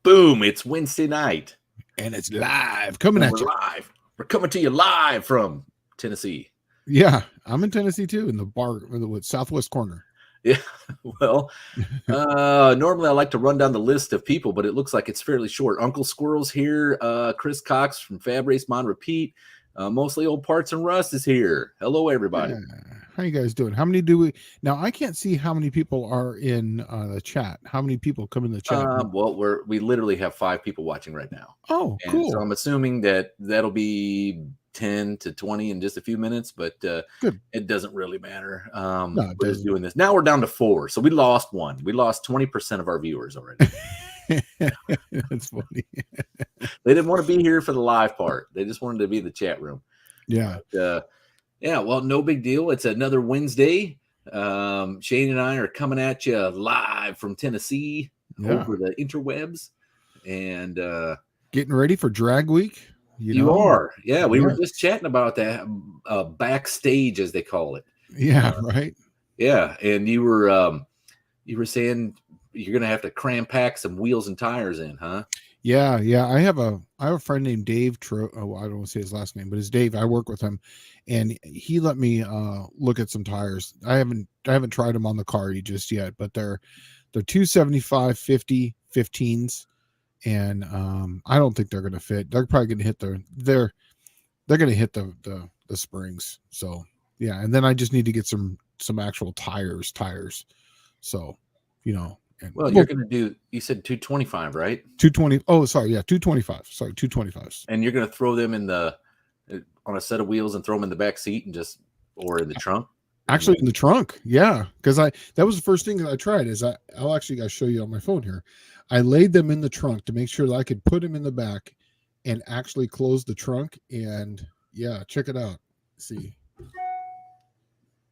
Boom! It's Wednesday night, and it's live coming at you. Live. We're coming to you live from Tennessee. Yeah, I'm in Tennessee too, in the bar, the southwest corner. Yeah. Well, normally I like to run down the list of people, but it looks like it's fairly short. Uncle Squirrel's here. Chris Cox from Fab Race Mon Repeat. Mostly Old PartsRust is here. Hello, everybody. Yeah. How you guys doing? How many do we now? I can't see how many people are in the chat. How many people come in the chat? Well, we literally have 5 people watching right now. Oh, and cool. So I'm assuming that'll be 10 to 20 in just a few minutes, but good. It doesn't really matter. No, we're just doing this. Now we're down to 4. So we lost 1. We lost 20% of our viewers already. That's funny. They didn't want to be here for the live part. They just wanted to be in the chat room. Yeah. But, yeah, well, no big deal. It's another Wednesday. Shane and I are coming at you live from Tennessee over the interwebs, and getting ready for drag week. You are. Yeah, we were just chatting about that backstage, as they call it. Yeah, right. Yeah, and you were saying you're gonna have to cram pack some wheels and tires in, huh? Yeah. I have a friend named Dave. I don't want to say his last name, but it's Dave. I work with him, and he let me look at some tires. I haven't tried them on the car just yet, but they're 275 50 15s, and I don't think they're gonna fit. They're probably gonna hit they're gonna hit the springs. So yeah, and then I just need to get some actual tires. So And well, you're going to do, you said 225, right? 220. Oh, sorry. Yeah. 225. Sorry. 225s. And you're going to throw them on a set of wheels and throw them in the back seat or in the trunk? Actually, in the trunk. Yeah. Because that was the first thing that I tried I'll actually show you on my phone here. I laid them in the trunk to make sure that I could put them in the back and actually close the trunk. And yeah, check it out. See,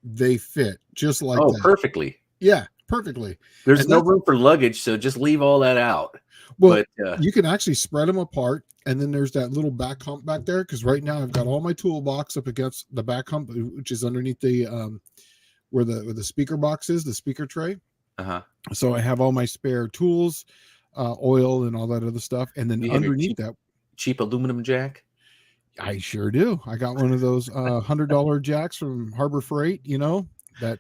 they fit just like that. Perfectly. Yeah. Perfectly. There's no room for luggage, so just leave all that out. Well, you can actually spread them apart, and then there's that little back hump back there, because right now I've got all my toolbox up against the back hump, which is underneath the where the speaker box is, the speaker tray. So I have all my spare tools, oil, and all that other stuff, and then underneath that, cheap aluminum jack. I sure do. I got one of those $100 jacks from Harbor Freight. That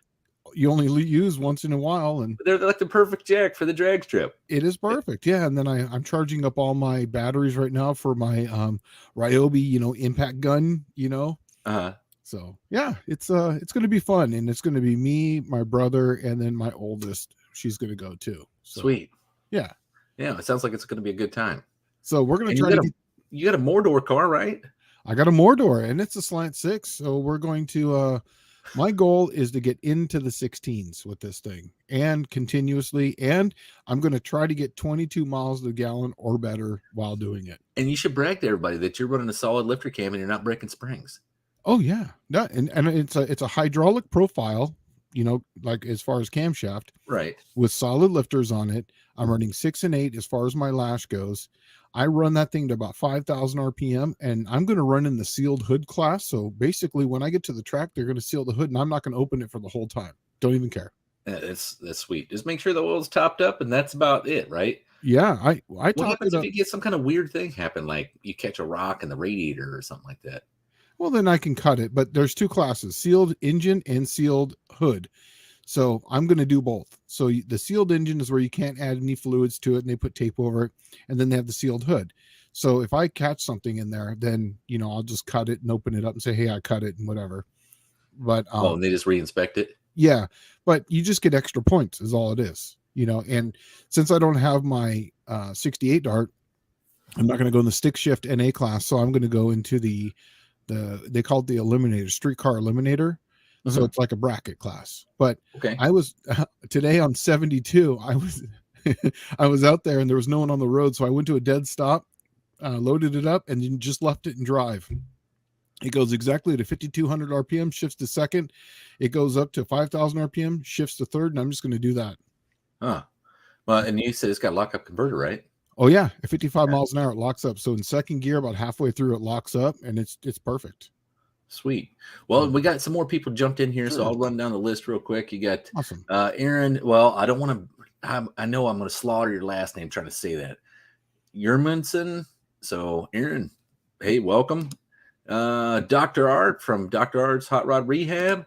you only use once in a while, and they're like the perfect jack for the drag strip. It is perfect. Yeah. And then I'm charging up all my batteries right now for my Ryobi, impact gun, So yeah, it's going to be fun, and it's going to be me, my brother, and then my oldest. She's going to go too. So, sweet. Yeah. Yeah. It sounds like it's going to be a good time. So we're going to try you got a Mordor car, right? I got a Mordor, and it's a Slant 6. So we're going to, my goal is to get into the 16s with this thing, and continuously, and I'm going to try to get 22 miles to the gallon or better while doing it. And you should brag to everybody that you're running a solid lifter cam and you're not breaking springs. Oh yeah, no, and it's a hydraulic profile, like as far as camshaft, right, with solid lifters on it. I'm running 6 and 8 as far as my lash goes. I run that thing to about 5,000 RPM, and I'm going to run in the sealed hood class. So basically, when I get to the track, they're going to seal the hood, and I'm not going to open it for the whole time. Don't even care. Yeah, that's sweet. Just make sure the oil's topped up, and that's about it, right? Yeah, I what happens if you get some kind of weird thing happen, like you catch a rock in the radiator or something like that? Well, then I can cut it. But there's 2 classes: sealed engine and sealed hood. So I'm going to do both. So the sealed engine is where you can't add any fluids to it, and they put tape over it, and then they have the sealed hood. So if I catch something in there, then, I'll just cut it and open it up and say, hey, I cut it and whatever. But, and they just reinspect it. Yeah. But you just get extra points is all it is, and since I don't have my 68 dart, I'm not going to go in the stick shift NA class. So I'm going to go into they call it the eliminator, streetcar eliminator. So it's like a bracket class. But I was today on 72. I was out there, and there was no one on the road. So I went to a dead stop, loaded it up, and then just left it and drive. It goes exactly to 5,200 RPM, shifts to second. It goes up to 5,000 RPM, shifts to third, and I'm just going to do that. Well, and you said it's got lockup converter, right? Oh yeah, at 55 miles an hour, it locks up. So in second gear, about halfway through, it locks up, and it's perfect. Sweet. Well, we got some more people jumped in here, so I'll run down the list real quick. You got awesome. Aaron. Well, I don't want to. I know I'm going to slaughter your last name trying to say that. Yermanson. So Aaron, hey, welcome. Dr. Art from Dr. Art's Hot Rod Rehab.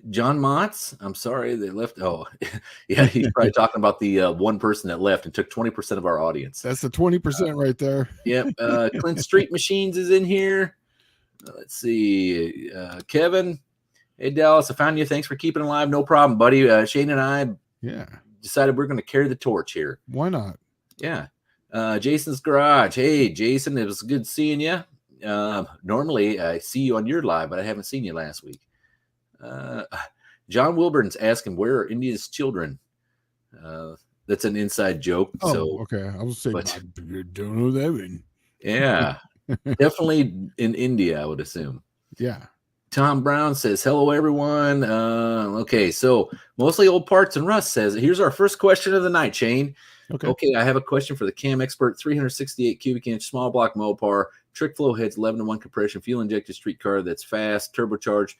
John Motz. I'm sorry they left. Oh, yeah, he's probably talking about the one person that left and took 20% of our audience. That's the 20% right there. Yep. Clint Street Machines is in here. Let's see. Kevin. Hey, Dallas, I found you. Thanks for keeping it alive. No problem, buddy. Shane and I decided we're going to carry the torch here. Why not? Yeah. Jason's Garage. Hey, Jason, it was good seeing you. Normally, I see you on your live, but I haven't seen you last week. John Wilburn's asking, where are India's children? That's an inside joke. Oh, so okay. I was saying, I don't know that one. Yeah, definitely in India, I would assume. Yeah. Tom Brown says, hello, everyone. Okay, so mostly old parts and Russ says, here's our first question of the night, Shane. Okay, I have a question for the Cam Expert 368 cubic inch small block Mopar, trick flow heads, 11-to-1 compression, fuel injected street car that's fast, turbocharged,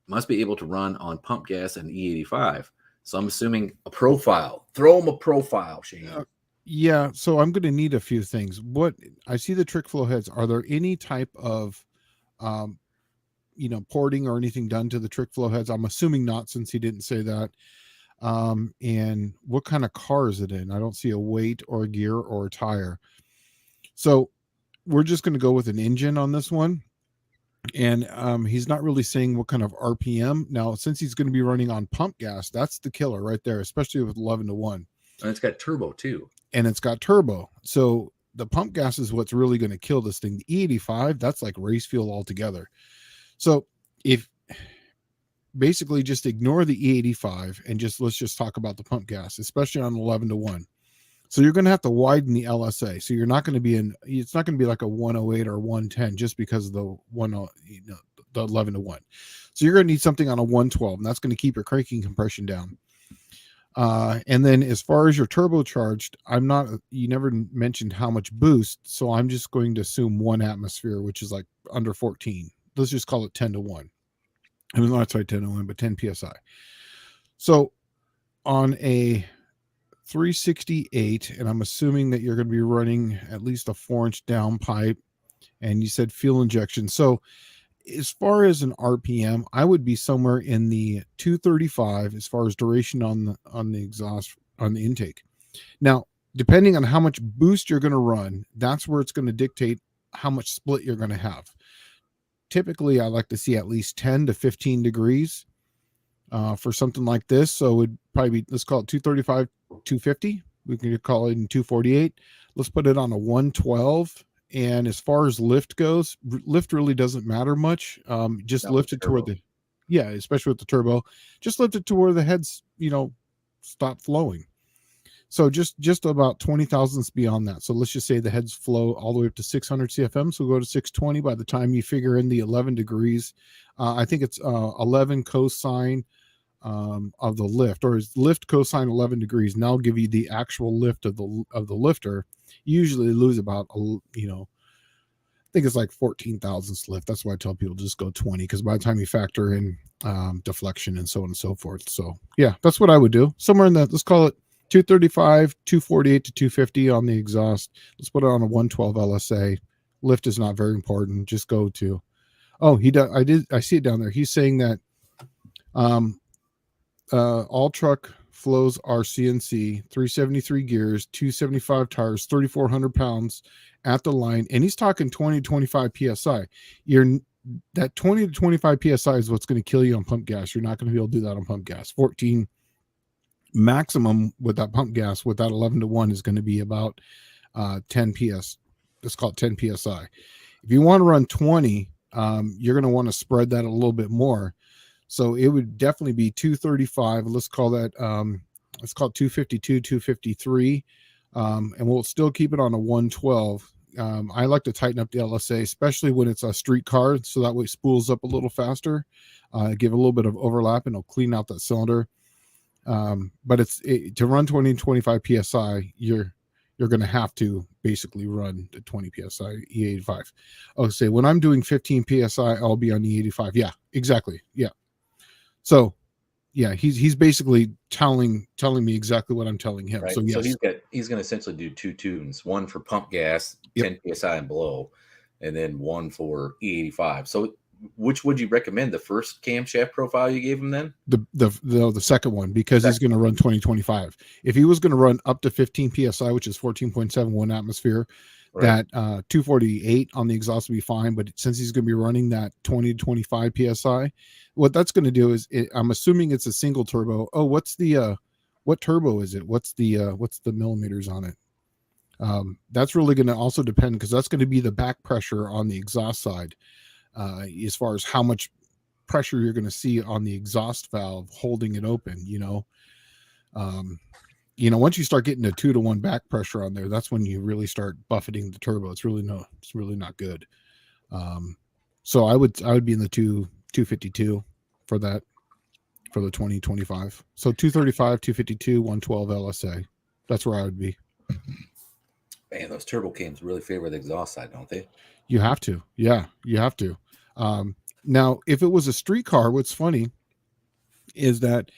must be able to run on pump gas and E85. So I'm assuming a profile. Throw them a profile, Shane. Yeah, so I'm going to need a few things. What I see the trick flow heads, are there any type of porting or anything done to the trick flow heads? I'm assuming not, since he didn't say that. And what kind of car is it in? I don't see a weight or a gear or a tire. So we're just going to go with an engine on this one. And he's not really saying what kind of RPM. Now, since he's going to be running on pump gas, that's the killer right there, especially with 11-to-1. And it's got turbo too. And it's got turbo. So the pump gas is what's really going to kill this thing. The E85, that's like race fuel altogether. So if basically just ignore the E85 and let's just talk about the pump gas, especially on 11-to-1. So you're going to have to widen the LSA. So you're not going to be it's not going to be like a 108 or 110 just because of the 11-to-1. So you're going to need something on a 112, and that's going to keep your cranking compression down. And then as far as your turbocharged, you never mentioned how much boost. So I'm just going to assume 1 atmosphere, which is like under 14. Let's just call it 10-to-1. I mean, not 10-to-1, but 10 PSI. So on a 368, and I'm assuming that you're going to be running at least a 4-inch downpipe, and you said fuel injection. So as far as an RPM, I would be somewhere in the 235 as far as duration on the exhaust, on the intake. Now, depending on how much boost you're going to run, that's where it's going to dictate how much split you're going to have. Typically, I like to see at least 10 to 15 degrees for something like this. So it would probably be, let's call it 235, 250. We can call it in 248. Let's put it on a 112. And as far as lift goes, lift really doesn't matter much. Just lift it to where especially with the turbo, just lift it to where the heads, stop flowing. So just about 20 thousandths beyond that. So let's just say the heads flow all the way up to 600 CFM. So we'll go to 620 by the time you figure in the 11 degrees. I think it's 11 cosine of the lift, or is lift cosine 11 degrees. And I'll give you the actual lift of the lifter. You usually lose about, I think it's like 14 thousandths lift. That's why I tell people just go 20, because by the time you factor in deflection and so on and so forth. So yeah, that's what I would do. Somewhere in that, let's call it 235, 248 to 250 on the exhaust. Let's put it on a 112 LSA. Lift is not very important. Just go to, I see it down there. He's saying that all truck flows are CNC, 373 gears, 275 tires, 3,400 pounds at the line. And he's talking 20 to 25 PSI. That 20 to 25 PSI is what's going to kill you on pump gas. You're not going to be able to do that on pump gas. 14 maximum with that pump gas with that 11-to-1 is going to be about 10 PS. Let's call it 10 PSI. If you want to run 20, you're going to want to spread that a little bit more. So it would definitely be 235. Let's call that, let's call it 252, 253. And we'll still keep it on a 112. I like to tighten up the LSA, especially when it's a street car. So that way it spools up a little faster, give a little bit of overlap, and it'll clean out that cylinder. But to run 20 to 25 PSI, you're going to have to basically run the 20 PSI E85. I'll say when I'm doing 15 PSI, I'll be on E85. Yeah, exactly. Yeah. So Yeah, he's basically telling me exactly what I'm telling him. Right. So yes. So he's going to essentially do 2 tunes, one for pump gas, Yep. 10 psi and below, and then one for E85. So which would you recommend? The first camshaft profile you gave him then? The second one, because he's going to run 2025. If he was going to run up to 15 psi, which is 14.71 atmosphere, Right. that 248 on the exhaust would be fine. But since he's going to be running that 20 to 25 psi, what that's going to do is I'm assuming it's a single turbo. Oh, what's the what turbo is it? What's the millimeters on it? That's really going to also depend, because that's going to be the back pressure on the exhaust side, as far as how much pressure you're going to see on the exhaust valve holding it open. Once you start getting a 2-to-1 back pressure on there, that's when you really start buffeting the turbo. It's really not good. So I would be in the 252 for that, for the 2025. So 235, 252, 112 LSA. That's where I would be. Man, those turbo cams really favor the exhaust side, don't they? You have to. Yeah, you have to. Now, if it was a street car, what's funny is that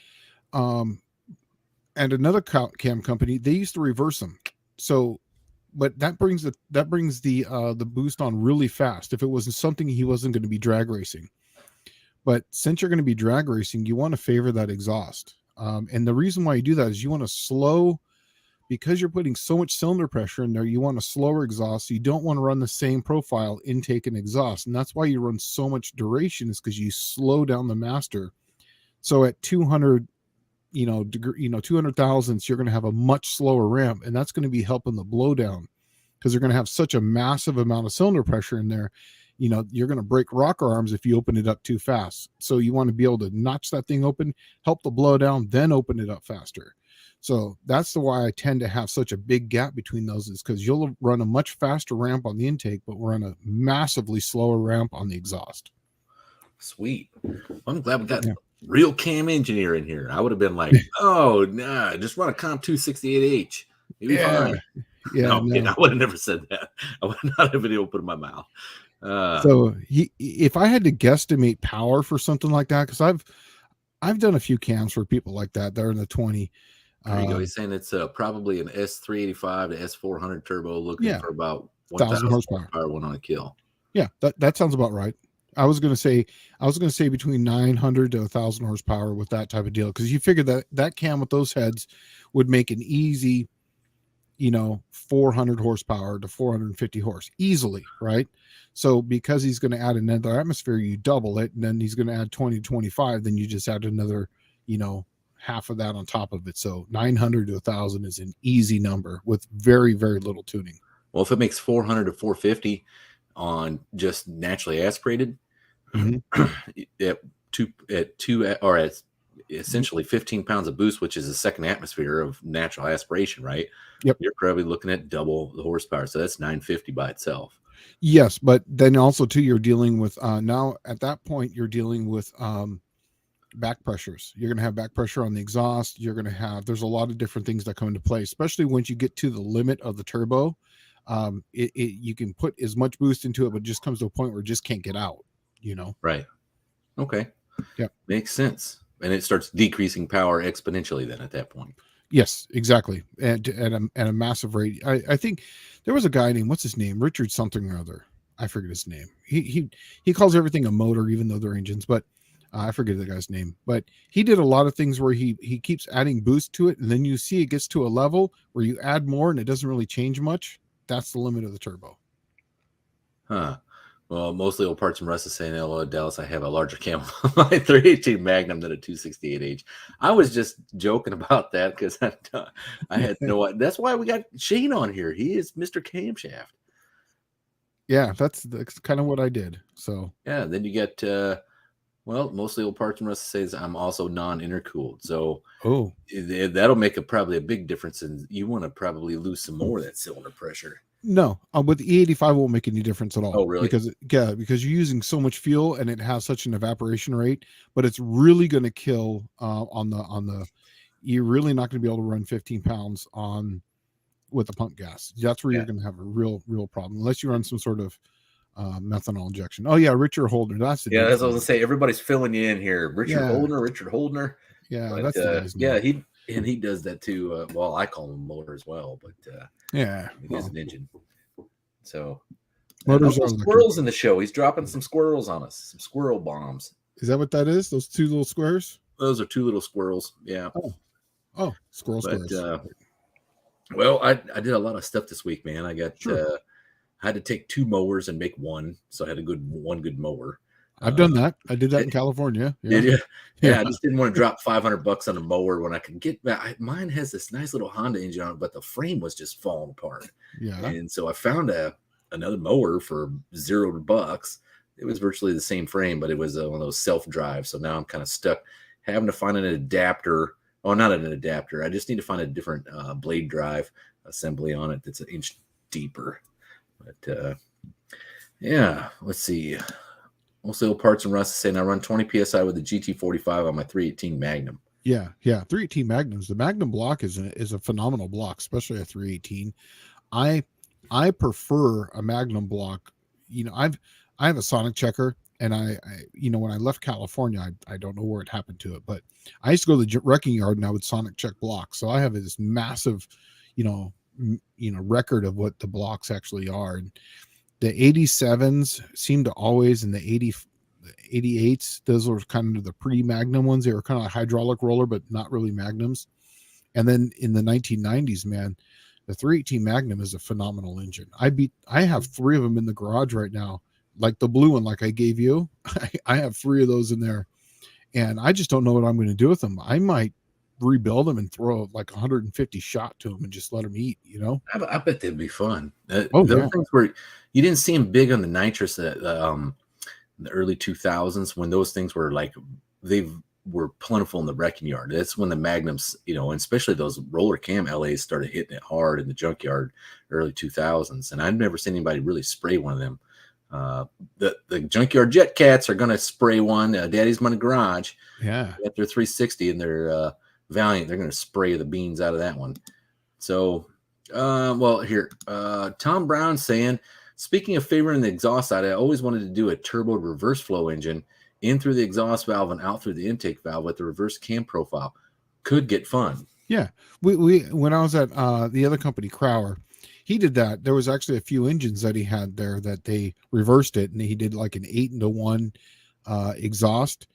and another cam company, they used to reverse them. So, but that brings the boost on really fast. If it wasn't something he wasn't going to be drag racing, but since you're going to be drag racing, you want to favor that exhaust. And the reason why you do that is you want to slow, because you're putting so much cylinder pressure in there. You want a slower exhaust. So you don't want to run the same profile intake and exhaust, and that's why you run so much duration, is because you slow down the master. So at 200. 200 thousandths, you're going to have a much slower ramp, and that's going to be helping the blowdown, because they're going to have such a massive amount of cylinder pressure in there. You're going to break rocker arms if you open it up too fast. So you want to be able to notch that thing open, help the blowdown, then open it up faster. So that's the why I tend to have such a big gap between those, is because you'll run a much faster ramp on the intake, but run a massively slower ramp on the exhaust. Sweet. I'm glad we got real cam engineer in here. I would have been like, oh, nah, just run a comp 268H. You'll be fine. Yeah, no. I would have never said that. I would not have been able to put in my mouth. So if I had to guesstimate power for something like that, because I've done a few cams for people like that. They're in the 20. There you go. He's saying it's probably an S385 to S400 turbo, looking for about 1,000 horsepower, one on a kill. Yeah, that sounds about right. I was going to say between 900 to 1,000 horsepower with that type of deal, because you figure that cam with those heads would make an easy, 400 horsepower to 450 horse easily, right? So because he's going to add another atmosphere, you double it, and then he's going to add 20 to 25, then you just add another, half of that on top of it. So 900 to 1,000 is an easy number with very, very little tuning. Well, if it makes 400 to 450 on just naturally aspirated, at essentially 15 pounds of boost, which is a second atmosphere of natural aspiration, right? Yep. You're probably looking at double the horsepower. So that's 950 by itself. Yes, but then also too, you're dealing with now at that point you're dealing with back pressures. You're going to have back pressure on the exhaust. There's a lot of different things that come into play, especially once you get to the limit of the turbo. You can put as much boost into it, but it just comes to a point where it just can't get out. Right. Okay. Yeah. Makes sense. And it starts decreasing power exponentially then at that point. Yes, exactly. At a massive rate. I think there was a guy named, what's his name? Richard something or other. I forget his name. He calls everything a motor, even though they're engines, but I forget the guy's name. But he did a lot of things where he keeps adding boost to it, and then you see it gets to a level where you add more and it doesn't really change much. That's the limit of the turbo. Huh. Well, mostly old parts and Russ is saying, hello, Dallas, I have a larger cam on my 318 Magnum than a 268H. I was just joking about that because I had no idea. That's why we got Shane on here. He is Mr. Camshaft. Yeah, that's kind of what I did. So yeah, then you get mostly old parts and Russ says I'm also non-intercooled. So that'll make probably a big difference, and you want to probably lose some more of that cylinder pressure. No, with the E85 won't make any difference at all. Oh, really? Because you're using so much fuel and it has such an evaporation rate, but it's really going to kill on the. You're really not going to be able to run 15 pounds with the pump gas. That's where you're going to have a real problem, unless you run some sort of methanol injection. Oh yeah, Richard Holdner. That's what I was going to say. Everybody's filling you in here. Richard Holdner. Yeah, But, that's the guy's yeah, name. he does that too. Well, I call him a motor as well, but Yeah, it is an engine. So, and motors Uncle are electric. Squirrel's in the show. He's dropping some squirrels on us, some squirrel bombs. Is that what that is? Those two little squares? Those are 2 little squirrels. Yeah. Oh, But, squares. well, I did a lot of stuff this week, man. I got Sure. I had to take 2 mowers and make one, so I had one good mower. I've done that. I did that in California. Yeah. Did you? Yeah. Yeah, I just didn't want to drop $500 on a mower when I could get back. Mine has this nice little Honda engine on it, but the frame was just falling apart. Yeah. And so I found another mower for $0. It was virtually the same frame, but it was one of those self-drive. So now I'm kind of stuck having to find an adapter. Oh, not an adapter. I just need to find a different blade drive assembly on it that's an inch deeper. But yeah, let's see. Mostly old Parts and Rust is saying I run 20 psi with the GT45 on my 318 Magnum. Yeah. 318 Magnums. The Magnum block is a phenomenal block, especially a 318. I prefer a Magnum block. You know, I have a sonic checker, and I when I left California, I don't know where it happened to it, but I used to go to the wrecking yard and I would sonic check blocks. So I have this massive, record of what the blocks actually are. And the 87s seem to always, in the 88s, those were kind of the pre-Magnum ones. They were kind of like hydraulic roller, but not really Magnums. And then in the 1990s, man, the 318 Magnum is a phenomenal engine. I have 3 of them in the garage right now, like the blue one, like I gave you. I have 3 of those in there, and I just don't know what I'm going to do with them. I might rebuild them and throw like 150 shot to them and just let them eat, I bet they'd be fun. Oh, those yeah. things were, you didn't see them big on the nitrous in the early 2000s when those things were like, they were plentiful in the wrecking yard. That's when the Magnums, and especially those roller cam LAs started hitting it hard in the junkyard early 2000s. And I've never seen anybody really spray one of them. The junkyard jet cats are going to spray one. Daddy's Money Garage. Yeah. At their 360 and their Valiant, they're going to spray the beans out of that one. So, well, here, Tom Brown saying, speaking of favoring the exhaust side, I always wanted to do a turbo reverse flow engine in through the exhaust valve and out through the intake valve with the reverse cam profile. Could get fun. Yeah. We when I was at the other company, Crower, he did that. There was actually a few engines that he had there that they reversed it, and he did like an 8-to-1 exhaust.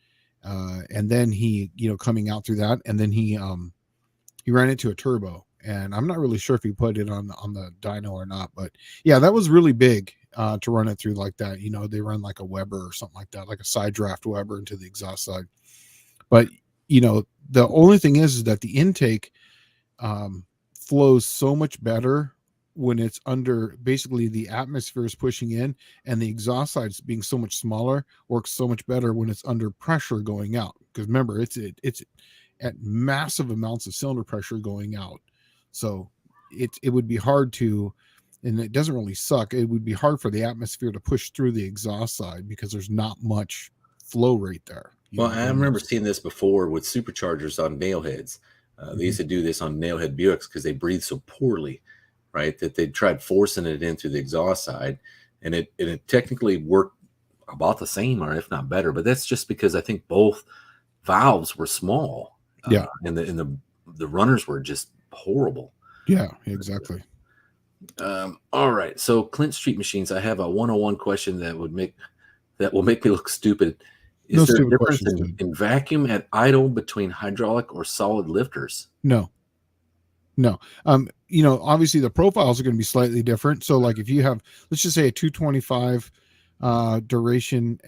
And then he, coming out through that, and then he ran into a turbo, and I'm not really sure if he put it on the dyno or not, but yeah, that was really big to run it through like that. They run like a Weber or something like that, like a side draft Weber into the exhaust side. But the only thing is that the intake flows so much better when it's under, basically the atmosphere is pushing in, and the exhaust side being so much smaller works so much better when it's under pressure going out. Because remember, it's at massive amounts of cylinder pressure going out. So it would be hard to, and it doesn't really suck. It would be hard for the atmosphere to push through the exhaust side because there's not much flow rate there. Well, I remember seeing this before with superchargers on nailheads. They used to do this on nailhead Buicks because they breathe so poorly, right? That they tried forcing it in through the exhaust side, and it technically worked about the same, or if not better. But that's just because I think both valves were small. Yeah, and the runners were just horrible. Yeah, exactly. All right. So Clint Street Machines, I have a 101 question that will make me look stupid. Is there a difference in vacuum at idle between hydraulic or solid lifters? No. Obviously the profiles are going to be slightly different. So like if you have, let's just say a 225 duration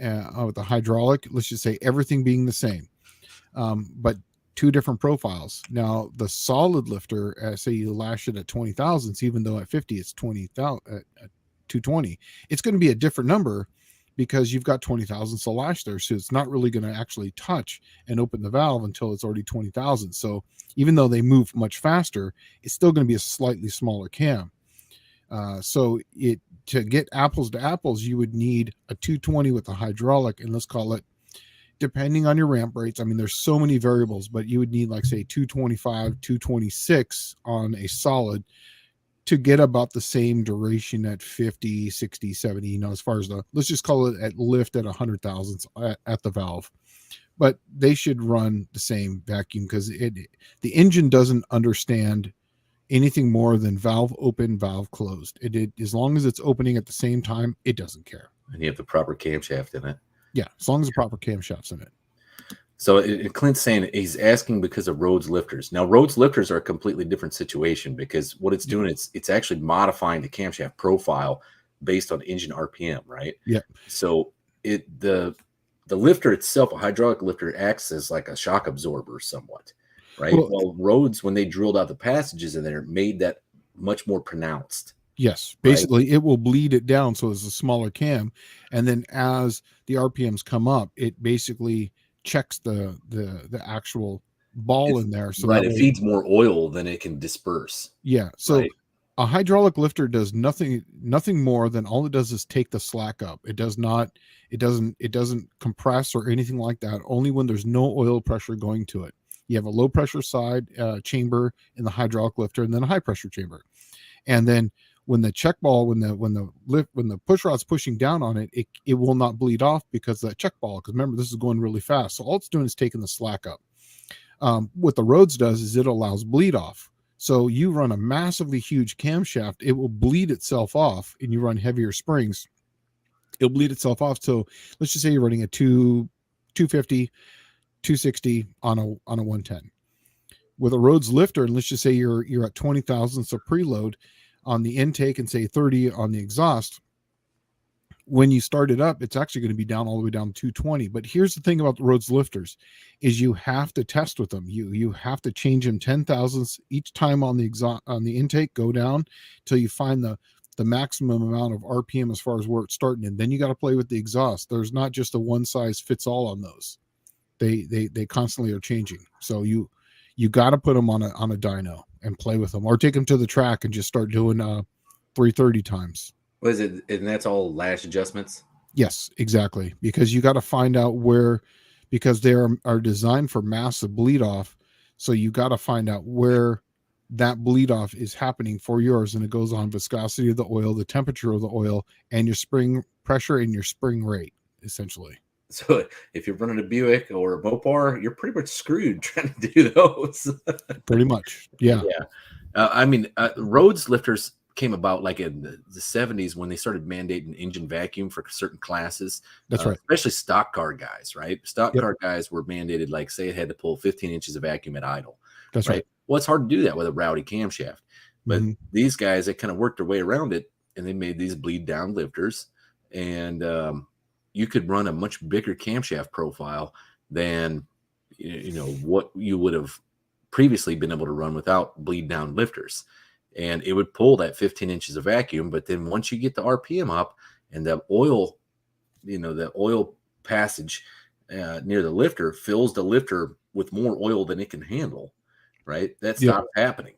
with the hydraulic, let's just say everything being the same, but 2 different profiles. Now the solid lifter, say you lash it at 20 thousandths, even though at 50 it's 20,000 at 220, it's going to be a different number because you've got 20 thousandths to lash there. So it's not really going to actually touch and open the valve until it's already 20 thousandths. So even though they move much faster, it's still going to be a slightly smaller cam. So to get apples to apples, you would need a 220 with a hydraulic, and let's call it, depending on your ramp rates, I mean, there's so many variables, but you would need like say 225, 226 on a solid to get about the same duration at 50, 60, 70, as far as let's just call it at lift at 100 thousandths at the valve. but they should run the same vacuum because the engine doesn't understand anything more than valve open, valve closed. As long as it's opening at the same time, it doesn't care. And you have the proper camshaft in it. Yeah, as long as the proper camshafts in it. So Clint's saying he's asking because of Rhodes lifters. Now, Rhodes lifters are a completely different situation because what it's doing, it's actually modifying the camshaft profile based on engine RPM, right? Yeah. So the lifter itself, a hydraulic lifter, acts as like a shock absorber somewhat, right? Well, Rhodes, when they drilled out the passages in there, made that much more pronounced. Yes, basically it will bleed it down so it's a smaller cam, and then as the RPMs come up, it basically checks the actual ball in there. So it feeds more oil than it can disperse. Yeah. So a hydraulic lifter does nothing more than all it does is take the slack up. It doesn't compress or anything like that, only when there's no oil pressure going to it. You have a low pressure side chamber in the hydraulic lifter and then a high pressure chamber. And then when the check ball, when the push rod's pushing down on it, it will not bleed off because of that check ball. Because remember, this is going really fast. So all it's doing is taking the slack up. What the Rhodes does is it allows bleed off. So you run a massively huge camshaft, it will bleed itself off, and you run heavier springs, it'll bleed itself off. So let's just say you're running a 250, 260 on a 110. With a Rhodes lifter, and let's just say you're at 20 thousandths of preload on the intake and say 30 on the exhaust, when you start it up, it's actually going to be down all the way down to 220. But here's the thing about the Rhodes lifters is you have to test with them. You have to change them 10 thousandths each time on the exhaust, on the intake, go down till you find the maximum amount of RPM as far as where it's starting. And then you got to play with the exhaust. There's not just a one size fits all on those. They constantly are changing. So you got to put them on a dyno and play with them, or take them to the track and just start doing 330 times. What is it? And that's all lash adjustments? Yes, exactly. Because you got to find out where, because they are designed for massive bleed off. So you got to find out where that bleed off is happening for yours. And it goes on viscosity of the oil, the temperature of the oil, and your spring pressure and your spring rate, essentially. So if you're running a Buick or a Mopar, you're pretty much screwed trying to do those. Pretty much. Yeah. Yeah. Rhodes lifters came about like in the 70s when they started mandating engine vacuum for certain classes. That's right. Especially stock car guys, right? Stock car guys were mandated, like say it had to pull 15 inches of vacuum at idle. That's right. Well, it's hard to do that with a rowdy camshaft. But these guys, they kind of worked their way around it, and they made these bleed down lifters. And you could run a much bigger camshaft profile than what you would have previously been able to run without bleed down lifters. And it would pull that 15 inches of vacuum. But then once you get the RPM up and the oil, the oil passage near the lifter fills the lifter with more oil than it can handle, right? That stopped happening.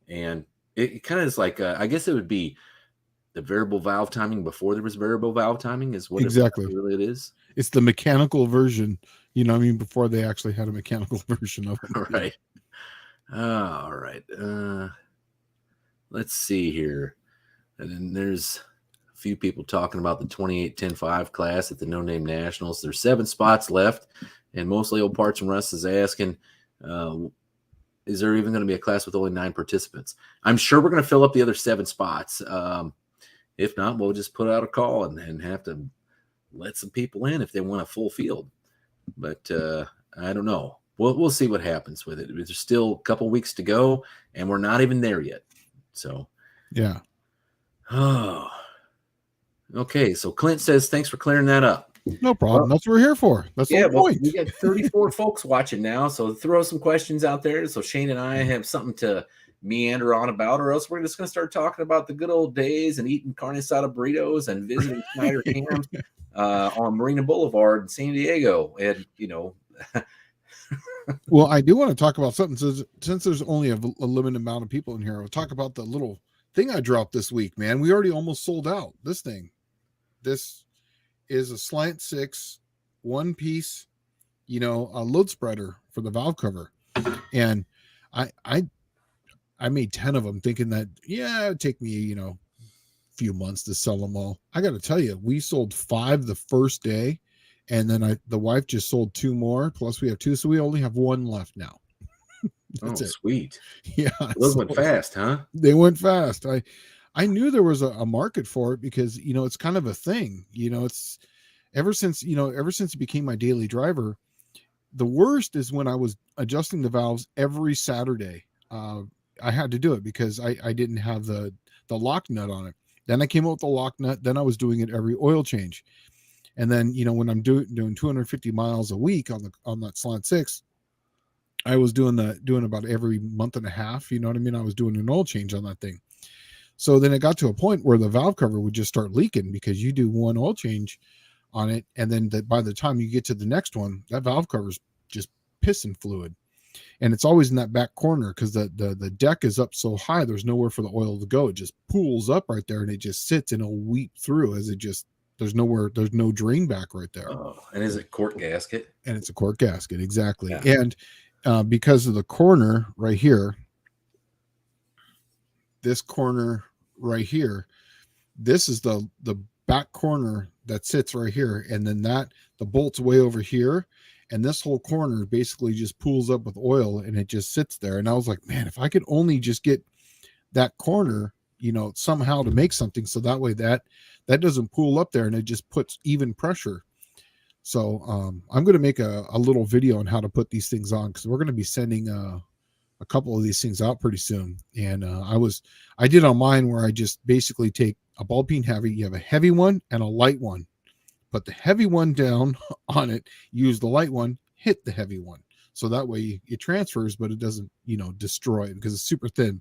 And it kind of is like, I guess it would be the variable valve timing before there was variable valve timing is what exactly it is. It's the mechanical version, before they actually had a mechanical version of it. All right. All right. Let's see here. And then there's a few people talking about the 28-10-5 class at the No Name Nationals. There's 7 spots left, and mostly old Parts and Rust is asking, is there even going to be a class with only 9 participants? I'm sure we're going to fill up the other 7 spots. If not, we'll just put out a call and have to let some people in if they want a full field. But I don't know. We'll see what happens with it. There's still a couple weeks to go, and we're not even there yet. So, yeah. Oh, okay. So Clint says, thanks for clearing that up. No problem. That's what we're here for. That's the point. We got 34 folks watching now. So throw some questions out there. So Shane and I have something to meander on about, or else we're just going to start talking about the good old days and eating carne asada burritos and visiting Snyder Cams on Marina Boulevard in San Diego. And, well, I do want to talk about something since there's only a limited amount of people in here. We'll talk about the little thing I dropped this week, man. We already almost sold out this thing. This is a Slant 6 one piece, a load spreader for the valve cover. And I made 10 of them thinking that, it'd take me, a few months to sell them all. I got to tell you, we sold 5 the first day, And then the wife just sold 2 more, plus we have 2, so we only have 1 left now. That's it. Sweet. Yeah, Those went fast, huh? They went fast. I knew there was a market for it because, you know, it's kind of a thing. You know, it's ever since it became my daily driver. The worst is when I was adjusting the valves every Saturday. I had to do it because I didn't have the lock nut on it. Then I came up with the lock nut. Then I was doing it every oil change. And then, you know, when I'm doing 250 miles a week on that Slant 6, I was doing about every month and a half. You know what I mean? I was doing an oil change on that thing. So then it got to a point where the valve cover would just start leaking because you do one oil change on it, and then by the time you get to the next one, that valve cover is just pissing fluid. And it's always in that back corner because the deck is up so high, there's nowhere for the oil to go. It just pools up right there, and it just sits and it'll weep through as it just, there's no drain back right there. Oh, and is it quart gasket? And it's a quart gasket, exactly. Yeah. And because of the corner right here, this corner right here, this is the back corner that sits right here, and then the bolt's way over here, and this whole corner basically just pools up with oil and it just sits there. And I was like, man, if I could only just get that corner, you know, somehow to make something so that way that doesn't pool up there and it just puts even pressure. So I'm going to make a little video on how to put these things on, because we're going to be sending a couple of these things out pretty soon. And I did on mine where I just basically take a ball peen heavy. You have a heavy one and a light one. Put the heavy one down on it, use the light one, hit the heavy one. So that way it transfers, but it doesn't, you know, destroy it because it's super thin.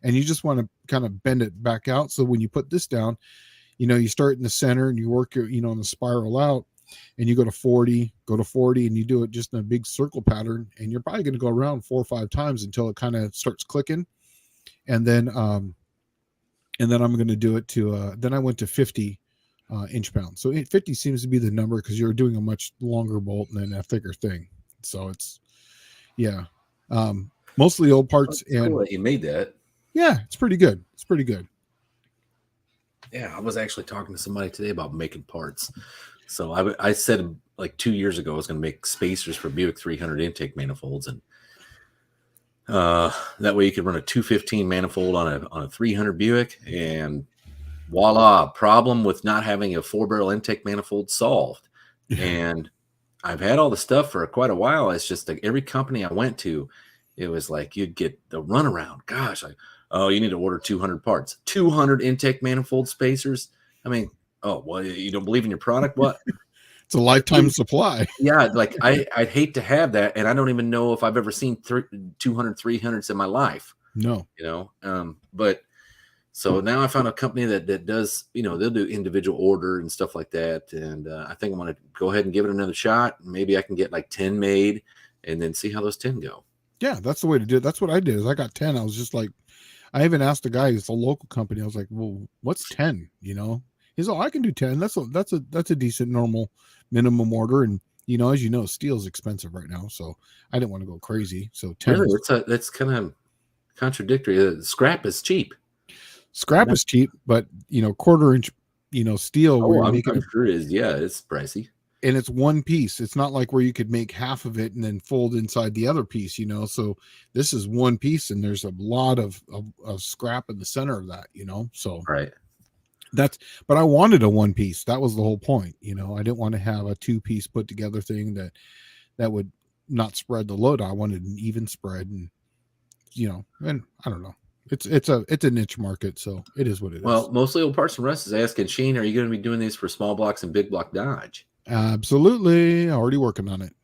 And you just want to kind of bend it back out. So when you put this down, you know, you start in the center and you work your, you know, on the spiral out, and you go to 40, and you do it just in a big circle pattern. And you're probably going to go around 4 or 5 times until it kind of starts clicking. And then I'm going to do it to, then I went to 50 inch pounds. So 50 seems to be the number because you're doing a much longer bolt than a thicker thing. So it's, yeah, mostly old parts. That's cool that you made that. Yeah, it's pretty good. It's pretty good. Yeah, I was actually talking to somebody today about making parts. So I said like 2 years ago I was going to make spacers for Buick 300 intake manifolds, and that way you could run a 215 manifold on a 300 Buick, and voila, problem with not having a 4-barrel intake manifold solved. Yeah. And I've had all the stuff for quite a while. It's just like every company I went to, it was like you'd get the runaround. Gosh, oh, you need to order 200 parts, 200 intake manifold spacers. I mean, oh, well, you don't believe in your product? What? It's a lifetime supply. Yeah, like I'd hate to have that, and I don't even know if I've ever seen 200 300s in my life. No, you know. But so now I found a company that does, you know, they'll do individual order and stuff like that, and I think I'm going to go ahead and give it another shot. Maybe I can get like 10 made, and then see how those 10 go. Yeah, that's the way to do it. That's what I did. Is I got 10. I was just like, I even asked the guy. It's a local company. I was like, well, what's 10? You know. He's like, oh, I can do 10. That's a decent normal minimum order. And, you know, as you know, steel's expensive right now. So I didn't want to go crazy. So 10. Really? That's kind of contradictory. Scrap is cheap. Scrap is cheap, but, you know, 1/4 inch, you know, steel. Oh, I'm sure it is. Yeah, it's pricey. And it's one piece. It's not like where you could make half of it and then fold inside the other piece, you know. So this is one piece, and there's a lot of scrap in the center of that, you know. So right. But I wanted a one piece. That was the whole point. You know, I didn't want to have a 2-piece put together thing that would not spread the load. I wanted an even spread, and, you know, and I don't know. It's a niche market, so it is what it is. Well, mostly Old Parts and Rust is asking, Shane, are you going to be doing these for small blocks and big block Dodge? Absolutely. Already working on it.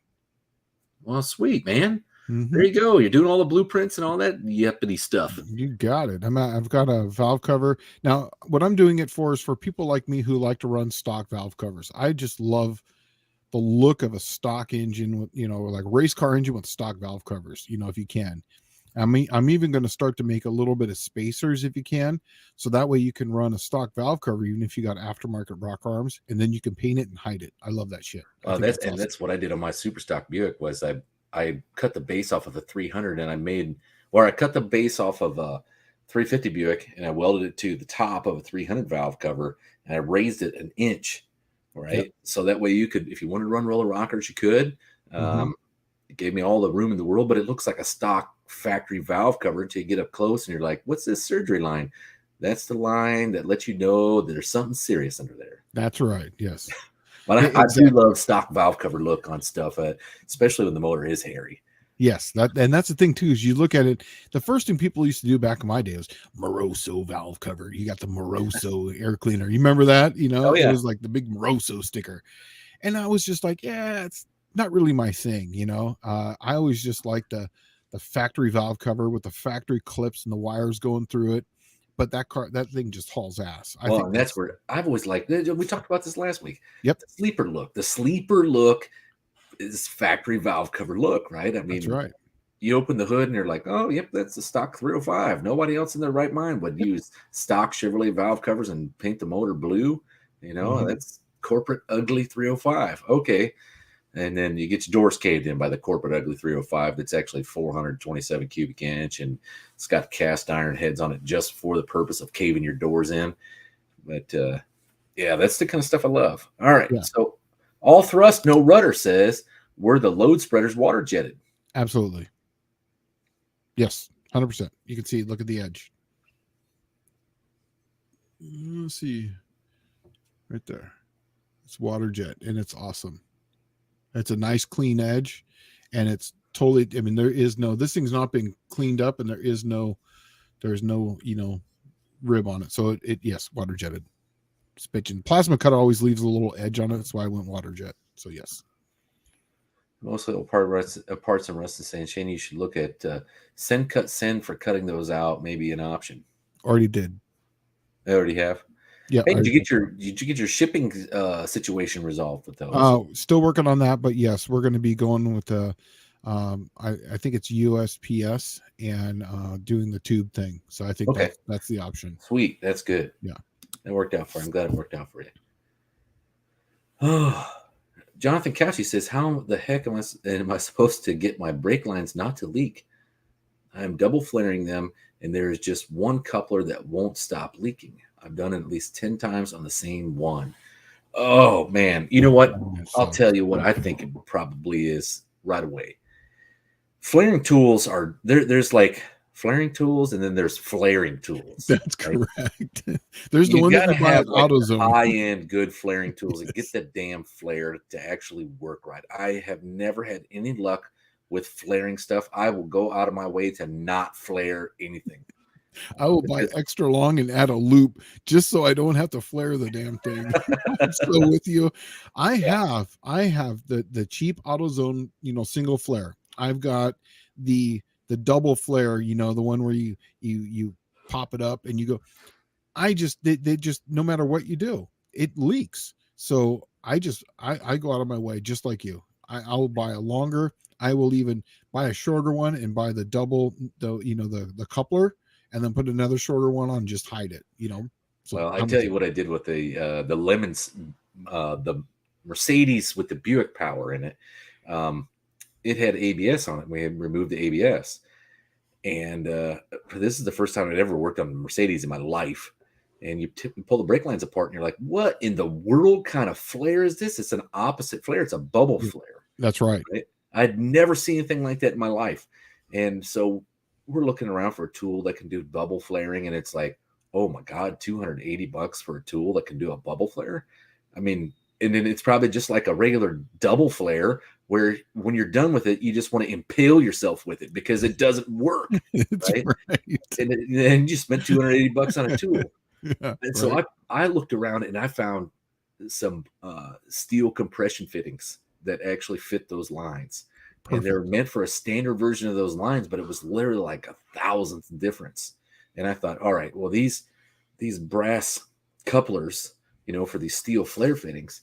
Well, sweet, man. Mm-hmm. There you go. You're doing all the blueprints and all that yippity stuff. You got it. I've got a valve cover. Now, what I'm doing it for is for people like me who like to run stock valve covers. I just love the look of a stock engine with, you know, like race car engine with stock valve covers, you know, if you can. I'm even going to start to make a little bit of spacers if you can. So that way you can run a stock valve cover, even if you got aftermarket rock arms, and then you can paint it and hide it. I love that shit. That's awesome. That's what I did on my super stock Buick was I cut the base off of a 300 and I cut the base off of a 350 Buick and I welded it to the top of a 300 valve cover, and I raised it an inch right? Yep. So that way you could, if you wanted to run roller rockers, you could. It gave me all the room in the world, but it looks like a stock factory valve cover until you get up close and you're like, what's this surgery line? That's the line that lets you know that there's something serious under there. That's right. Yes. But I Exactly. do love stock valve cover look on stuff, especially when the motor is hairy. Yes, that's the thing too, is you look at it, the first thing people used to do back in my day was Moroso valve cover. You got the Moroso air cleaner. You remember that? Oh, It yeah. was like the big Moroso sticker. And I was just like, yeah, it's not really my thing, I always just like the factory valve cover with the factory clips and the wires going through it. But that thing just hauls ass. I think And that's where I've always liked it. We talked about this last week. Yep. The sleeper look. The sleeper look is factory valve cover look, right? I mean, that's right. you open the hood and you're like, oh, yep, that's the stock 305. Nobody else in their right mind would use stock Chevrolet valve covers and paint the motor blue. That's corporate ugly 305. Okay. And then you get your doors caved in by the corporate ugly 305 that's actually 427 cubic inch, and it's got cast iron heads on it just for the purpose of caving your doors in. But yeah, that's the kind of stuff I love. All right. Yeah. So all thrust, no rudder says, were the load spreaders water jetted? Absolutely. Yes, 100%. You can see, look at the edge. Let's see. Right there. It's water jet, and it's awesome. It's a nice clean edge, and it's totally, I mean, this thing's not been cleaned up, and there's no rib on it. So yes, water jetted. Spitching. Plasma cut always leaves a little edge on it. That's why I went water jet. So yes. Mostly parts and rust is saying, Shane, you should look at send for cutting those out. Maybe an option. Already did. I already have. Yeah. Hey, did you get your shipping situation resolved with those? Still working on that, but yes, we're going to be going with the I think it's USPS and doing the tube thing. So I think that's the option. Sweet, that's good. Yeah, it worked out for you. I'm glad it worked out for you. Oh, Jonathan Couchy says, how the heck am I supposed to get my brake lines not to leak? I'm double flaring them, and there is just one coupler that won't stop leaking. I've done it at least 10 times on the same one. Oh, man. You know what? I'll tell you what I think it probably is right away. Flaring tools are there's like flaring tools, and then there's flaring tools. That's correct. There's the one that you buy at AutoZone. High-end good flaring tools and get the damn flare to actually work right. I have never had any luck with flaring stuff. I will go out of my way to not flare anything. I will buy extra long and add a loop just so I don't have to flare the damn thing. I'm still with you. I have the cheap AutoZone, single flare. I've got the double flare, the one where you pop it up and you go. They just, no matter what you do, it leaks. So I go out of my way just like you. I'll buy a longer. I will even buy a shorter one and buy the double, the coupler, and then put another shorter one on, just hide it, So well, I tell you what I did with the lemons, the Mercedes with the Buick power in it. It had ABS on it. We had removed the ABS. And this is the first time I'd ever worked on a Mercedes in my life. And you pull the brake lines apart and you're like, what in the world kind of flare is this? It's an opposite flare. It's a bubble flare. That's right. I'd never seen anything like that in my life. And so we're looking around for a tool that can do bubble flaring. And it's like, oh my God, $280 for a tool that can do a bubble flare. I mean, and then it's probably just like a regular double flare where when you're done with it, you just want to impale yourself with it because it doesn't work. Right? And then you spent $280 on a tool. Yeah, and so I looked around and I found some steel compression fittings that actually fit those lines. Perfect. And they're meant for a standard version of those lines, but it was literally like 1,000th difference. And I thought, all right, well, these brass couplers, for these steel flare fittings,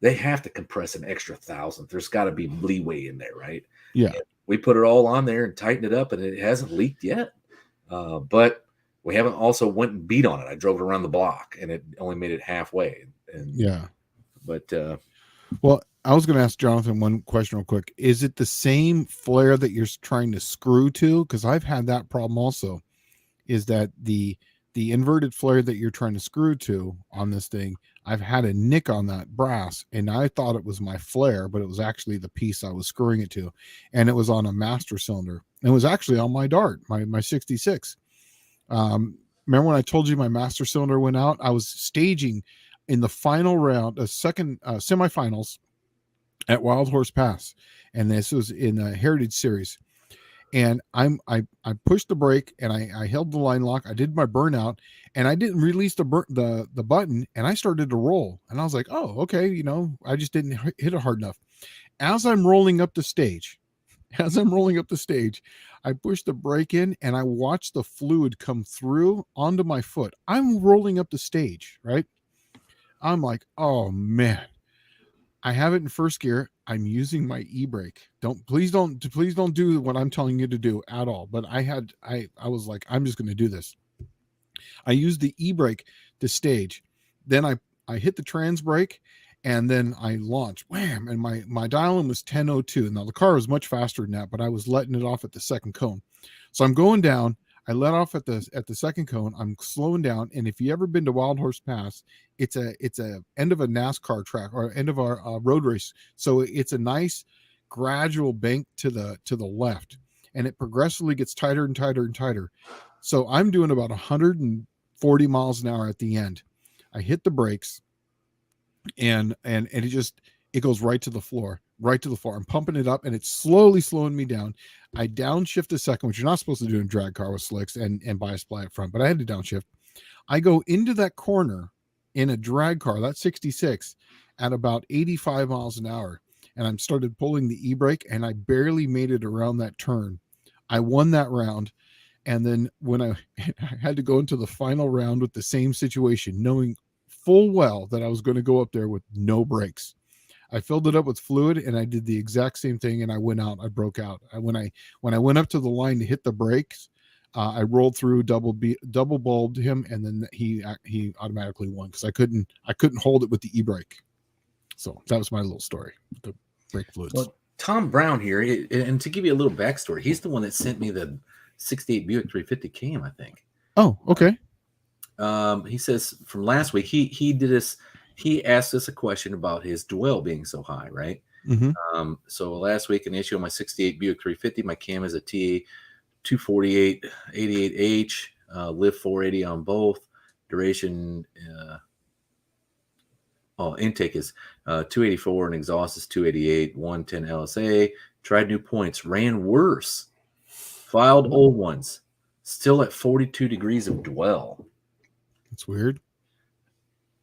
they have to compress an extra 1,000th. There's got to be leeway in there, right? Yeah. And we put it all on there and tightened it up, and it hasn't leaked yet. But we haven't also went and beat on it. I drove it around the block, and it only made it halfway. And yeah. But well, I was going to ask Jonathan one question real quick. Is it the same flare that you're trying to screw to? Because I've had that problem also. Is that the the inverted flare that you're trying to screw to on this thing, I've had a nick on that brass, and I thought it was my flare, but it was actually the piece I was screwing it to, and it was on a master cylinder. It was actually on my Dart, my 66. Remember when I told you my master cylinder went out? I was staging in the final round, a second semifinals at Wild Horse Pass, and this was in the Heritage Series. And I pushed the brake, and I held the line lock. I did my burnout, and I didn't release the button, and I started to roll. And I was like, oh, okay, you know, I just didn't hit it hard enough. As I'm rolling up the stage, I pushed the brake in, and I watched the fluid come through onto my foot. I'm rolling up the stage, right? I'm like, oh man, I have it in first gear. I'm using my e-brake. Please don't do what I'm telling you to do at all. But I was like, I'm just going to do this. I used the e-brake to stage. Then I hit the trans brake, and then I launched. Wham! And my dial-in was 10:02. Now the car was much faster than that, but I was letting it off at the second cone. So I'm going down. I let off at the second cone. I'm slowing down, and if you ever been to Wild Horse Pass, it's a end of a NASCAR track or end of a road race. So it's a nice gradual bank to the left, and it progressively gets tighter and tighter and tighter. So I'm doing about 140 miles an hour at the end. I hit the brakes, and it goes right to the floor. I'm pumping it up, and it's slowly slowing me down. I downshift a second, which you're not supposed to do in a drag car with slicks and bias ply up front, but I had to downshift. I go into that corner in a drag car, that 66, at about 85 miles an hour, and I started pulling the e-brake, and I barely made it around that turn. I won that round, and then when I had to go into the final round with the same situation, knowing full well that I was going to go up there with no brakes, I filled it up with fluid, and I did the exact same thing, and I went out. I broke out. When I went up to the line to hit the brakes, I rolled through, double bulbed him, and then he automatically won because I couldn't hold it with the e-brake. So that was my little story with the brake fluids. Well, Tom Brown here, and to give you a little backstory, he's the one that sent me the 68 Buick 350 cam, I think. Oh, okay. He says from last week, he did this. He asked us a question about his dwell being so high, right? Mm-hmm. So last week, an issue on my 68 Buick 350, my cam is a TA 248 88H, lift 480 on both. Duration, intake is 284 and exhaust is 288, 110 LSA. Tried new points, ran worse. Filed old ones, still at 42 degrees of dwell. That's weird.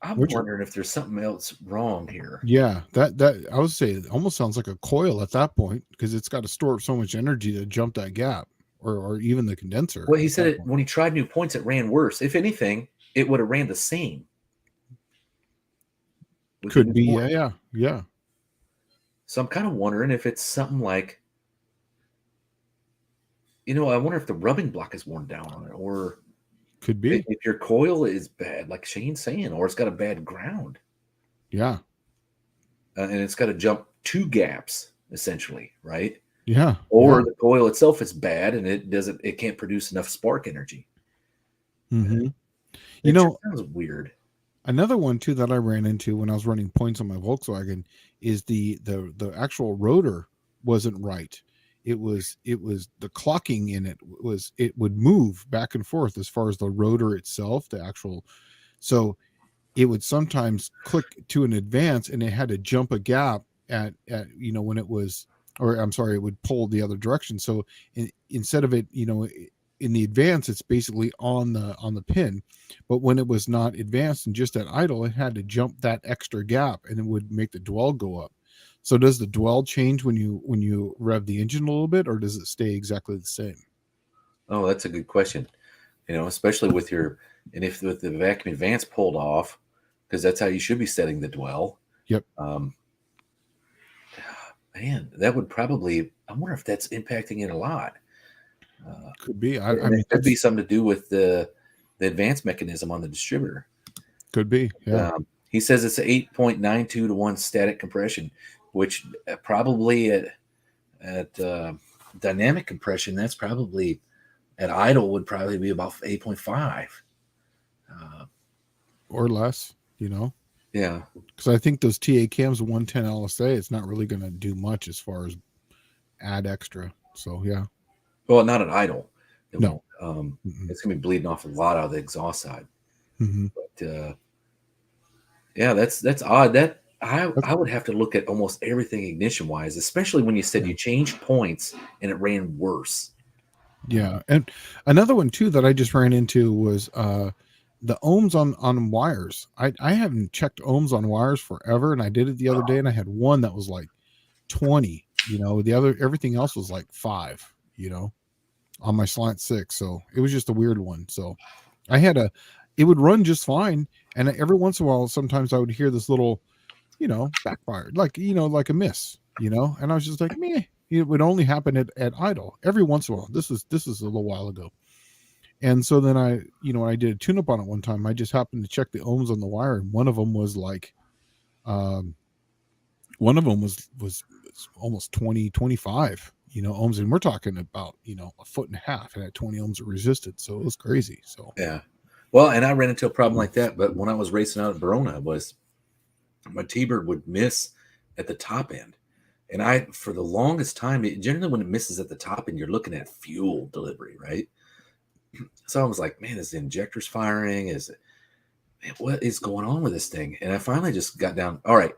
I'm wondering if there's something else wrong here. Yeah, that I would say it almost sounds like a coil at that point because it's got to store up so much energy to jump that gap, or even the condenser. Well, he said when he tried new points, it ran worse. If anything, it would have ran the same. Could be, yeah. So I'm kind of wondering if it's something like, I wonder if the rubbing block is worn down on it, or could be if your coil is bad, like Shane's saying, or it's got a bad ground. Yeah. And it's got to jump 2 gaps, essentially, right? Yeah. Or the coil itself is bad and it can't produce enough spark energy. Mm-hmm. It sounds weird. Another one too that I ran into when I was running points on my Volkswagen is the actual rotor wasn't right. It was the clocking in it would move back and forth as far as the rotor itself, so it would sometimes click to an advance and it had to jump a gap at when it was, or I'm sorry, it would pull the other direction. So instead of it, in the advance, it's basically on the pin, but when it was not advanced and just at idle, it had to jump that extra gap and it would make the dwell go up. So does the dwell change when you rev the engine a little bit, or does it stay exactly the same? Oh, that's a good question. Especially with the vacuum advance pulled off, because that's how you should be setting the dwell. Yep. Man, that would probably, I wonder if that's impacting it a lot. Could be. I mean, it could be something to do with the advance mechanism on the distributor. Could be. Yeah. He says it's an 8.92 to 1 static compression, which probably at dynamic compression, that's probably at idle would probably be about 8.5. or less, Yeah. because I think those TA cams 110 LSA, it's not really going to do much as far as add extra. So yeah. Well, not an idle. No. It's gonna be bleeding off a lot out of the exhaust side. Mm-hmm. But yeah, that's odd. That I would have to look at almost everything ignition wise, especially when you said you changed points and it ran worse. Yeah, and another one too that I just ran into was the ohms on wires. I haven't checked ohms on wires forever, and I did it the other day, and I had one that was like 20. Everything else was like 5. On my Slant 6. So it was just a weird one. So it would run just fine, and every once in a while, sometimes I would hear this little, backfire, like a miss, and I was just like, meh. It would only happen at idle every once in a while. This is a little while ago. And so then I did a tune-up on it one time, I just happened to check the ohms on the wire, and one of them was like, one of them was almost 25, ohms. And we're talking about, 1.5 foot and at 20 ohms of resistance. So it was crazy. So, yeah. Well, and I ran into a problem like that, but when I was racing out at Verona, my T-Bird would miss at the top end. And for the longest time, generally when it misses at the top end, you're looking at fuel delivery, right? So I was like, man, is the injectors firing? What is going on with this thing? And I finally just got down. All right,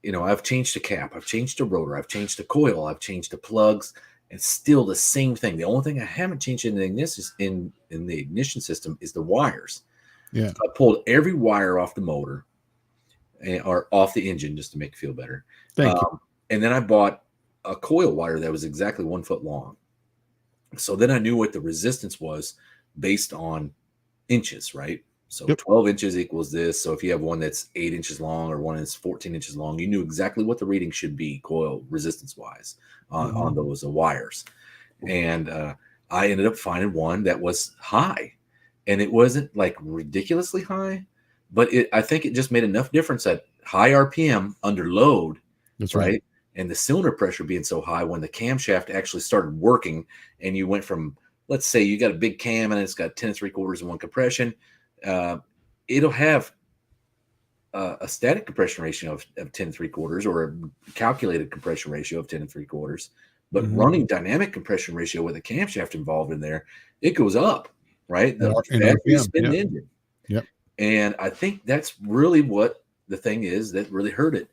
I've changed the cap, I've changed the rotor, I've changed the coil, I've changed the plugs, and still the same thing. The only thing I haven't changed in the ignition system is the wires. Yeah, so I pulled every wire off the motor or off the engine just to make it feel better. Thank you. And then I bought a coil wire that was exactly 1 foot long. So then I knew what the resistance was based on inches, right? So 12 inches equals this. So if you have one that's 8 inches long or one that's 14 inches long, you knew exactly what the reading should be coil resistance wise on those wires. And I ended up finding one that was high, and it wasn't like ridiculously high, but I think it just made enough difference at high RPM under load. That's right. And the cylinder pressure being so high, when the camshaft actually started working, and you went from, let's say you got a big cam and it's got 10 3/4 and 1 compression, it'll have a static compression ratio of 10 3/4 or a calculated compression ratio of 10 3/4. But running dynamic compression ratio with a camshaft involved in there, it goes up, right? The faster spin the engine. Yep. And I think that's really what the thing is that really hurt it.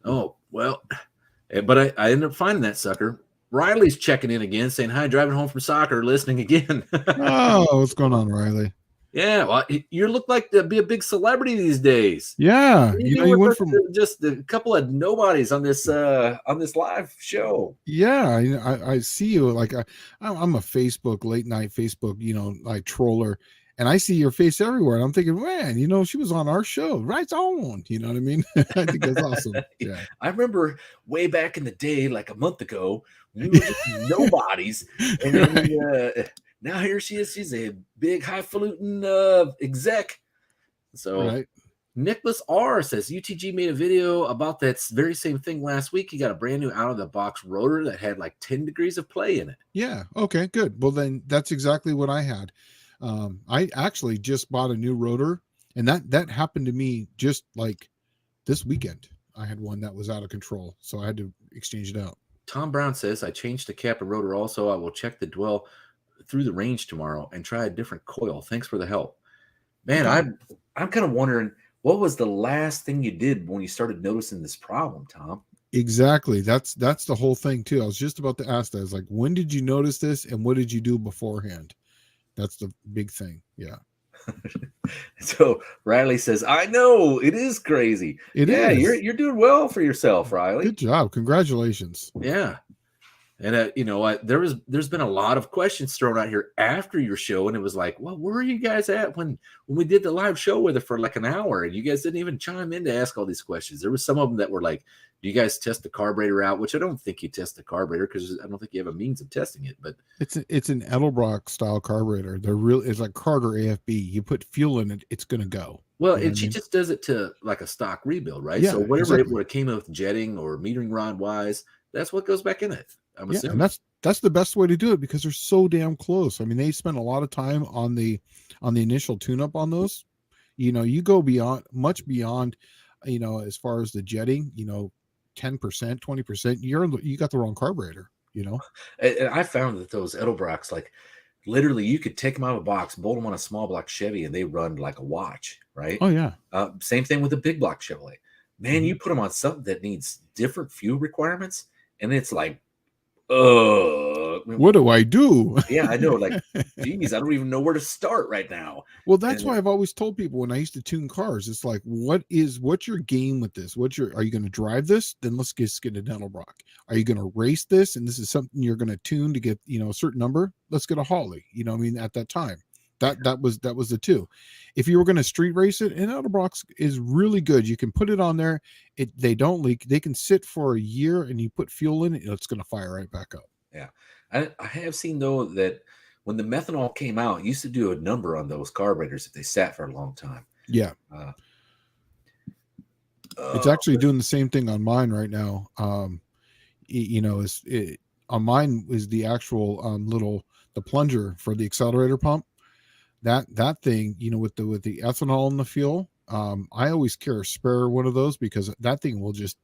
Oh, well, but I ended up finding that sucker. Riley's checking in again, saying, hi, driving home from soccer, listening again. Oh, what's going on, Riley? Yeah, well, you look like to be a big celebrity these days. Yeah, you went from just a couple of nobodies on this live show. Yeah, I see you. Like I'm a Facebook late night Facebook, like troller, and I see your face everywhere. And I'm thinking, man, she was on our show, right on. You know what I mean? I think that's awesome. Yeah, I remember way back in the day, like a month ago, we were just nobodies, and then now here she is. She's a big highfalutin exec. So right. Nicholas R says UTG made a video about that very same thing last week. He got a brand new out of the box rotor that had like 10 degrees of play in it. Yeah. Okay, good. Well, then that's exactly what I had. I actually just bought a new rotor, and that happened to me just like this weekend. I had one that was out of control, so I had to exchange it out. Tom Brown says, I changed the cap and rotor also. I will check the dwell through the range tomorrow and try a different coil. Thanks for the help. Man, I'm kind of wondering, what was the last thing you did when you started noticing this problem, Tom? Exactly. That's the whole thing too. I was just about to ask that. I was like, when did you notice this, and what did you do beforehand? That's the big thing. Yeah. So Riley says, I know it is crazy. It is. You're doing well for yourself, Riley. Good job. Congratulations. Yeah. And there's been a lot of questions thrown out here after your show, and it was like, well, where are you guys at when we did the live show with it for like an hour, and you guys didn't even chime in to ask all these questions? There was some of them that were like, do you guys test the carburetor out? Which I don't think you test the carburetor, because I don't think you have a means of testing it. But it's an Edelbrock style carburetor. It's like Carter AFB. You put fuel in it, it's gonna go. Well, and she just does it to like a stock rebuild, right? Yeah, so whatever exactly. it would have came in with jetting or metering rod wise, that's what goes back in it. I'm assuming. And That's the best way to do it because they're so damn close. I mean, they spend a lot of time on the initial tune-up on those. You know, you go much beyond, you know, as far as the jetting, you know, 10%, 20%, you got the wrong carburetor, you know. And I found that those Edelbrocks, like literally, you could take them out of a box, bolt them on a small block Chevy, and they run like a watch, right? Oh yeah. Same thing with a big block Chevrolet. Man, Mhm. you put them on something that needs different fuel requirements, and it's like, What do I do? yeah, I know. Like, geez, I don't even know where to start right now. Well, that's And why I've always told people when I used to tune cars, it's like, what's your game with this? Are you going to drive this? Then let's just get a Edelbrock. Are you going to race this? And this is something you're going to tune to get, you know, a certain number. Let's get a Holly. You know what I mean? At that time, that was the two. If you were going to street race it, an Edelbrock is really good. You can put it on there. They don't leak. They can sit for a year, and you put fuel in it, it's going to fire right back up. yeah, I have seen though that when the methanol came out, it used to do a number on those carburetors if they sat for a long time. Yeah. It's actually doing the same thing on mine right now. You know, on mine is the actual the plunger for the accelerator pump. That thing, you know, with the ethanol in the fuel, I always carry a spare one of those because that thing will just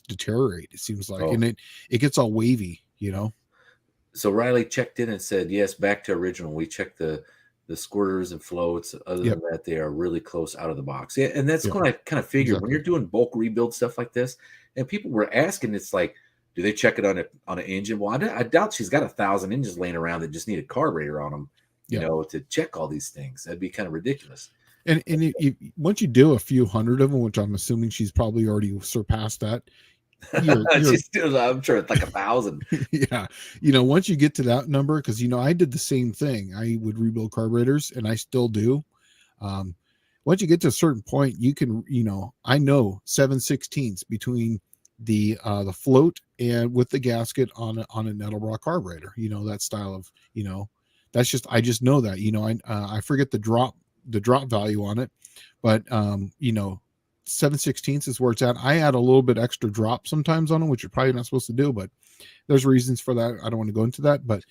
deteriorate. It seems like, and it gets all wavy, you know. So Riley checked in and said, yes, back to original. We checked the squirters and floats. Other than that, they are really close out of the box. Yeah, and that's what I kind of figured when you're doing bulk rebuild stuff like this. And people were asking, it's like, do they check it on an engine? Well, I doubt she's got 1,000 engines laying around that just need a carburetor on them, you know, to check all these things. That'd be kind of ridiculous. And once you do a few hundred of them, which I'm assuming she's probably already surpassed that. She's still, I'm sure it's like 1,000. Yeah, you know, once you get to that number, because you know I did the same thing. I would rebuild carburetors, and I still do. Once you get to a certain point, you can, you know, I know 7/16 between the float and with the gasket on an Edelbrock carburetor. You know, that style of, you know, that's just, I just know that, you know, I forget the drop value on it, but you know, 7/16 is where it's at. I add a little bit extra drop sometimes on them, which you're probably not supposed to do, but there's reasons for that. I don't want to go into that, but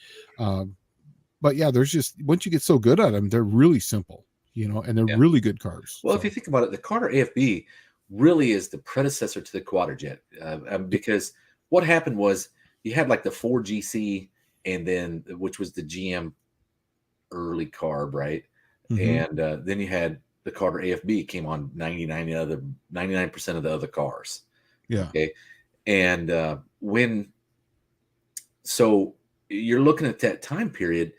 yeah, there's just, once you get so good at them, they're really simple, you know, and they're really good carbs. Well, if you think about it, the Carter AFB really is the predecessor to the Quadrajet, because what happened was you had like the 4GC, and then, which was the GM early carb, right? Mm-hmm. And then you had the Carter AFB came on 99% of the other cars. Yeah. Okay. And so you're looking at that time period,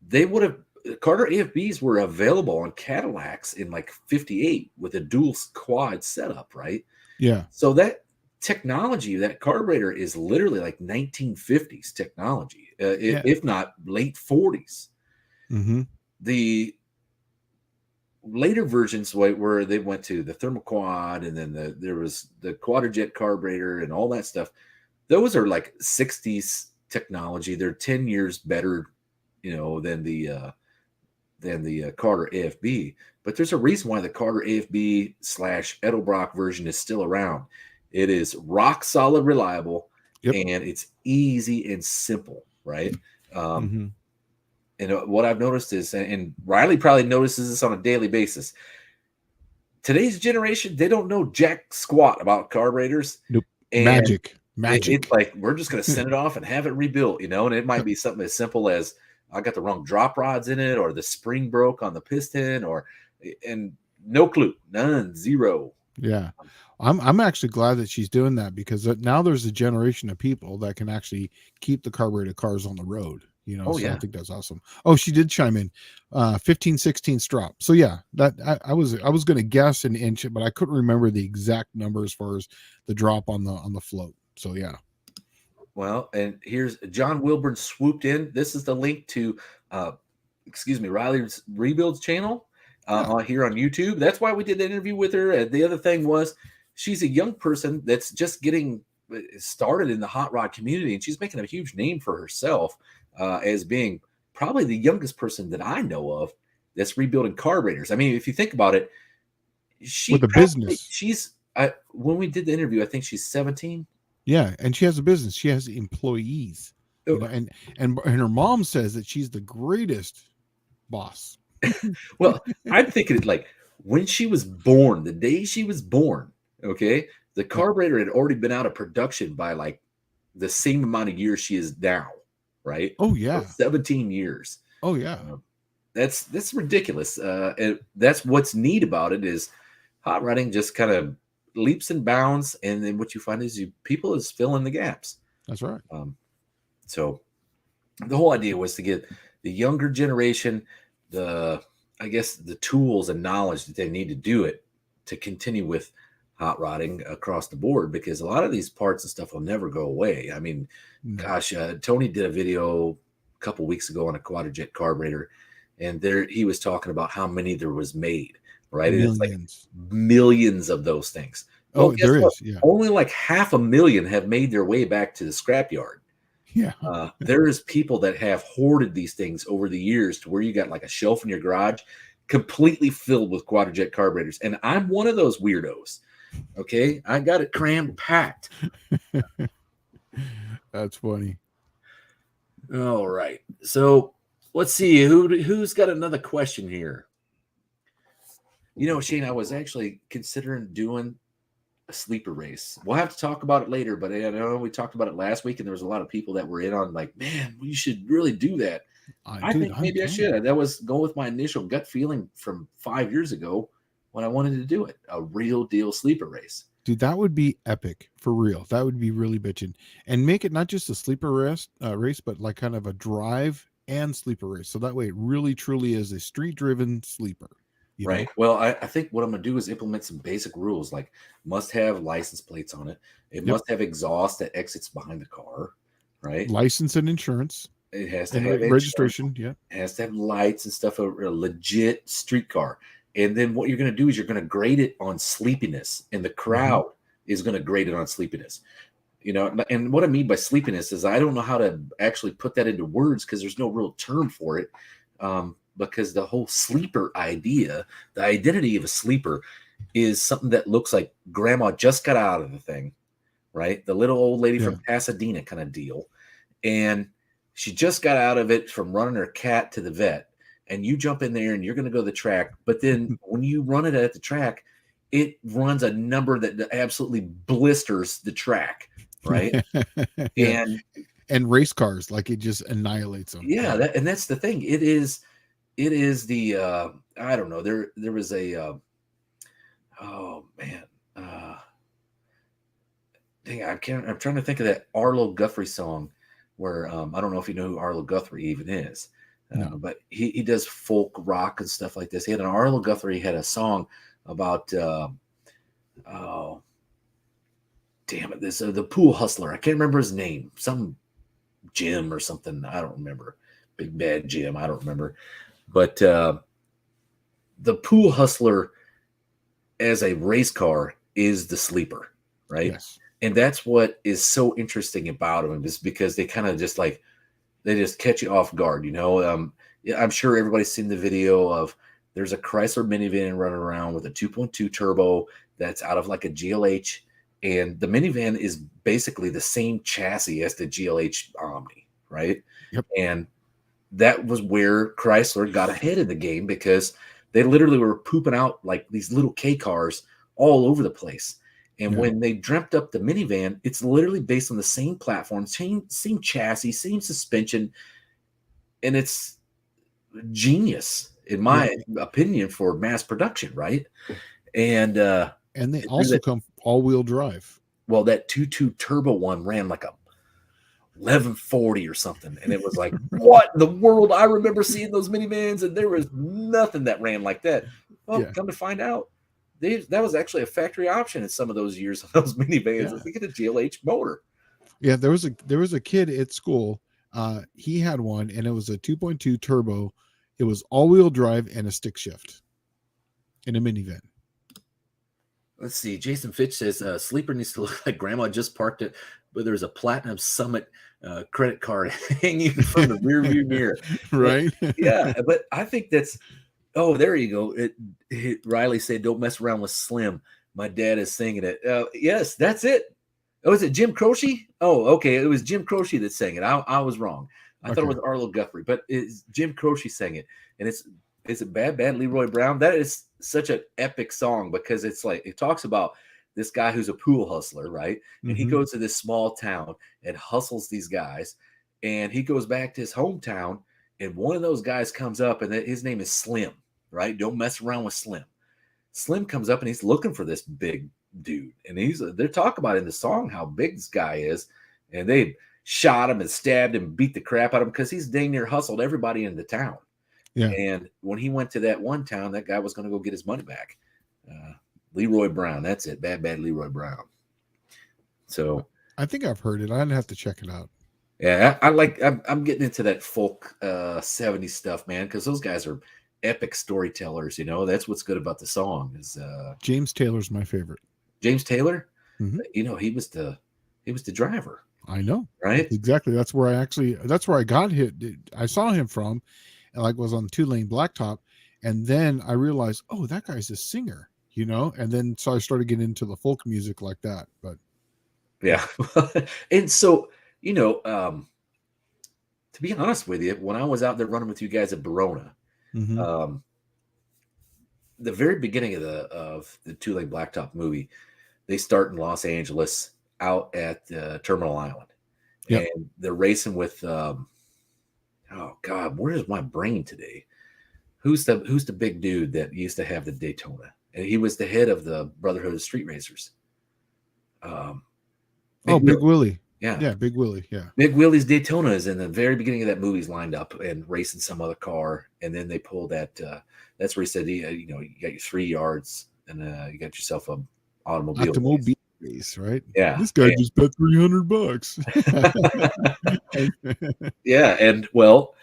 Carter AFBs were available on Cadillacs in like 58 with a dual quad setup, right? Yeah. So that technology, that carburetor is literally like 1950s technology, if not late 40s. Mm-hmm. The later versions where they went to the thermoquad, and then there was the Quadrajet carburetor and all that stuff. Those are like 60s technology. They're 10 years better, you know, than the Carter AFB. But there's a reason why the Carter AFB / Edelbrock version is still around. It is rock solid, reliable, and it's easy and simple, right? Mm-hmm. And what I've noticed is, and Riley probably notices this on a daily basis, today's generation, they don't know jack squat about carburetors. Nope. And Magic. It's like, we're just going to send it off and have it rebuilt, you know, and it might be something as simple as I got the wrong drop rods in it, or the spring broke on the piston, and no clue, none, zero. Yeah. I'm actually glad that she's doing that, because now there's a generation of people that can actually keep the carburetor cars on the road. You know, I think that's awesome. Oh, she did chime in, 15/16 drop. So yeah, that I was going to guess an inch, but I couldn't remember the exact number as far as the drop on the float. So yeah. Well, and here's John Wilburn swooped in. This is the link to, Riley's Rebuilds channel here on YouTube. That's why we did the interview with her. The other thing was, she's a young person that's just getting started in the hot rod community, and she's making a huge name for herself. As being probably the youngest person that I know of that's rebuilding carburetors. I mean, if you think about it, she's when we did the interview, I think she's 17. Yeah, and she has a business. She has employees. You know, and her mom says that she's the greatest boss. Well, I'm thinking it like when she was born, the day she was born, okay, the carburetor had already been out of production by like the same amount of years she is now, right? Oh yeah. So 17 years. Oh yeah. That's ridiculous. And that's what's neat about it is hot rodding just kind of leaps and bounds, and then what you find is people is filling the gaps. That's right. So the whole idea was to get the younger generation I guess the tools and knowledge that they need to do it to continue with hot rodding across the board, because a lot of these parts and stuff will never go away. I mean, gosh, Tony did a video a couple weeks ago on a quadrojet carburetor, and he was talking about how many there was made, right? And it's like millions of those things. Well, there is. Yeah. Only like 500,000 have made their way back to the scrapyard. Yeah. There is people that have hoarded these things over the years to where you got like a shelf in your garage completely filled with quadrojet carburetors. And I'm one of those weirdos. Okay. I got it crammed packed. That's funny. All right. So let's see who's got another question here. You know, Shane, I was actually considering doing a sleeper race. We'll have to talk about it later, but I know we talked about it last week, and there was a lot of people that were in on like, man, we should really do that. I think maybe I should. That was going with my initial gut feeling from 5 years ago when I wanted to do it, a real deal sleeper race. Dude, that would be epic for real. That would be really bitching, and make it not just a sleeper race, but like kind of a drive and sleeper race. So that way, it really truly is a street-driven sleeper. Right. Well, I think what I'm going to do is implement some basic rules, like must have license plates on it. It must have exhaust that exits behind the car, right? License and insurance. It has to have registration. Yeah. It has to have lights and stuff, a legit street car. And then what you're going to do is you're going to grade it on sleepiness, and the crowd is going to grade it on sleepiness. You know, and what I mean by sleepiness is I don't know how to actually put that into words because there's no real term for it. Because the whole sleeper idea, the identity of a sleeper is something that looks like grandma just got out of the thing, right? The little old lady from Pasadena kind of deal. And she just got out of it from running her cat to the vet. And you jump in there and you're going to go to the track. But then when you run it at the track, it runs a number that absolutely blisters the track, right? And race cars, like it just annihilates them. Yeah, and that's the thing. It is the I don't know. There was a oh man. Dang, I'm trying to think of that Arlo Guthrie song where I don't know if you know who Arlo Guthrie even is. No. But he does folk rock and stuff like this. He had an Arlo Guthrie had a song about oh damn it, this the pool hustler. I can't remember his name. Some Jim or something. I don't remember. Big Bad Jim. I don't remember. But the pool hustler as a race car is the sleeper, right? Yes. And that's what is so interesting about them, is because they kind of just like, they just catch you off guard, you know? I'm sure everybody's seen the video of there's a Chrysler minivan running around with a 2.2 turbo that's out of like a GLH. And the minivan is basically the same chassis as the GLH Omni, right? Yep. And that was where Chrysler got ahead of the game, because they literally were pooping out like these little K cars all over the place. And when they dreamt up the minivan, it's literally based on the same platform, same chassis, same suspension. And it's genius, in my opinion, for mass production, right? And they also come all-wheel drive. Well, that 2.2 turbo one ran like a 1140 or something, and it was like, what in the world? I remember seeing those minivans, and there was nothing that ran like that. Well, come to find out, that was actually a factory option in some of those years of those minivans. Look at the GLH motor. Yeah, there was a kid at school. He had one, and it was a 2.2 turbo. It was all-wheel drive and a stick shift in a minivan. Let's see. Jason Fitch says sleeper needs to look like grandma just parked it, but there's a Platinum Summit credit card hanging from the rear view mirror. Right. Yeah, but I think that's. Oh, there you go. Riley said, "Don't mess around with Slim." My dad is singing it. Yes, that's it. Oh, is it Jim Croce? Oh, okay. It was Jim Croce that sang it. I was wrong. I thought it was Arlo Guthrie, but it's Jim Croce sang it. And it's a Bad Leroy Brown. That is such an epic song because it's like it talks about this guy who's a pool hustler, right? And he goes to this small town and hustles these guys. And he goes back to his hometown, and one of those guys comes up, and his name is Slim, right? Don't mess around with Slim. Slim comes up and he's looking for this big dude, and they're talking about in the song how big this guy is, and they shot him and stabbed him, beat the crap out of him because he's dang near hustled everybody in the town. Yeah. And when he went to that one town, that guy was going to go get his money back. Leroy Brown, that's it, Bad Leroy Brown. So I think I've heard it. I'd have to check it out. Yeah, I'm getting into that folk 70s stuff, man, because those guys are epic storytellers. That's what's good about the song is James Taylor's my favorite. James Taylor. Mm-hmm. He was the driver. I know, right? Exactly. That's where I got hit. I saw him from, and was on 2-lane blacktop, and then I realized, oh, that guy's a singer, and then so I started getting into the folk music like that. But yeah, and so to be honest with you, when I was out there running with you guys at Verona, the very beginning of the 2-lane blacktop movie, they start in Los Angeles out at Terminal Island. Yep. And they're racing with oh God, where is my brain today? Who's the big dude that used to have the Daytona? And he was the head of the Brotherhood of Street Racers. Big Willie. Yeah, Big Willie. Yeah, Big Willie's Daytona is in the very beginning of that movie's lined up and racing some other car, and then they pull that. That's where he said, you got your 3 yards, and you got yourself a automobile race, right? Yeah, this guy just bet $300. Yeah, and well,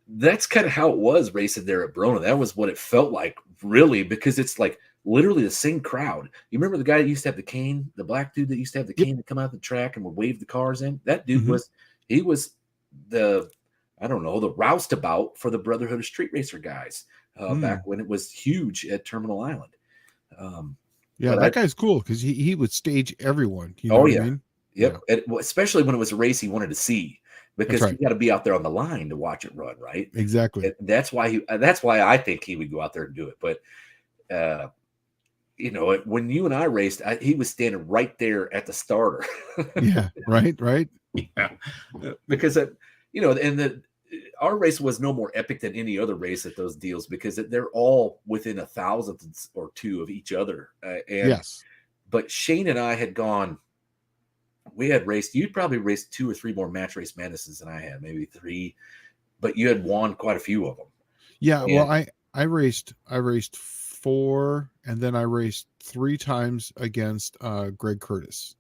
that's kind of how it was racing there at Verona. That was what it felt like, really, because it's like literally the same crowd. You remember the guy that used to have the cane, the black dude that used to have the cane to come out the track and would wave the cars in? That dude was the roustabout for the Brotherhood of Street Racer guys back when it was huge at Terminal Island. That guy's cool because he would stage everyone. What I mean? Yep. Yeah. Especially when it was a race he wanted to see, because you got to be out there on the line to watch it run, right? Exactly. And that's why I think he would go out there and do it. But when you and I raced, he was standing right there at the starter. Yeah. Right. Yeah. Because our race was no more epic than any other race at those deals because they're all within a thousandth or two of each other. But Shane and I had gone. We had raced. You'd probably raced 2 or 3 more match race madnesses than I had, maybe 3. But you had won quite a few of them. Yeah. Well, I raced 4, and then I raced 3 times against Greg Curtis.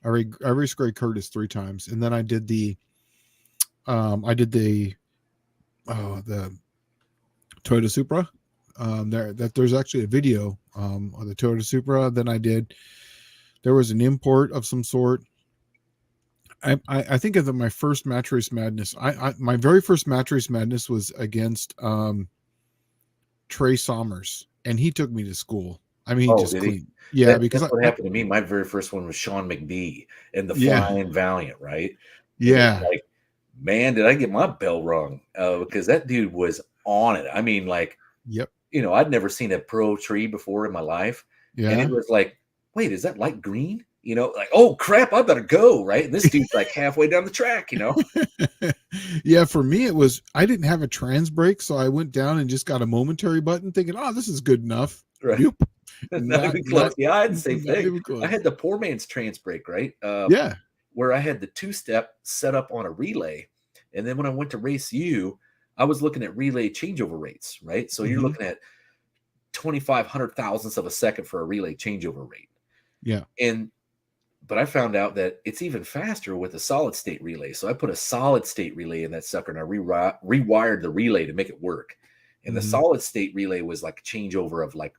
I raced Greg Curtis 3 times, and then I did the Toyota Supra. There's actually a video of the Toyota Supra. Then there was an import of some sort. I think of my first match race madness. My very first match race madness was against Trey Sommers, and he took me to school. I mean, he just clean. Yeah, because that's what happened to me. My very first one was Sean McBee and the Flying Valiant, right? Yeah. Like, man, did I get my bell rung? Because that dude was on it. I mean, like, yep. I'd never seen a pro tree before in my life. Yeah. And it was like, wait, is that light green? Like, oh crap, I better go, right? And this dude's like halfway down the track, Yeah, for me it was I didn't have a trans brake, so I went down and just got a momentary button thinking, oh, this is good enough. Right. Yep. Not even close. I had the same thing. I had the poor man's trans brake, right? Where I had the 2-step set up on a relay. And then when I went to race you, I was looking at relay changeover rates, right? So you're looking at 2,500 thousandths of a second for a relay changeover rate. Yeah. But I found out that it's even faster with a solid state relay. So I put a solid state relay in that sucker, and I rewired the relay to make it work. And the solid state relay was like a changeover of like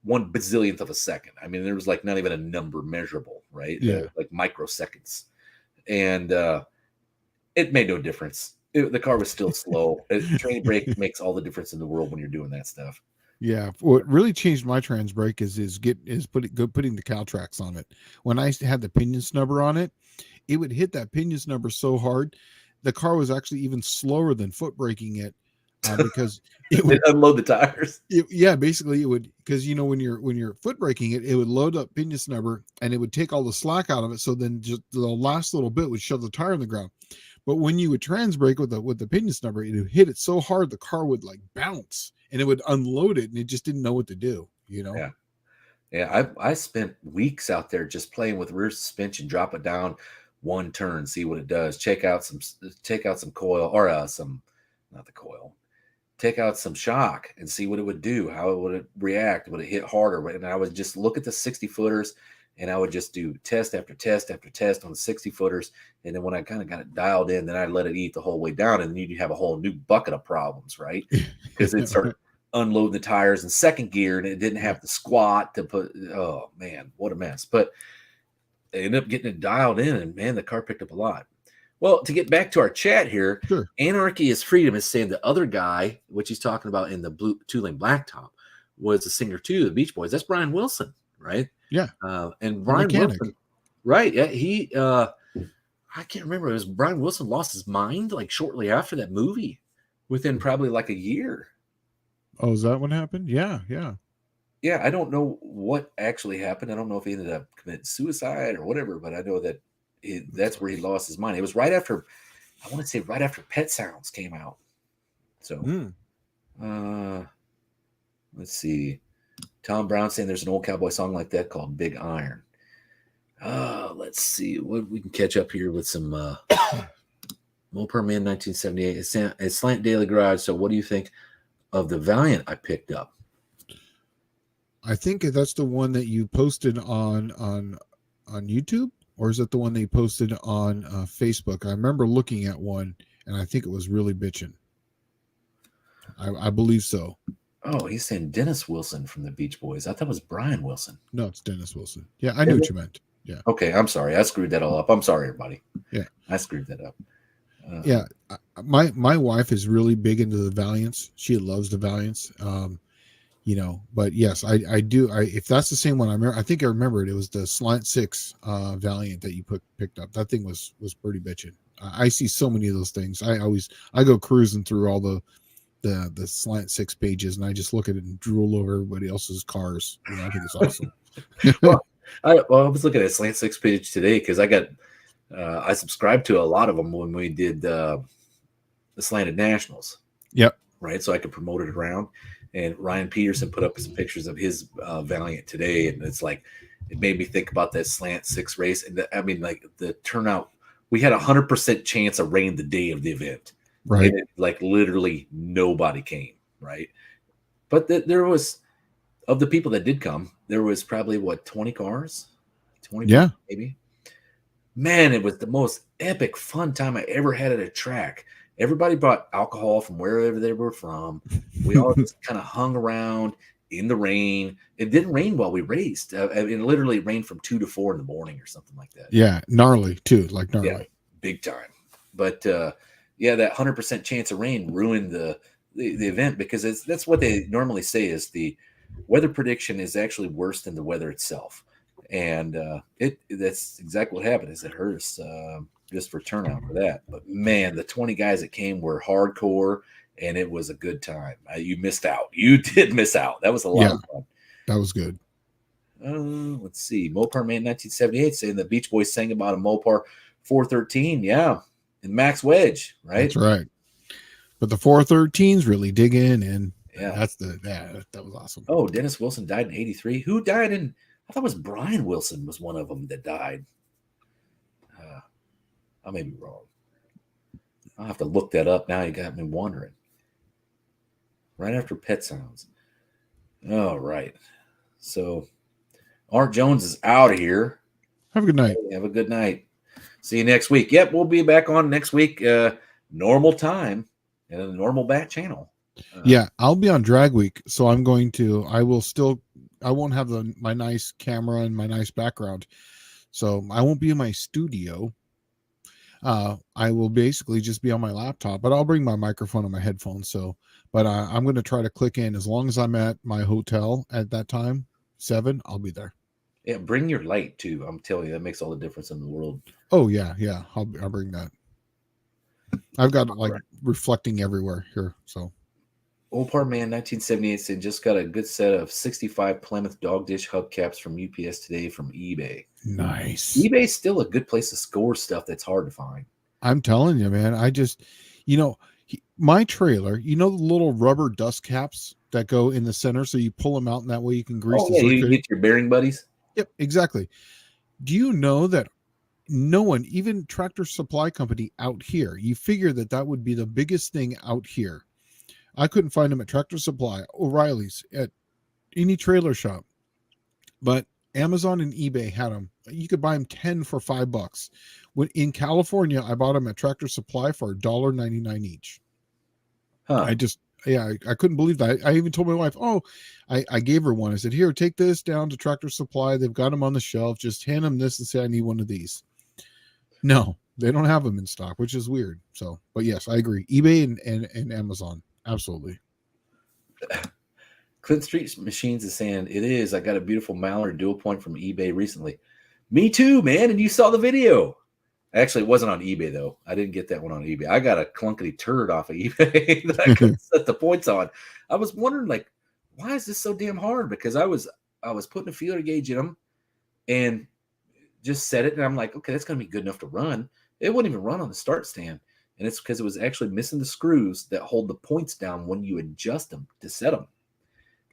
1 bazillionth of a second. I mean, there was like not even a number measurable, right? Yeah. Like microseconds. And it made no difference. The car was still slow. Train brake makes all the difference in the world when you're doing that stuff. Yeah, what really changed my trans brake is putting the cow tracks on it. When I had the pinion snubber on it, it would hit that pinion snubber so hard, the car was actually even slower than foot braking it, because it would unload the tires. yeah, basically it would, because when you're foot braking it, it would load up pinion snubber and it would take all the slack out of it. So then just the last little bit would shove the tire in the ground. But when you would trans brake with the pinion snubber, it would hit it so hard the car would like bounce and it would unload it, and it just didn't know what to do. Yeah. Yeah, I spent weeks out there just playing with rear suspension, drop it down one turn, see what it does. Take out some coil, or not the coil. Take out some shock and see what it would do. How would it react? Would it hit harder? And I would just look at the 60 footers, and I would just do test after test after test on the 60 footers. And then when I kind of got it dialed in, then I'd let it eat the whole way down, and then you'd have a whole new bucket of problems, right? Because it started unloading the tires in second gear, and it didn't have the squat to put. Oh man, what a mess! But I ended up getting it dialed in, and man, the car picked up a lot. Well, to get back to our chat here, Sure. Anarchy is Freedom is saying the other guy, which he's talking about in the blue two-lane blacktop, was the singer too, the Beach Boys. That's Brian Wilson, right? Yeah. And Brian Wilson, right? Yeah, he. I can't remember. It was Brian Wilson lost his mind like shortly after that movie, within probably like a year. Oh, is that what happened? Yeah. Yeah, I don't know what actually happened. I don't know if he ended up committing suicide or whatever, but I know that that's where he lost his mind. It was right after, I want to say right after Pet Sounds came out. So, let's see. Tom Brown saying there's an old cowboy song like that called Big Iron. Let's see what we can catch up here with some Mopar Man 1978. It's Slant Daily Garage. So what do you think of the Valiant I picked up? I think that's the one that you posted on YouTube, or is it the one they posted on Facebook? I remember looking at one, and I think it was really bitching. I believe so. Oh, he's saying Dennis Wilson from the Beach Boys. I thought it was Brian Wilson. No, it's Dennis Wilson. Yeah, I knew what you meant. Yeah. Okay, I'm sorry. I screwed that all up. I'm sorry, everybody. Yeah. I screwed that up. Yeah. My wife is really big into the Valiants. She loves the Valiants. But yes, I do. If that's the same one, I think I remember it. It was the Slant 6 Valiant that you picked up. That thing was pretty bitching. I see so many of those things. I go cruising through all the Slant 6 pages, and I just look at it and drool over everybody else's cars. I think it's awesome. I was looking at Slant 6 page today because I subscribed to a lot of them when we did the Slanted Nationals. Yep. Right, so I could promote it around. And Ryan Peterson put up some pictures of his Valiant today, and it's like it made me think about that Slant 6 race. And the turnout, we had 100% chance of rain the day of the event. Right. And literally nobody came. Right. But there was, of the people that did come, there was probably 20 cars? 20 yeah. Maybe. Man, it was the most epic fun time I ever had at a track. Everybody brought alcohol from wherever they were from. We all just kind of hung around in the rain. It didn't rain while we raced. It literally rained from 2 to 4 in the morning or something like that. Yeah, gnarly too, like gnarly. Yeah, big time. But that 100% chance of rain ruined the event, because that's what they normally say is the weather prediction is actually worse than the weather itself. And that's exactly what happened. Is it hurt us just for turnout for that. But man, the 20 guys that came were hardcore, and it was a good time. You missed out. You did miss out. That was a lot of fun. That was good. Let's see. Mopar Man 1978 saying the Beach Boys sang about a Mopar 413. Yeah. And Max Wedge, right? That's right. But the 413s really dig in, and that was awesome. Oh, Dennis Wilson died in 83. Who died in? I thought it was Brian Wilson was one of them that died. I may be wrong. I'll have to look that up. Now you got me wondering. Right after Pet Sounds. All right. So Art Jones is out of here. Have a good night. Have a good night. See you next week. Yep, we'll be back on next week, normal time and a normal bat channel. I'll be on drag week, so I won't have my nice camera and my nice background, so I won't be in my studio. I will basically just be on my laptop, but I'll bring my microphone and my headphones. So, but I'm going to try to click in as long as I'm at my hotel at that time. 7, I'll be there. Yeah, bring your light too. I'm telling you, that makes all the difference in the world. Oh yeah, I'll bring that. I've got it like reflecting everywhere here. So, Old Part Man 1978 said just got a good set of 65 Plymouth dog dish hubcaps from UPS today from eBay. Nice. eBay's still a good place to score stuff that's hard to find. I'm telling you, man. I just, my trailer, the little rubber dust caps that go in the center, so you pull them out, and that way you can grease the you get your bearing buddies. Yep, exactly. Do you know that no one, even Tractor Supply Company out here, you figure that would be the biggest thing out here. I couldn't find them at Tractor Supply, O'Reilly's, at any trailer shop, but Amazon and eBay had them. You could buy them 10 for $5. When in California, I bought them at Tractor Supply for $1.99 each. Huh. I couldn't believe that. I even told my wife, I gave her one. I said, here, take this down to Tractor Supply. They've got them on the shelf. Just hand them this and say, I need one of these. No, they don't have them in stock, which is weird. So, but yes, I agree. eBay and Amazon. Absolutely. Clint Street Machines is saying, it is. I got a beautiful Mallard dual point from eBay recently. Me too, man. And you saw the video. Actually, it wasn't on eBay, though. I didn't get that one on eBay. I got a clunkety turd off of eBay that I couldn't set the points on. I was wondering, why is this so damn hard? Because I was putting a feeler gauge in them and just set it. And I'm like, okay, that's going to be good enough to run. It wouldn't even run on the start stand. And it's because it was actually missing the screws that hold the points down when you adjust them to set them.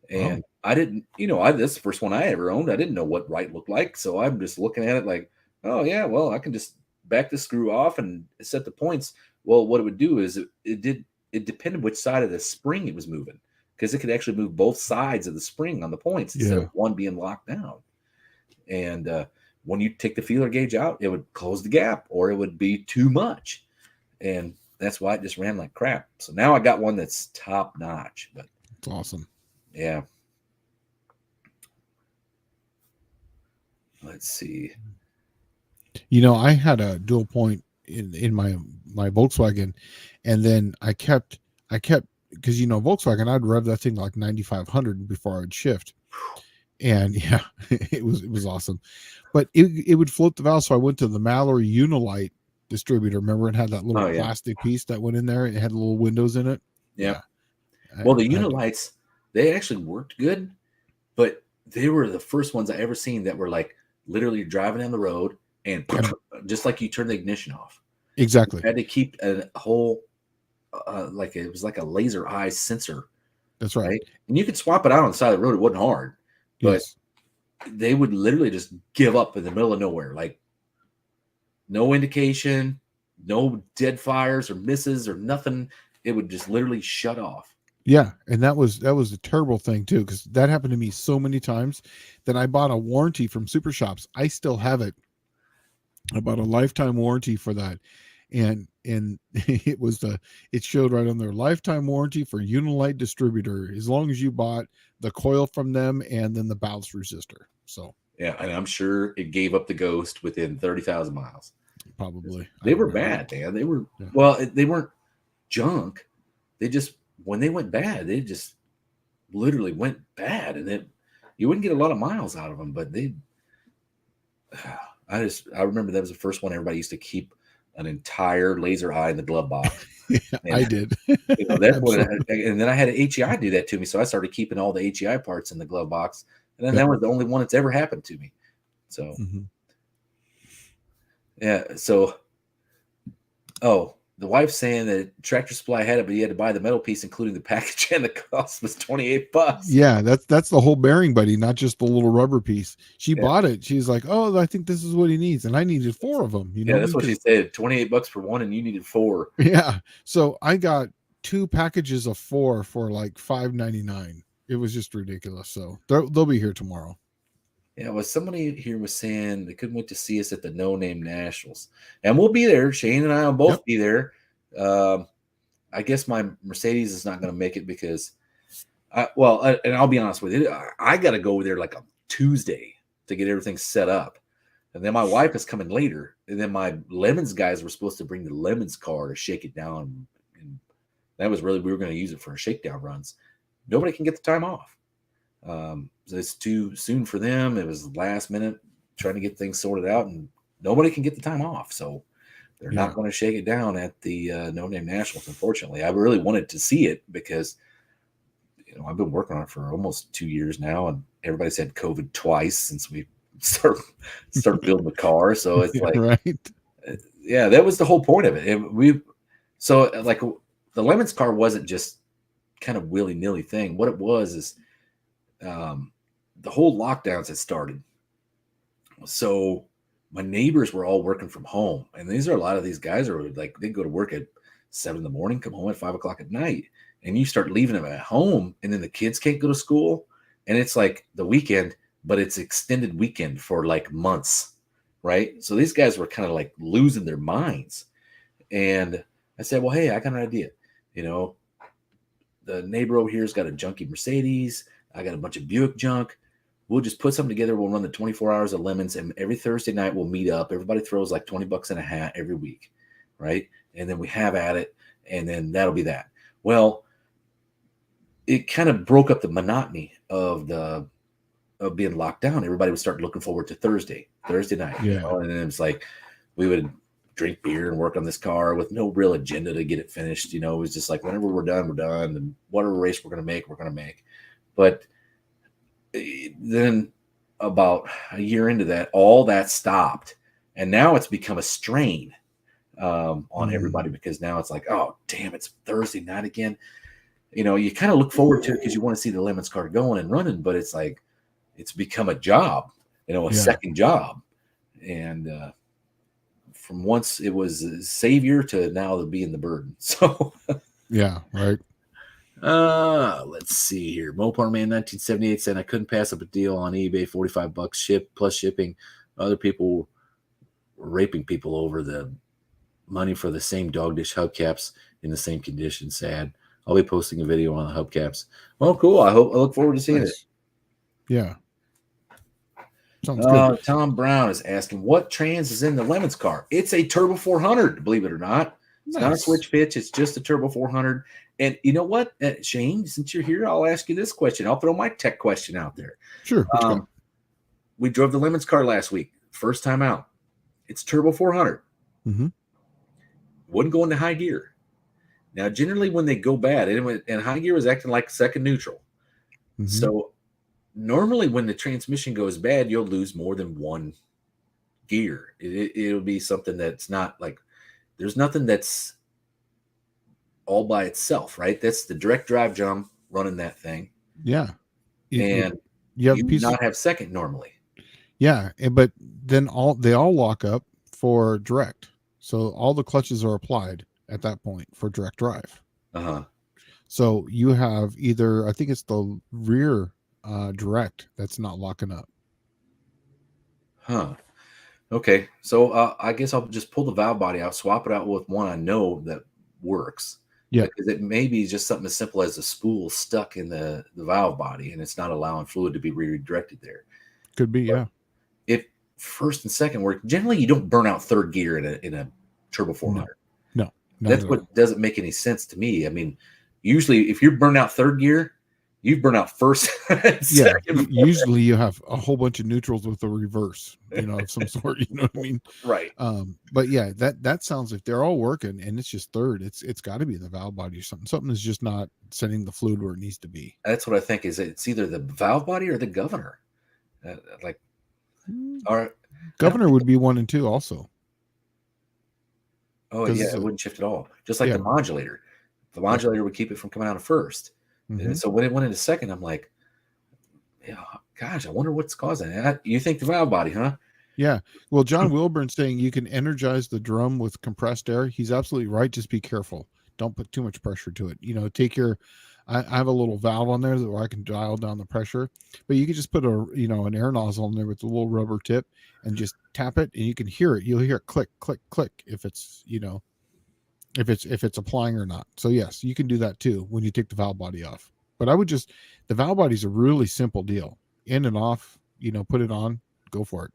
And I didn't, this is the first one I ever owned. I didn't know what right looked like. So I'm just looking at it like, oh, yeah, well, I can just back the screw off and set the points. Well, what it would do is it depended which side of the spring it was moving, because it could actually move both sides of the spring on the points instead of one being locked down. And when you take the feeler gauge out, it would close the gap or it would be too much. And that's why it just ran like crap. So now I got one that's top notch. But it's awesome. Yeah. Let's see. I had a dual point in my Volkswagen, and then I kept because Volkswagen, I'd rev that thing like 9,500 before I'd shift, and yeah, it was awesome, but it would float the valve. So I went to the Mallory Unilite distributor. Remember, it had that little plastic piece that went in there. It had little windows in it. Yeah. Well, the Unilites, they actually worked good, but they were the first ones I ever seen that were like literally driving down the road and just like you turn the ignition off. Exactly. You had to keep a whole like it was like a laser eye sensor. That's right. And you could swap it out on the side of the road. It wasn't hard, but they would literally just give up in the middle of nowhere. Like no indication, no dead fires or misses or nothing. It would just literally shut off. Yeah, and that was a terrible thing too, because that happened to me so many times that I bought a warranty from Super Shops. I still have it. I bought a lifetime warranty for that, and it showed right on there, lifetime warranty for Unilite distributor, as long as you bought the coil from them and then the ballast resistor. So yeah, and I'm sure it gave up the ghost within 30,000 miles. Probably. They were bad, man. They were they weren't junk. They just, when they went bad, they just literally went bad, and then you wouldn't get a lot of miles out of them. But I remember that was the first one everybody used to keep an entire laser eye in the glove box. And, I did. That's what and then I had an HEI do that to me, so I started keeping all the HEI parts in the glove box, and then that was the only one that's ever happened to me. So, yeah. So, the wife's saying that Tractor Supply had it, but he had to buy the metal piece, including the package, and the cost was $28. Yeah, that's the whole bearing buddy, not just the little rubber piece. She bought it. She's like, "Oh, I think this is what he needs," and I needed 4 of them. Yeah, that's what she said. $28 for one, and you needed 4. Yeah, so I got 2 packages of 4 for like $5.99. It was just ridiculous. So they'll be here tomorrow. Yeah, well, somebody here was saying they couldn't wait to see us at the No Name Nationals, and we'll be there. Shane and I will both be there. I guess my Mercedes is not going to make it because, and I'll be honest with you, I got to go there like a Tuesday to get everything set up, and then my wife is coming later, and then my Lemons guys were supposed to bring the Lemons car to shake it down and That was really, we were going to use it for shakedown runs. Nobody can get the time off. It's too soon for them. It was last minute trying to get things sorted out, and nobody can get the time off. So they're not going to shake it down at the No Name Nationals, unfortunately. I really wanted to see it because, I've been working on it for almost 2 years now, and everybody's had COVID twice since we started building the car. So it's like, right. Yeah, that was the whole point of it. So like the Lemons car wasn't just kind of willy-nilly thing. What it was is the whole lockdowns had started. So my neighbors were all working from home, and a lot of these guys are like, they go to work at 7 in the morning, come home at 5 o'clock at night, and you start leaving them at home, and then the kids can't go to school, and it's like the weekend, but it's extended weekend for like months, right? So these guys were kind of like losing their minds, and I said, well, hey, I got an idea. The neighbor over here's got a junky Mercedes. I got a bunch of Buick junk. We'll just put something together. We'll run the 24 hours of Lemons, and every Thursday night we'll meet up. Everybody throws like $20 in a hat every week, right? And then we have at it, and then that'll be that. Well, it kind of broke up the monotony of being locked down. Everybody would start looking forward to Thursday night. Yeah. And then it was like we would drink beer and work on this car with no real agenda to get it finished. It was just like, whenever we're done, and whatever race we're going to make. But then about a year into that, all that stopped. And now it's become a strain on everybody, because now it's like, oh, damn, it's Thursday night again. You kind of look forward to it because you want to see the Lemons car going and running, but it's like, it's become a job, second job. And from once it was a savior to now being the burden. So yeah, right. Let's see here. Mopar Man 1978 said, I couldn't pass up a deal on eBay, $45 plus shipping. Other people were raping people over the money for the same dog dish hubcaps in the same condition. Sad. I'll be posting a video on the hubcaps. Well, cool. I look forward to seeing it. Yeah. Sounds good. Tom Brown is asking, what trans is in the Lemons car? It's a Turbo 400, believe it or not. It's not a switch pitch. It's just a Turbo 400. And you know what, Shane, since you're here, I'll ask you this question. I'll throw my tech question out there. Sure. We drove the Lemons car last week. First time out. It's Turbo 400. Mm-hmm. Wouldn't go into high gear. Now, generally when they go bad, and high gear was acting like second neutral. Mm-hmm. So normally when the transmission goes bad, you'll lose more than one gear. It'll be something that's not like, there's nothing that's all by itself, right? That's the direct drive drum running that thing. Yeah. And you do not have second normally. Yeah. But then they all lock up for direct. So all the clutches are applied at that point for direct drive. Uh-huh. So you have either, I think it's the rear direct that's not locking up. Huh. Okay. So I guess I'll just pull the valve body out, swap it out with one I know that works. Yeah. Because it may be just something as simple as a spool stuck in the valve body, and it's not allowing fluid to be redirected there. Could be, yeah. If first and second work, generally you don't burn out third gear in a Turbo 400. No. That's what doesn't make any sense to me. I mean, usually if you burn out third gear, you burn out first. Yeah. Usually you have a whole bunch of neutrals with a reverse, of some sort. You know what I mean? Right. But yeah, that sounds like they're all working, and it's just third. It's got to be the valve body or something. Something is just not sending the fluid where it needs to be. That's what I think. Is it's either the valve body or the governor. Governor would be 1 and 2 also. Oh yeah, it wouldn't shift at all. Just like the modulator. The modulator would keep it from coming out of first. Mm-hmm. And so when it went into second, I'm like, yeah, gosh, I wonder what's causing it. You think the valve body, huh? Yeah. Well, John Wilburn's saying you can energize the drum with compressed air. He's absolutely right. Just be careful. Don't put too much pressure to it. I have a little valve on there where I can dial down the pressure, but you can just put an air nozzle in there with a little rubber tip and just tap it, and you can hear it. You'll hear it click, click, click if it's, if it's applying or not. So yes, you can do that too when you take the valve body off. But the valve body is a really simple deal. In and off, put it on, go for it.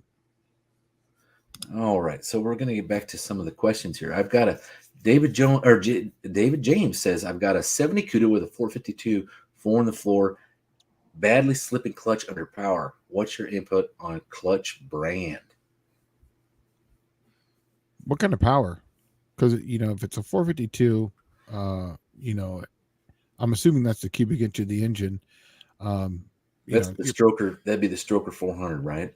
All right. So we're going to get back to some of the questions here. I've got a David James says, I've got a 70 CUDA with a 452, 4 on the floor, badly slipping clutch under power. What's your input on clutch brand? What kind of power? Because, if it's a 452, I'm assuming that's the cubic inch of the engine. That's the stroker. That'd be the stroker 400, right?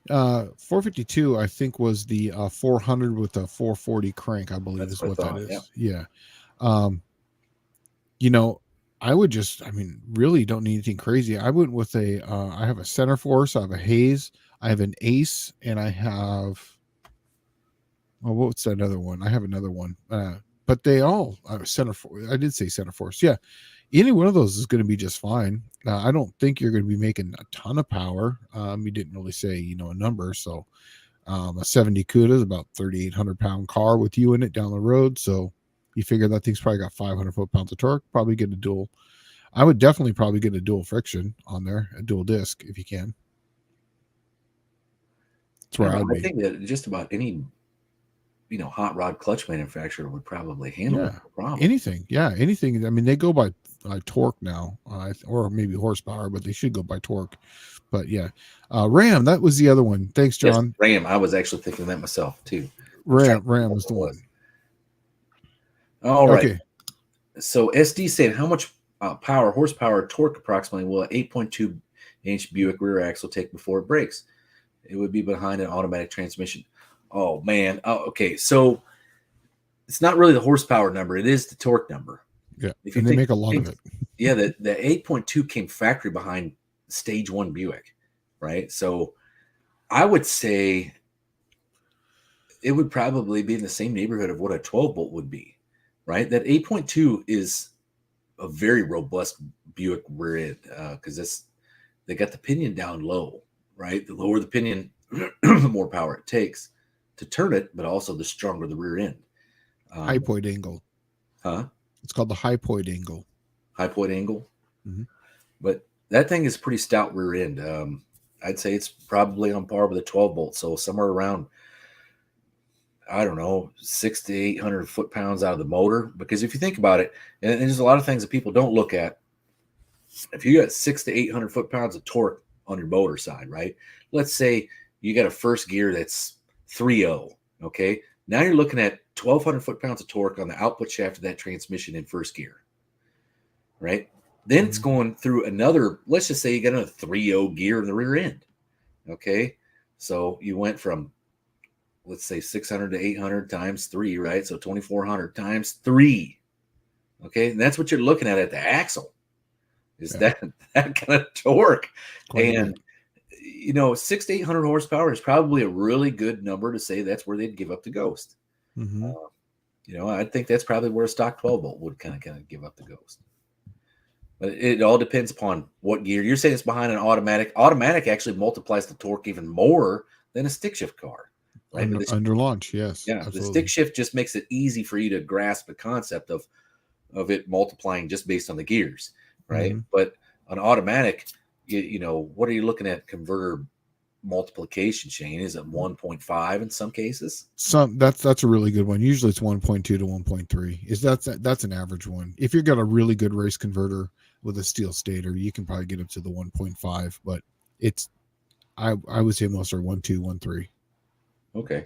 452, I think, was the 400 with a 440 crank, I believe. That's is what that is. Yeah. I would really don't need anything crazy. I went with I have a Center Force, I have a Hayes, I have an Ace, and I have, what's that other one? I have another one. But they all Center Force. I did say Center Force. Yeah. Any one of those is going to be just fine. I don't think you're going to be making a ton of power. You didn't really say, a number. So a 70 CUDA is about 3,800 pound car with you in it down the road. So you figure that thing's probably got 500 foot-pounds of torque. Probably get a dual. I would definitely probably get a dual friction on there, a dual disc if you can. That's where I think that just about any hot rod clutch manufacturer would probably handle it. No problem. Anything. I mean, they go by torque now, or maybe horsepower, but they should go by torque. But yeah, Ram, that was the other one. Thanks, John. Yes, Ram. I was actually thinking that myself too. Ram was the one. All right. Okay. So SD said, how much horsepower, torque approximately will an 8.2 inch Buick rear axle take before it breaks? It would be behind an automatic transmission. Oh man. Oh, okay. So it's not really the horsepower number. It is the torque number. Yeah. And they make a lot of it. Yeah. The 8.2 came factory behind stage 1 Buick. Right. So I would say it would probably be in the same neighborhood of what a 12 bolt would be. Right. That 8.2 is a very robust Buick rear end because they got the pinion down low. Right. The lower the pinion, the more power it takes to turn it, but also the stronger the rear end. High point angle. Huh? It's called the high point angle. High point angle. Mm-hmm. But that thing is pretty stout rear end. I'd say it's probably on par with a 12 bolt. So somewhere around, I don't know, 600 to 800 foot-pounds out of the motor. Because if you think about it, and there's a lot of things that people don't look at. If you got 600 to 800 foot-pounds of torque on your motor side, right? Let's say you got a first gear that's 3.0, okay? Now you're looking at 1,200 foot-pounds of torque on the output shaft of that transmission in first gear, right? Then it's going through another, let's just say you got another 3.0 gear in the rear end, okay? So you went from, let's say 600 to 800 times 3, right? So 2,400 times 3, okay? And that's what you're looking at the axle, is that kind of torque. And 600 to 800 horsepower is probably a really good number to say that's where they'd give up the Ghost. Mm-hmm. I think that's probably where a stock 12 volt would kind of give up the Ghost. But it all depends upon what gear. You're saying it's behind an automatic. Automatic actually multiplies the torque even more than a stick shift car. Right? Under launch, yes. Yeah, absolutely. The stick shift just makes it easy for you to grasp the concept of it multiplying just based on the gears, right? Mm-hmm. But on automatic, what are you looking at converter multiplication, Shane? Is it 1.5 in some cases? That's a really good one. Usually it's 1.2 to 1.3. That's an average one. If you've got a really good race converter with a steel stator, you can probably get up to the 1.5, but it's I would say most are 1.2, 1.3. Okay.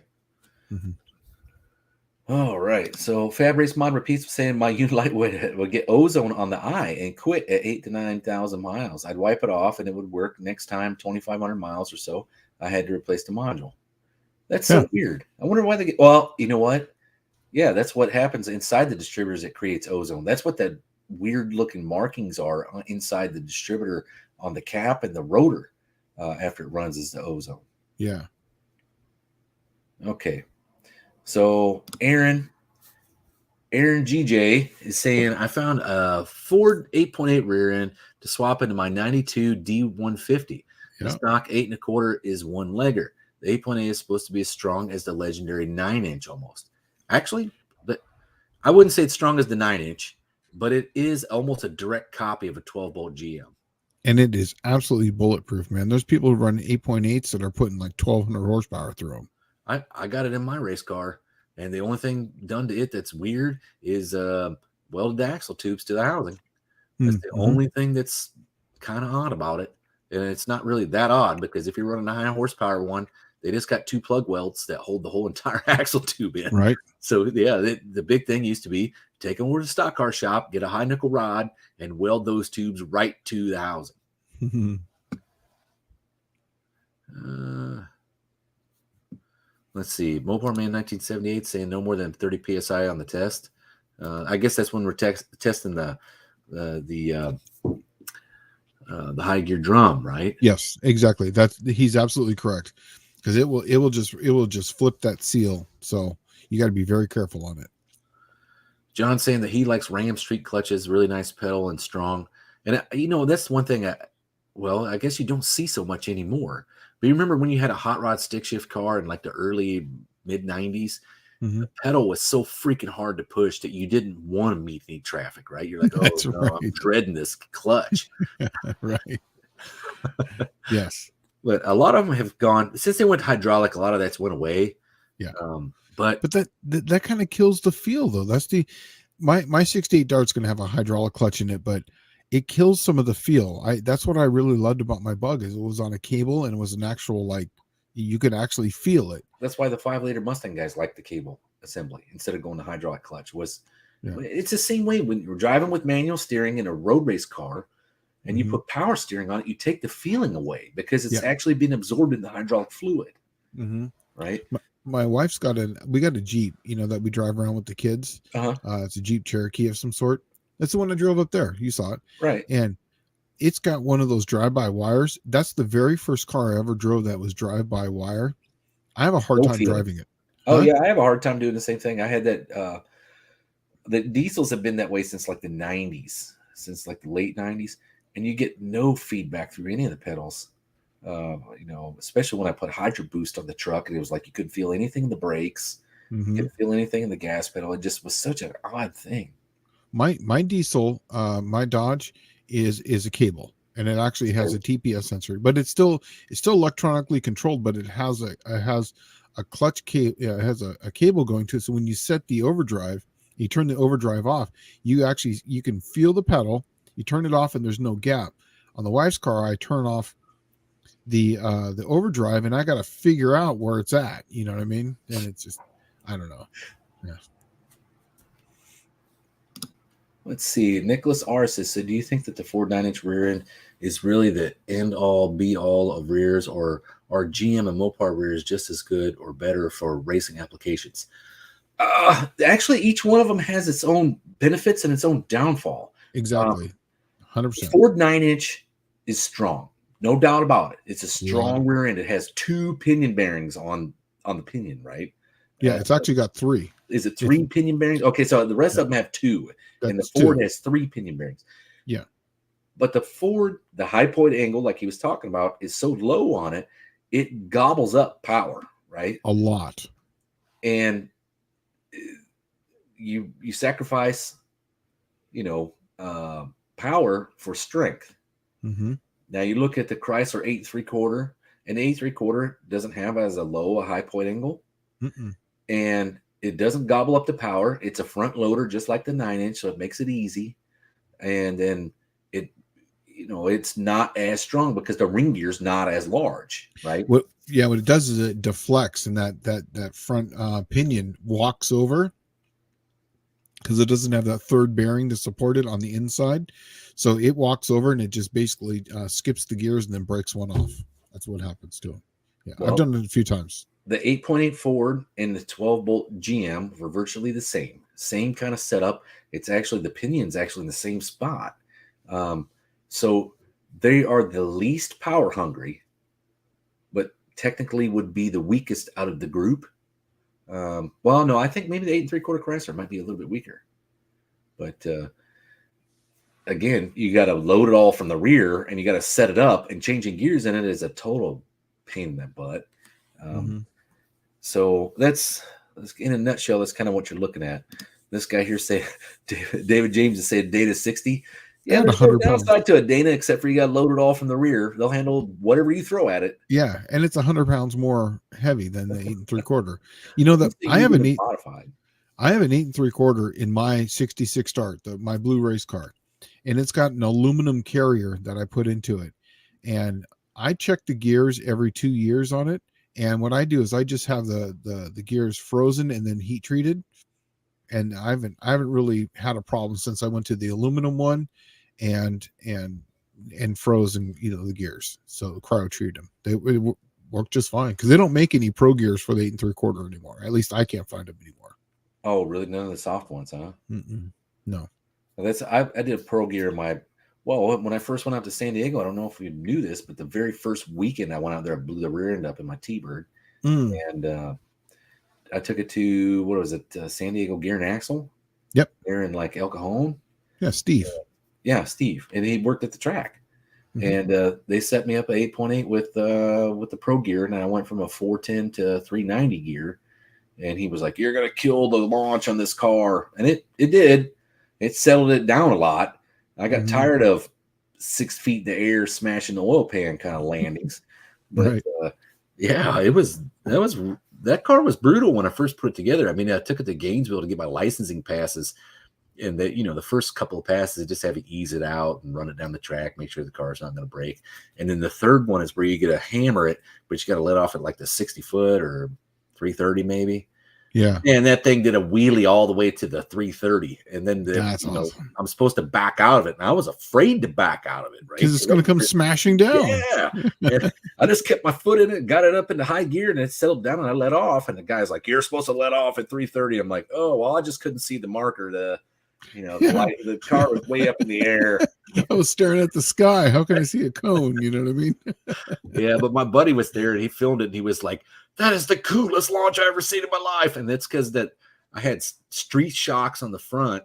Mm-hmm. All right. So Fab Race Mod repeats saying my Unilight would get ozone on the eye and quit at 8,000 to 9,000 miles. I'd wipe it off and it would work next time 2,500 miles or so. I had to replace the module. That's so weird. I wonder why they get. Well, you know what? Yeah, that's what happens inside the distributors. It creates ozone. That's what that weird looking markings are inside the distributor on the cap and the rotor after it runs is the ozone. Yeah. Okay. So Aaron GJ is saying, I found a Ford 8.8 rear end to swap into my 92 D150. The stock 8 1/4 is one legger. The 8.8 is supposed to be as strong as the legendary 9-inch almost. Actually, but I wouldn't say it's strong as the 9-inch, but it is almost a direct copy of a 12-bolt GM. And it is absolutely bulletproof, man. There's people who run 8.8s that are putting like 1,200 horsepower through them. I got it in my race car. And the only thing done to it that's weird is welded axle tubes to the housing. That's the only thing that's kind of odd about it. And it's not really that odd, because if you're running a high horsepower one, they just got 2 plug welds that hold the whole entire axle tube in. Right. So yeah, the big thing used to be take them over to the stock car shop, get a high nickel rod, and weld those tubes right to the housing. Let's see. Mopar Man 1978 saying no more than 30 psi on the test. I guess that's when we're testing the high gear drum, right? Yes, exactly. He's absolutely correct, because it will just flip that seal. So you got to be very careful on it. John saying that he likes Ram street clutches, really nice pedal and strong. And that's one thing. I guess you don't see so much anymore. But you remember when you had a hot rod stick shift car in like the early mid 90s, the pedal was so freaking hard to push that you didn't want to meet any traffic, right? You're like, oh, That's no, right. I'm dreading this clutch. Right. Yes. But a lot of them have gone, since they went hydraulic, a lot of that's went away. Yeah. But that kind of kills the feel, though. That's my 68 Dart's going to have a hydraulic clutch in it, but it kills some of the feel. That's what I really loved about my Bug, is it was on a cable and it was an actual, like, you could actually feel it. That's why the 5-liter Mustang guys like the cable assembly instead of going to hydraulic clutch. It's the same way when you're driving with manual steering in a road race car and you put power steering on it, you take the feeling away because it's actually been absorbed in the hydraulic fluid. Right. My wife's we got a Jeep, that we drive around with the kids. It's a Jeep Cherokee of some sort. That's the one I drove up there. You saw it. Right. And it's got one of those drive-by wires. That's the very first car I ever drove that was drive-by wire. I have a hard time driving it. Oh, yeah. I have a hard time doing the same thing. I had that. The diesels have been that way since like the 90s, since like the late 90s. And you get no feedback through any of the pedals. Especially when I put Hydro Boost on the truck, and it was like you couldn't feel anything in the brakes. You couldn't feel anything in the gas pedal. It just was such an odd thing. My diesel, my Dodge is a cable, and it actually has a TPS sensor, but it's still electronically controlled, but it has a clutch cable. It has a cable going to it. So when you set the overdrive, you turn the overdrive off, you can feel the pedal. You turn it off and there's no gap. On the wife's car, I turn off the overdrive and I got to figure out where it's at. You know what I mean? And it's just, I don't know. Yeah. Let's see. Nicholas R says, so do you think that the Ford 9-inch rear end is really the end all be all of rears, or are GM and Mopar rears just as good or better for racing applications? Actually, each one of them has its own benefits and its own downfall. Exactly. 100%. Ford 9-inch is strong. No doubt about it. It's a strong rear end. It has 2 pinion bearings on the pinion, right? Yeah, it's actually got 3. Is it 3 pinion bearings? Okay, so the rest of them have 2. And the Ford has 3 pinion bearings. Yeah. But the Ford, the high point angle, like he was talking about, is so low on it, it gobbles up power, right? A lot. And you sacrifice, power for strength. Now you look at the Chrysler 8 3/4, and 8 3/4 doesn't have as a low a high point angle, and it doesn't gobble up the power. It's a front loader just like the 9-inch, so it makes it easy. And then it's not as strong because the ring gear's not as large, right? What it does is it deflects, and that front pinion walks over because it doesn't have that third bearing to support it on the inside. So it walks over and it just basically skips the gears and then breaks one off. That's what happens to it. Yeah, well, I've done it a few times. The 8.8 Ford and the 12-bolt GM were virtually the same kind of setup. It's actually, the pinion's actually in the same spot. So they are the least power hungry, but technically would be the weakest out of the group. Well, no, I think maybe the 8 3/4 Chrysler might be a little bit weaker. But again, you got to load it all from the rear, and you got to set it up, and changing gears in it is a total pain in the butt. So that's in a nutshell. That's kind of what you're looking at. This guy here say, David James is saying data 60. Yeah, Add there's no 100 pounds. downside to a Dana except for you got to load it all from the rear. They'll handle whatever you throw at it. Yeah, and it's 100 pounds more heavy than the 8 3/4. You know that I have an 8. Modified. I have an 8 3/4 in my 66 Dart, my blue race car, and it's got an aluminum carrier that I put into it, and I check the gears every 2 years on it. And what I do is I just have the gears frozen and then heat treated, and I haven't really had a problem since I went to the aluminum one, and frozen the gears. So cryo treated them. They work just fine because they don't make any pro gears for the 8 3/4 anymore. At least I can't find them anymore. Oh, really? None of the soft ones, huh? No. I did a pro gear in my. Well, when I first went out to San Diego, I don't know if you knew this, but the very first weekend I went out there, I blew the rear end up in my T-Bird, and I took it to what was it, San Diego Gear and Axle? Yep. There in like El Cajon. Yeah, Steve. Steve, and he worked at the track, and they set me up at 8.8 with the pro gear, and I went from a 410 to 390 gear, and he was like, "You're gonna kill the launch on this car," and it did. It settled it down a lot. I got tired of 6 feet in the air smashing the oil pan kind of landings. But that car was brutal when I first put it together. I mean, I took it to Gainesville to get my licensing passes, and the first couple of passes, I just have to ease it out and run it down the track, make sure the car's not going to break. And then the third one is where you get to hammer it, but you got to let off at like the 60 foot or 330 maybe. Yeah. And that thing did a wheelie all the way to the 330. And then awesome. I'm supposed to back out of it. And I was afraid to back out of it, right? Because it's going to come smashing down. Yeah. And I just kept my foot in it, got it up into high gear, and it settled down, and I let off. And the guy's like, "You're supposed to let off at 330. I'm like, "Oh, well, I just couldn't see the marker. The car was way up in the air. I was staring at the sky. How can I see a cone? You know what I mean?" Yeah, but my buddy was there, and he filmed it, and he was like, "That is the coolest launch I've ever seen in my life." And that's because I had street shocks on the front,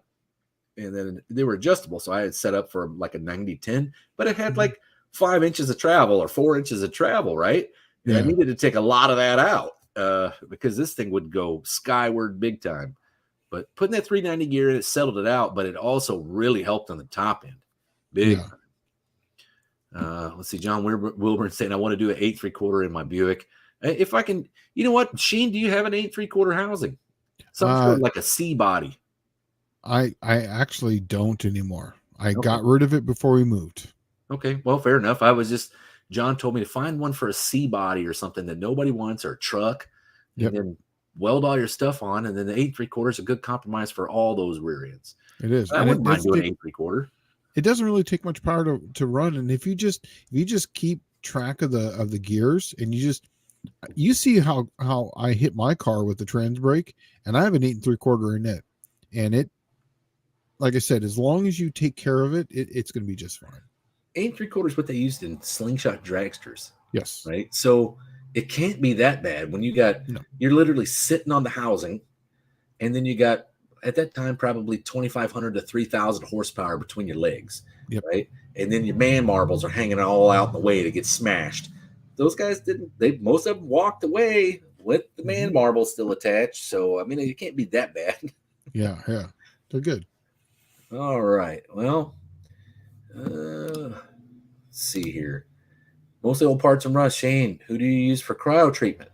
and then they were adjustable. So I had set up for like a 90-10, but it had like 5 inches of travel or 4 inches of travel, right? And I needed to take a lot of that out because this thing would go skyward big time. But putting that 390 gear in, it settled it out, but it also really helped on the top end. Big time. Let's see, John Wilburn saying, "I want to do an 8 3/4 in my Buick. If I can, you know what, Shane, do you have an 8 3/4 housing? Something sort of like a C body." I actually don't anymore. I got rid of it before we moved. Okay, well, fair enough. John told me to find one for a C body or something that nobody wants, or a truck, and then weld all your stuff on, and then the 8 3/4 is a good compromise for all those rear ends. It is. I wouldn't mind doing 8 3/4. It doesn't really take much power to run, and if you just keep track of the gears, and you see how I hit my car with the trans brake, and I have an 8 3/4 in it, and it, like I said, as long as you take care of it, it's going to be just fine. 8 3/4 is what they used in slingshot dragsters. Yes. Right. So it can't be that bad when you're literally sitting on the housing, and then you got, at that time, probably 2,500 to 3,000 horsepower between your legs. Yep. Right. And then your man marbles are hanging all out in the way to get smashed. Those guys most of them walked away with the man marbles still attached. So, I mean, it can't be that bad. Yeah. They're good. All right. Well, let's see here. Mostly old parts and rust. Shane, who do you use for cryo treatment?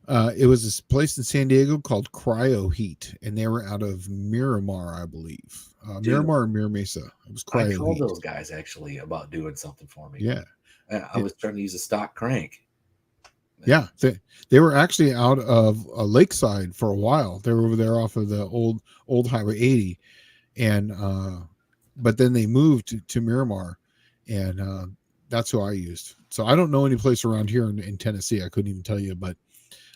It was this place in San Diego called Cryo Heat, and they were out of Miramar, I believe. Miramar or Mira Mesa. It was Cryo Heat. I called those guys actually about doing something for me. Yeah. I was trying to use a stock crank. Yeah. They were actually out of Lakeside for a while. They were over there off of the old Highway 80. And but then they moved to Miramar, and that's who I used. So I don't know any place around here in Tennessee. I couldn't even tell you, but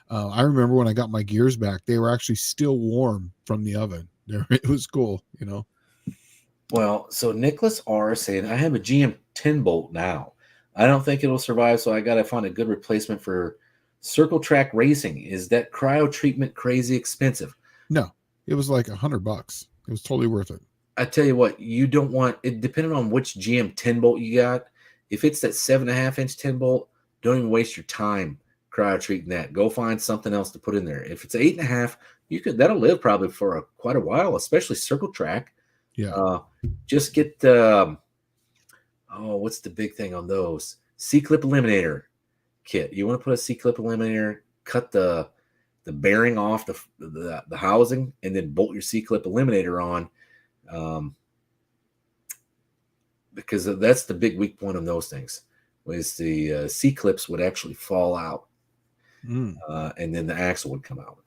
I remember when I got my gears back, they were actually still warm from the oven. It was cool, Well, so Nicholas R. saying, "I have a GM 10 bolt now. I don't think it'll survive, so I got to find a good replacement for circle track racing. Is that cryo treatment crazy expensive?" No, it was like $100. It was totally worth it. I tell you what, you don't want it, depending on which GM 10 bolt you got. If it's that 7.5 inch 10 bolt, don't even waste your time cryo treating that. Go find something else to put in there. If it's 8.5, that'll live probably for quite a while, especially circle track. Yeah. Just get oh, what's the big thing on those? C-clip eliminator kit. You want to put a C-clip eliminator, cut the bearing off the housing, and then bolt your C-clip eliminator on, because that's the big weak point on those things. Was the C-clips would actually fall out, and then the axle would come out.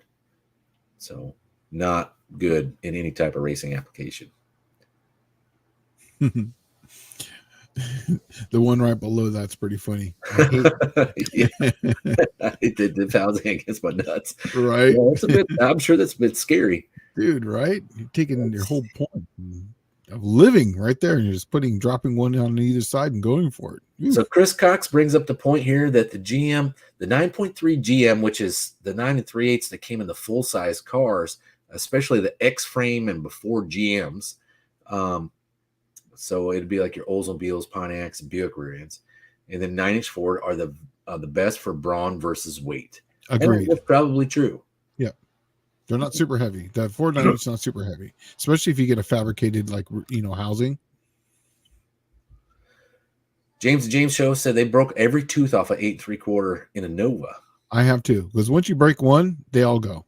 So not good in any type of racing application. The one right below that's pretty funny. Yeah. I hate the housing against my nuts. Right. Yeah, that's a bit, I'm sure that's a bit scary. Dude, right? You're taking your whole point of living right there, and you're just dropping one on either side and going for it. So Chris Cox brings up the point here that the 9.3 GM, which is the 9 3/8 that came in the full-size cars, especially the X-frame and before GMs, so it'd be like your Oldsmobiles, Pontiacs, and Buick rear ends. And then 9-inch Ford are the best for brawn versus weight. Agreed. That's probably true. Yeah. They're not super heavy. The Ford 9-inch is not super heavy, especially if you get a fabricated, housing. James Show said they broke every tooth off of 8 3/4 in a Nova. I have too, because once you break one, they all go.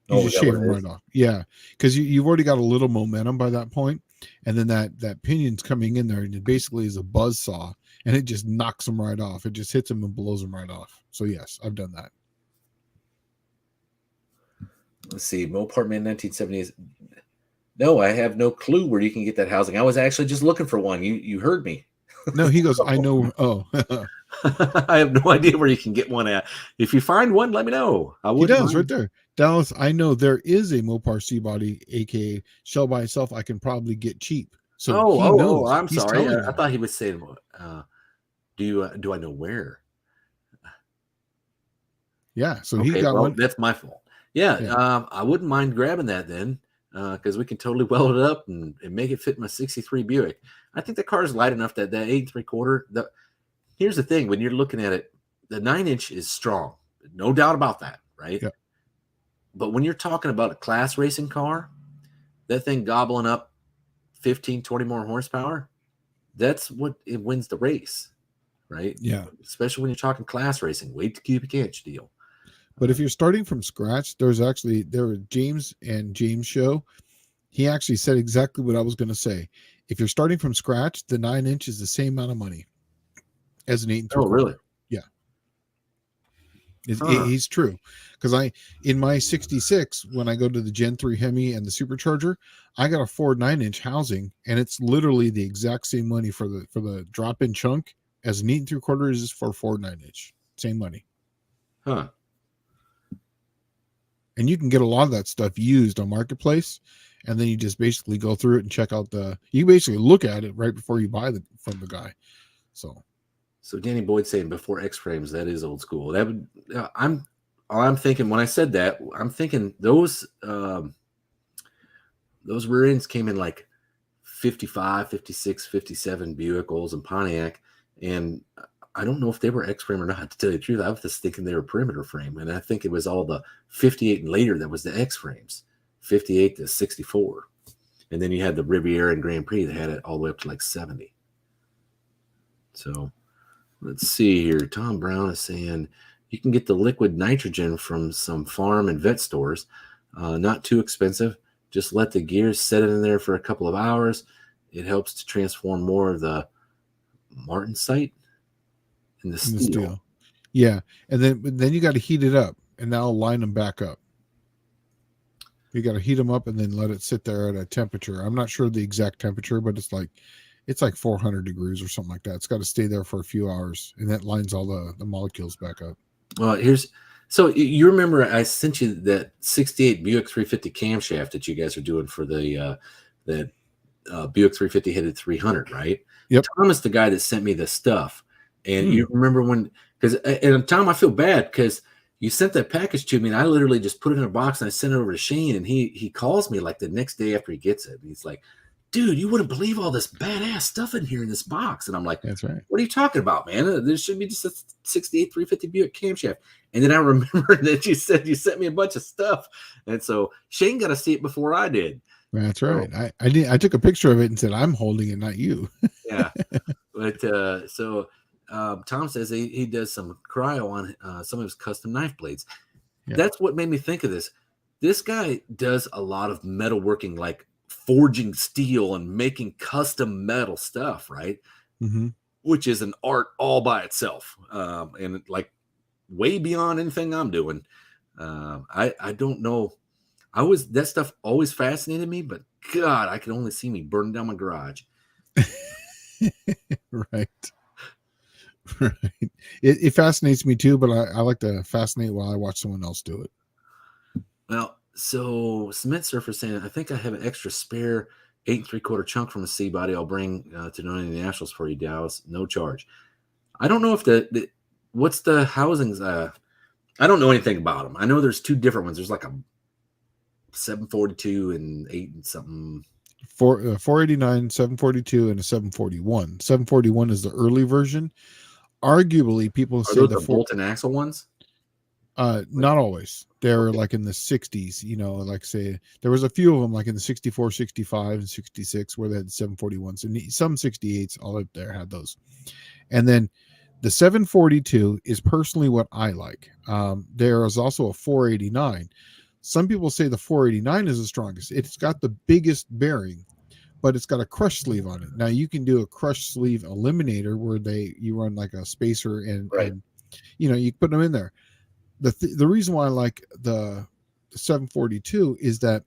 You just shave them right off. Yeah, because you've already got a little momentum by that point, and then that pinion's coming in there, and it basically is a buzz saw, and it just knocks them right off. It just hits them and blows them right off. So yes, I've done that. Let's see, Mopar Man 1970s. No, I have no clue where you can get that housing. I was actually just looking for one. You heard me. No, he goes, I know. Oh, I have no idea where you can get one at. If you find one, let me know. He does right there. Dallas, I know there is a Mopar C-body, aka shell by itself, I can probably get cheap. So he knows. I'm sorry. I thought he was saying, do I know where? Yeah, so he got one. That's my fault. Yeah. I wouldn't mind grabbing that then, because we can totally weld it up and make it fit my 63 Buick. I think the car is light enough that 8 3/4. Here's the thing: when you're looking at it, the 9-inch is strong, no doubt about that, right? Yeah. But when you're talking about a class racing car, that thing gobbling up 15, 20 more horsepower, that's what it wins the race, right? Yeah. Especially when you're talking class racing, weight to cubic inch deal. But if you're starting from scratch, there was James show. He actually said exactly what I was going to say. If you're starting from scratch, the 9-inch is the same amount of money as an 8 3/4. Oh, really? Yeah. He's true. Because in my 66, when I go to the Gen 3 Hemi and the Supercharger, I got a Ford 9-inch housing, and it's literally the exact same money for the drop-in chunk as an 8 3/4 is for Ford 9-inch. Same money. Huh. And you can get a lot of that stuff used on Marketplace, and then you just basically go through it and check out you basically look at it right before you buy from the guy. So Danny Boyd saying before X frames, that is old school. That would I'm thinking when I said that, I'm thinking those rear ends came in like 55, 56, 57 Buick, Olds, and Pontiac, and I don't know if they were X frame or not. To tell you the truth, I was just thinking they were perimeter frame, and I think it was all the 58 and later that was the X frames, 58 to 64, and then you had the Riviera and Grand Prix that had it all the way up to like 70. So let's see here. Tom Brown is saying you can get the liquid nitrogen from some farm and vet stores. Not too expensive. Just let the gears set in there for a couple of hours. It helps to transform more of the martensite in the steel. Yeah, and then you got to heat it up, and that'll line them back up. You got to heat them up and then let it sit there at a temperature. I'm not sure the exact temperature, but it's like 400 degrees or something like that. It's got to stay there for a few hours, and that lines all the molecules back up. Well, so you remember I sent you that 68 Buick 350 camshaft that you guys are doing for the Buick 350 headed 300, right? Yep. Tom is the guy that sent me this stuff. And you remember and Tom, I feel bad because you sent that package to me, and I literally just put it in a box and I sent it over to Shane, and he calls me like the next day after he gets it. And he's like, dude, you wouldn't believe all this badass stuff in here in this box. And I'm like, that's right. What are you talking about, man? There should be just a 68 350 Buick camshaft. And then I remember that you said you sent me a bunch of stuff. And so Shane got to see it before I did. That's right. I took a picture of it and said, I'm holding it, not you. Yeah. But Tom says he does some cryo on some of his custom knife blades. Yeah. That's what made me think of this. This guy does a lot of metalworking, like forging steel and making custom metal stuff, right? Mm-hmm. Which is an art all by itself, and like way beyond anything I'm doing. I don't know. That stuff always fascinated me, but God, I could only see me burning down my garage. Right. Right. It fascinates me too, but I like to fascinate while I watch someone else do it. Well, so Cement Surfer saying, I think I have an extra spare 8 3/4 chunk from a C body. I'll bring to Nationals for you, Dallas. No charge. I don't know if what's the housings. I don't know anything about them. I know there's 2 different ones. There's like a 742 and 8 and something. 489, 742, and a 741. 741 is the early version. Arguably, people say those the bolt and axle ones. Not always. They're like in the 60s, like say there was a few of them like in the 64, 65, and 66 where they had 741s, and some 68s all up there had those. And then the 742 is personally what I like. There is also a 489. Some people say the 489 is the strongest. It's got the biggest bearing, but it's got a crush sleeve on it. Now you can do a crush sleeve eliminator where you run like a spacer and you put them in there. The reason why I like the 742 is that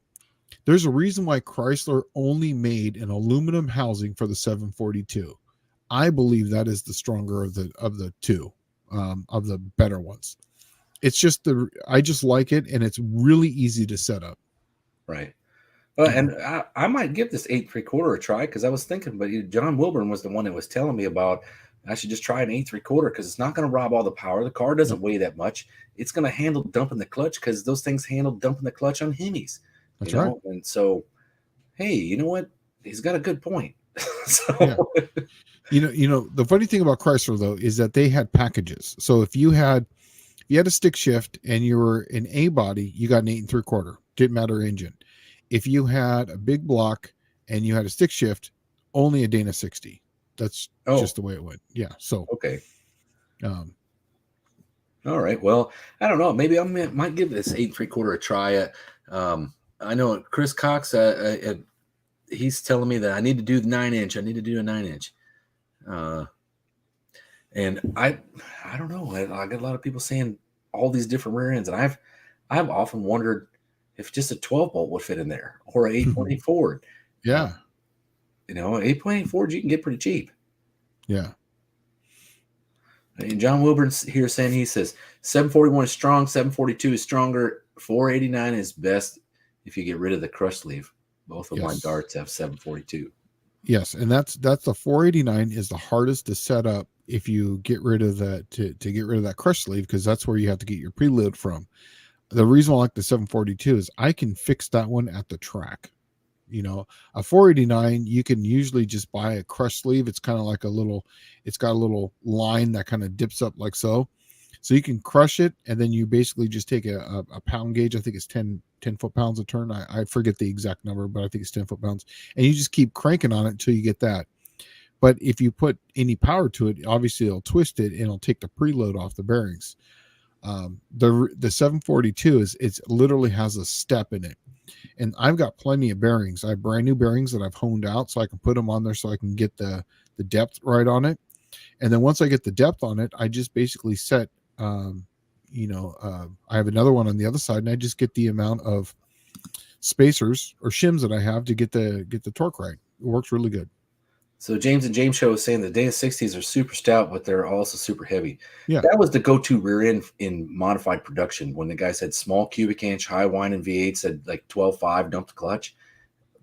there's a reason why Chrysler only made an aluminum housing for the 742. I believe that is the stronger of the two, of the better ones. It's just I just like it, and it's really easy to set up. Right. Well, and I might give this 8 3/4 a try, because I was thinking, but John Wilburn was the one that was telling me about I should just try an 8 3/4 because it's not going to rob all the power. The car doesn't weigh that much. It's going to handle dumping the clutch because those things handle dumping the clutch on Hemis. That's right. And so, hey, you know what? He's got a good point. So, the funny thing about Chrysler though is that they had packages. So if you had a stick shift and you were an A body, you got an 8 3/4. Didn't matter engine. If you had a big block and you had a stick shift, only a Dana 60. That's just the way it went. Yeah. So okay. All right. Well, I don't know. Maybe I might give this 8 3/4 a try. I know Chris Cox. He's telling me that I need to do the 9-inch. I need to do a 9-inch. And I don't know. I get a lot of people saying all these different rear ends, and I've often wondered if just a 12 bolt would fit in there or an 8.8 Ford. Yeah. An 8.8 Ford you can get pretty cheap. Yeah. And John Wilburn's here saying, he says 741 is strong, 742 is stronger, 489 is best if you get rid of the crush sleeve. Both of my darts have 742. Yes, and that's the 489 is the hardest to set up if you get rid of that to get rid of that crush sleeve, because that's where you have to get your preload from. The reason I like the 742 is I can fix that one at the track. A 489, you can usually just buy a crush sleeve. It's kind of like it's got a little line that kind of dips up like so. So you can crush it, and then you basically just take a pound gauge. I think it's 10 foot-pounds a turn. I forget the exact number, but I think it's 10 foot-pounds. And you just keep cranking on it until you get that. But if you put any power to it, obviously it'll twist it and it'll take the preload off the bearings. The 742 it literally has a step in it. And I've got plenty of bearings. I have brand new bearings that I've honed out so I can put them on there so I can get the depth right on it. And then once I get the depth on it, I just basically set, I have another one on the other side, and I just get the amount of spacers or shims that I have to get the torque right. It works really good. So James and James Show is saying the Dana 60s are super stout, but they're also super heavy. Yeah. That was the go-to rear end in modified production when the guys had small cubic inch, high winding V8s at like 12.5, dumped clutch.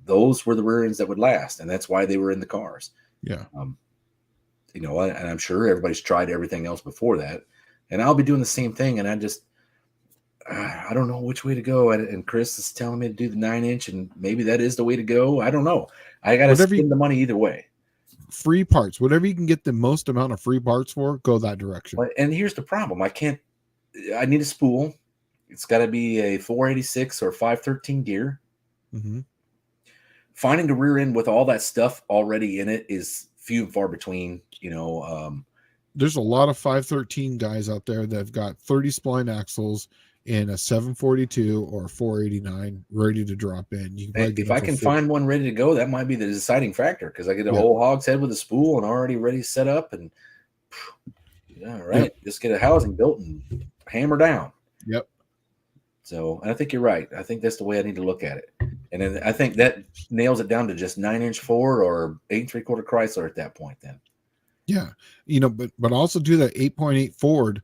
Those were the rear ends that would last, and that's why they were in the cars. Yeah. And I'm sure everybody's tried everything else before that. And I'll be doing the same thing, and I don't know which way to go. And Chris is telling me to do the 9-inch, and maybe that is the way to go. I don't know. I got to spend the money either way. Free parts, whatever you can get the most amount of free parts for, go that direction. And here's the problem. I need a spool. It's got to be a 486 or 513 gear. Mm-hmm. Finding the rear end with all that stuff already in it is few and far between, There's a lot of 513 guys out there that have got 30 spline axles in a 742 or 489 ready to drop in. You can if I can find one ready to go, that might be the deciding factor, because I get a whole hogshead with a spool and already ready set up, and just get a housing built and hammer down. Yep. So I think you're right. I think that's the way I need to look at it. And then I think that nails it down to just 9-inch Ford or 8 3/4 Chrysler at that point then. Yeah. But also do that 8.8 Ford.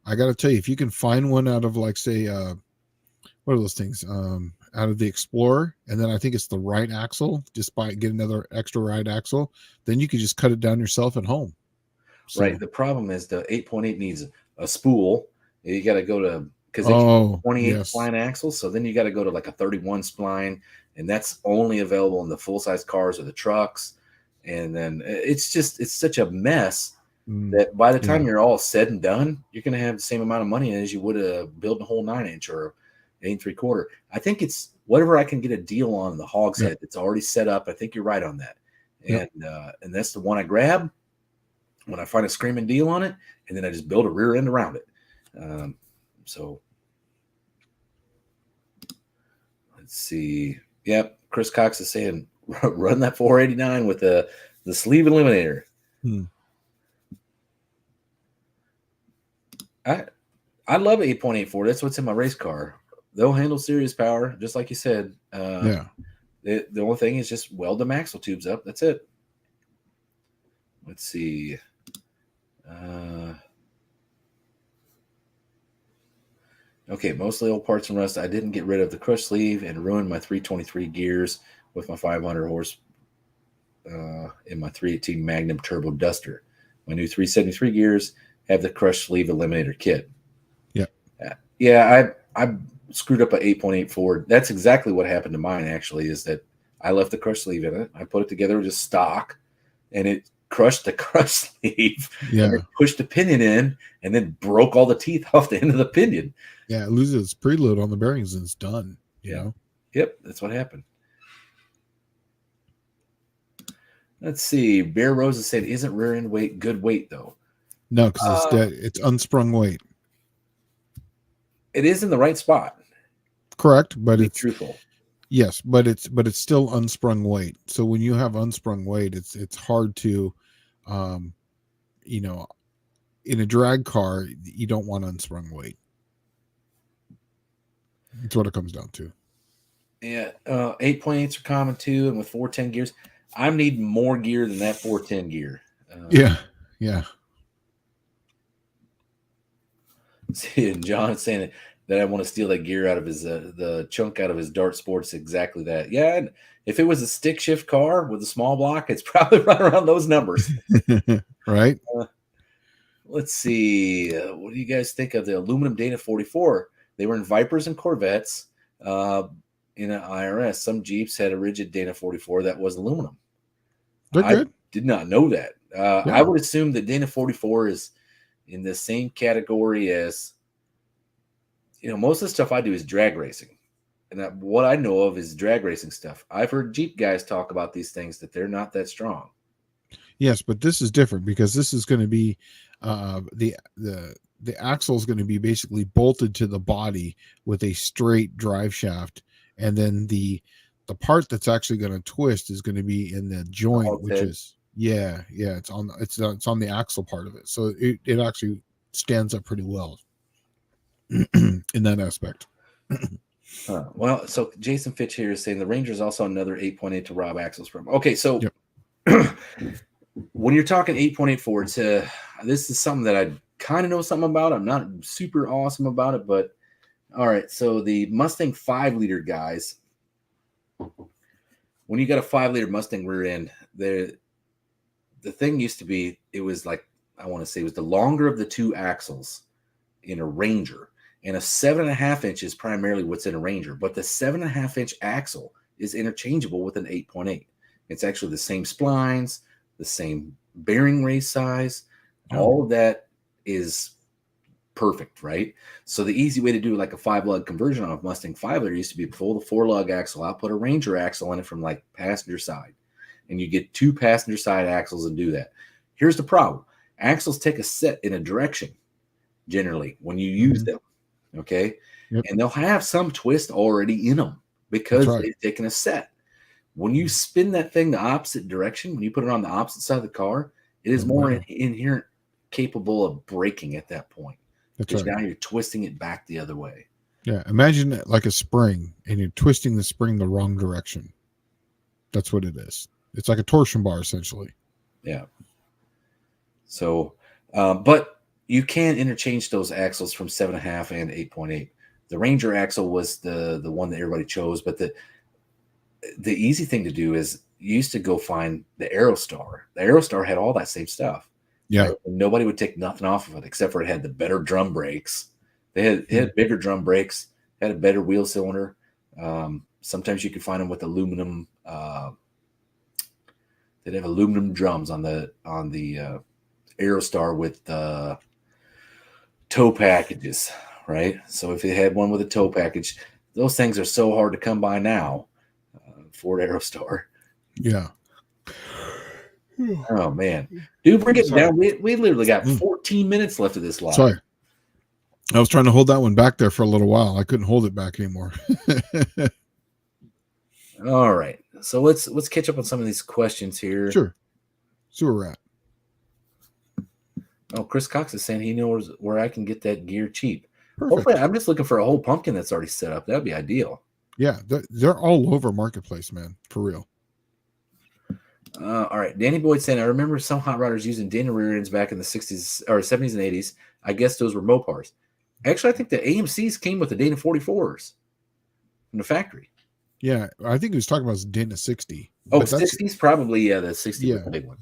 I got to tell you, if you can find one out of, like, say, what are those things? Out of the Explorer, and then I think it's the right axle, just get another extra right axle, then you could just cut it down yourself at home. So. Right. The problem is the 8.8 needs a spool. You got to go to, because they 28 spline axles. So then you got to go to like a 31 spline, and that's only available in the full size cars or the trucks. And then it's such a mess that by the time you're all said and done, you're going to have the same amount of money as you would build a whole 9-inch or 8 3/4. I think it's whatever I can get a deal on the hogshead that's already set up. I think you're right on that. And that's the one I grab when I find a screaming deal on it, and then I just build a rear end around it. So let's see. Yep. Chris Cox is saying, run that 489 with the sleeve eliminator. I love 8.8 Ford. That's what's in my race car. They'll handle serious power, just like you said. The only thing is just weld the axle tubes up. That's it. Let's see. Okay, mostly old parts and rust. I didn't get rid of the crush sleeve and ruined my 323 gears with my 500 horse in my 318 Magnum Turbo Duster. My new 373 gears have the crush sleeve eliminator kit. I screwed up an 8.8 Ford. That's exactly what happened to mine, actually, is that I left the crush sleeve in it. I put it together with just stock, and it crushed the crush sleeve. And it pushed the pinion in, and then broke all the teeth off the end of the pinion. Yeah, it loses its preload on the bearings, and it's done. You know? Yep, that's what happened. Let's see. Bear Rose is saying, isn't rear end weight good weight, though? No, because it's unsprung weight. It is in the right spot. Correct, but it's truthful. Yes, but it's still unsprung weight. So when you have unsprung weight, it's hard to, in a drag car, you don't want unsprung weight. That's what it comes down to. Yeah, 8.8s are common too, and with 410 gears, I need more gear than that 410 gear. Yeah. See, and John is saying that I want to steal that gear out of his the chunk out of his Dart Sports. Exactly that. Yeah, and if it was a stick shift car with a small block, it's probably right around those numbers. Right. Let's see. What do you guys think of the aluminum Dana 44? They were in Vipers and Corvettes. In an IRS, some Jeeps had a rigid Dana 44 that was aluminum. They're good. Did not know that. I would assume that Dana 44 is in the same category as, most of the stuff I do is drag racing. And what I know of is drag racing stuff. I've heard Jeep guys talk about these things, that they're not that strong. Yes, but this is different because this is going to be the axle is going to be basically bolted to the body with a straight drive shaft, and then the part that's actually going to twist is going to be in the joint, which is it's on the axle part of it, so it actually stands up pretty well in that aspect. Well, so Jason Fitch here is saying the Ranger is also another 8.8 to rob axles from. Okay, so when you're talking 8.8 Fords, this is something that I kind of know something about. I'm not super awesome about it, but all right. So the Mustang 5-liter guys, when you got a 5-liter Mustang rear end, the thing used to be, it was like, I want to say it was the longer of the two axles in a Ranger, and a 7.5 inch is primarily what's in a Ranger, but the 7.5 inch axle is interchangeable with an 8.8. It's actually the same splines, the same bearing race size. All of that is perfect, right? So the easy way to do like a 5-lug conversion on a Mustang 5-liter used to be pull the 4-lug axle out, put a Ranger axle in it from like passenger side, and you get 2 passenger side axles and do that. Here's the problem. Axles take a set in a direction generally when you use them. Okay. Yep. And they'll have some twist already in them because they've taken a set. When you spin that thing the opposite direction, when you put it on the opposite side of the car, it is more inherent capable of breaking at that point. Because now you're twisting it back the other way. Yeah. Imagine it like a spring and you're twisting the spring the wrong direction. That's what it is. It's like a torsion bar essentially. Yeah. So, but you can interchange those axles from 7.5 and 8.8. The Ranger axle was the one that everybody chose, but the easy thing to do is you used to go find the Aerostar. The Aerostar had all that same stuff. Yeah. Right? Nobody would take nothing off of it except for it had the better drum brakes. It had bigger drum brakes, had a better wheel cylinder. Sometimes you could find them with aluminum. They'd have aluminum drums on the Aerostar with tow packages, right? So if it had one with a tow package, those things are so hard to come by now. Ford Aerostar. Yeah. Oh man, dude, we're getting down. We literally got 14 minutes left of this live. Sorry, I was trying to hold that one back there for a little while. I couldn't hold it back anymore. All right, so let's catch up on some of these questions here. Sure. See where we're at. Oh, Chris Cox is saying he knows where I can get that gear cheap. Perfect. Hopefully, I'm just looking for a whole pumpkin that's already set up. That'd be ideal. Yeah, they're all over Marketplace, man, for real. All right, Danny Boyd saying, I remember some hot rodders using Dana rear ends back in the 60s or 70s and 80s. I guess those were Mopars. Actually, I think the AMCs came with the Dana 44s from the factory. Yeah, I think he was talking about Dana 60. Oh, 60s? Probably, yeah, the 60 was the big one.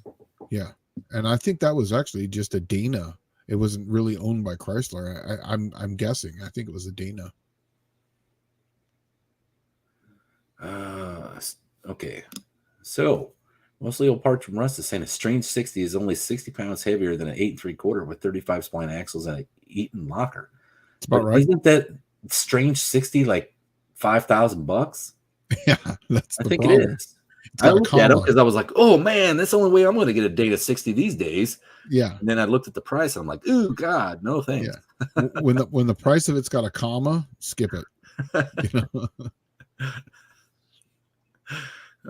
Yeah, and I think that was actually just a Dana. It wasn't really owned by Chrysler. I'm guessing. I think it was a Dana. Okay, so mostly old parts from Rust is saying a Strange 60 is only 60 pounds heavier than an 8 3/4 with 35 spline axles and a Eaton locker. That's about right. Isn't that Strange 60 like $5,000? Yeah, I think it is. I looked at them because I was like, oh man, that's the only way I'm going to get a Data 60 these days. Yeah. And then I looked at the price and I'm like, oh God, no thanks. Yeah. when the price of it's got a comma, skip it. You know?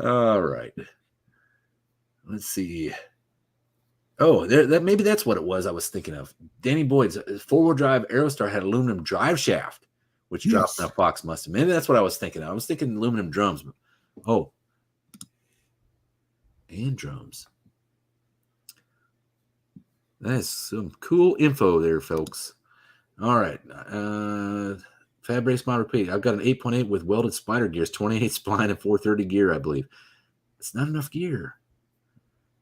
All right. Let's see. Oh, maybe that's what it was I was thinking of. Danny Boyd's 4-wheel drive Aerostar had aluminum drive shaft, which drops in a Fox Mustang. Maybe that's what I was thinking of. I was thinking aluminum drums. Oh. And drums. That's some cool info there, folks. All right. Fab Race Mod Repeat. I've got an 8.8 with welded spider gears, 28 spline and 430 gear, I believe. It's not enough gear.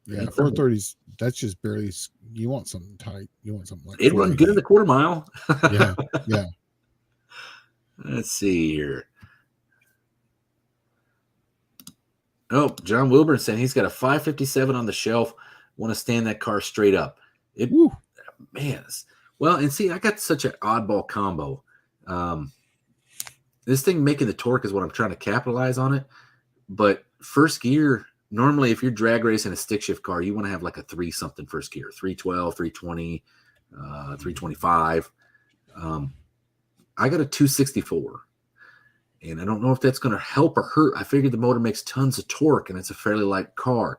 Yeah, 430s, that's just barely. You want something tight. You want something like it runs good in the quarter mile. Yeah, yeah. Let's see here. Oh, John Wilburn saying he's got a 557 on the shelf. Want to stand that car straight up. Man. Well, and see, I got such an oddball combo. This thing making the torque is what I'm trying to capitalize on it. But first gear, normally if you're drag racing a stick shift car, you want to have like a 3-something first gear, 312, 320, 325. I got a 264. And I don't know if that's going to help or hurt. I figured the motor makes tons of torque, and it's a fairly light car.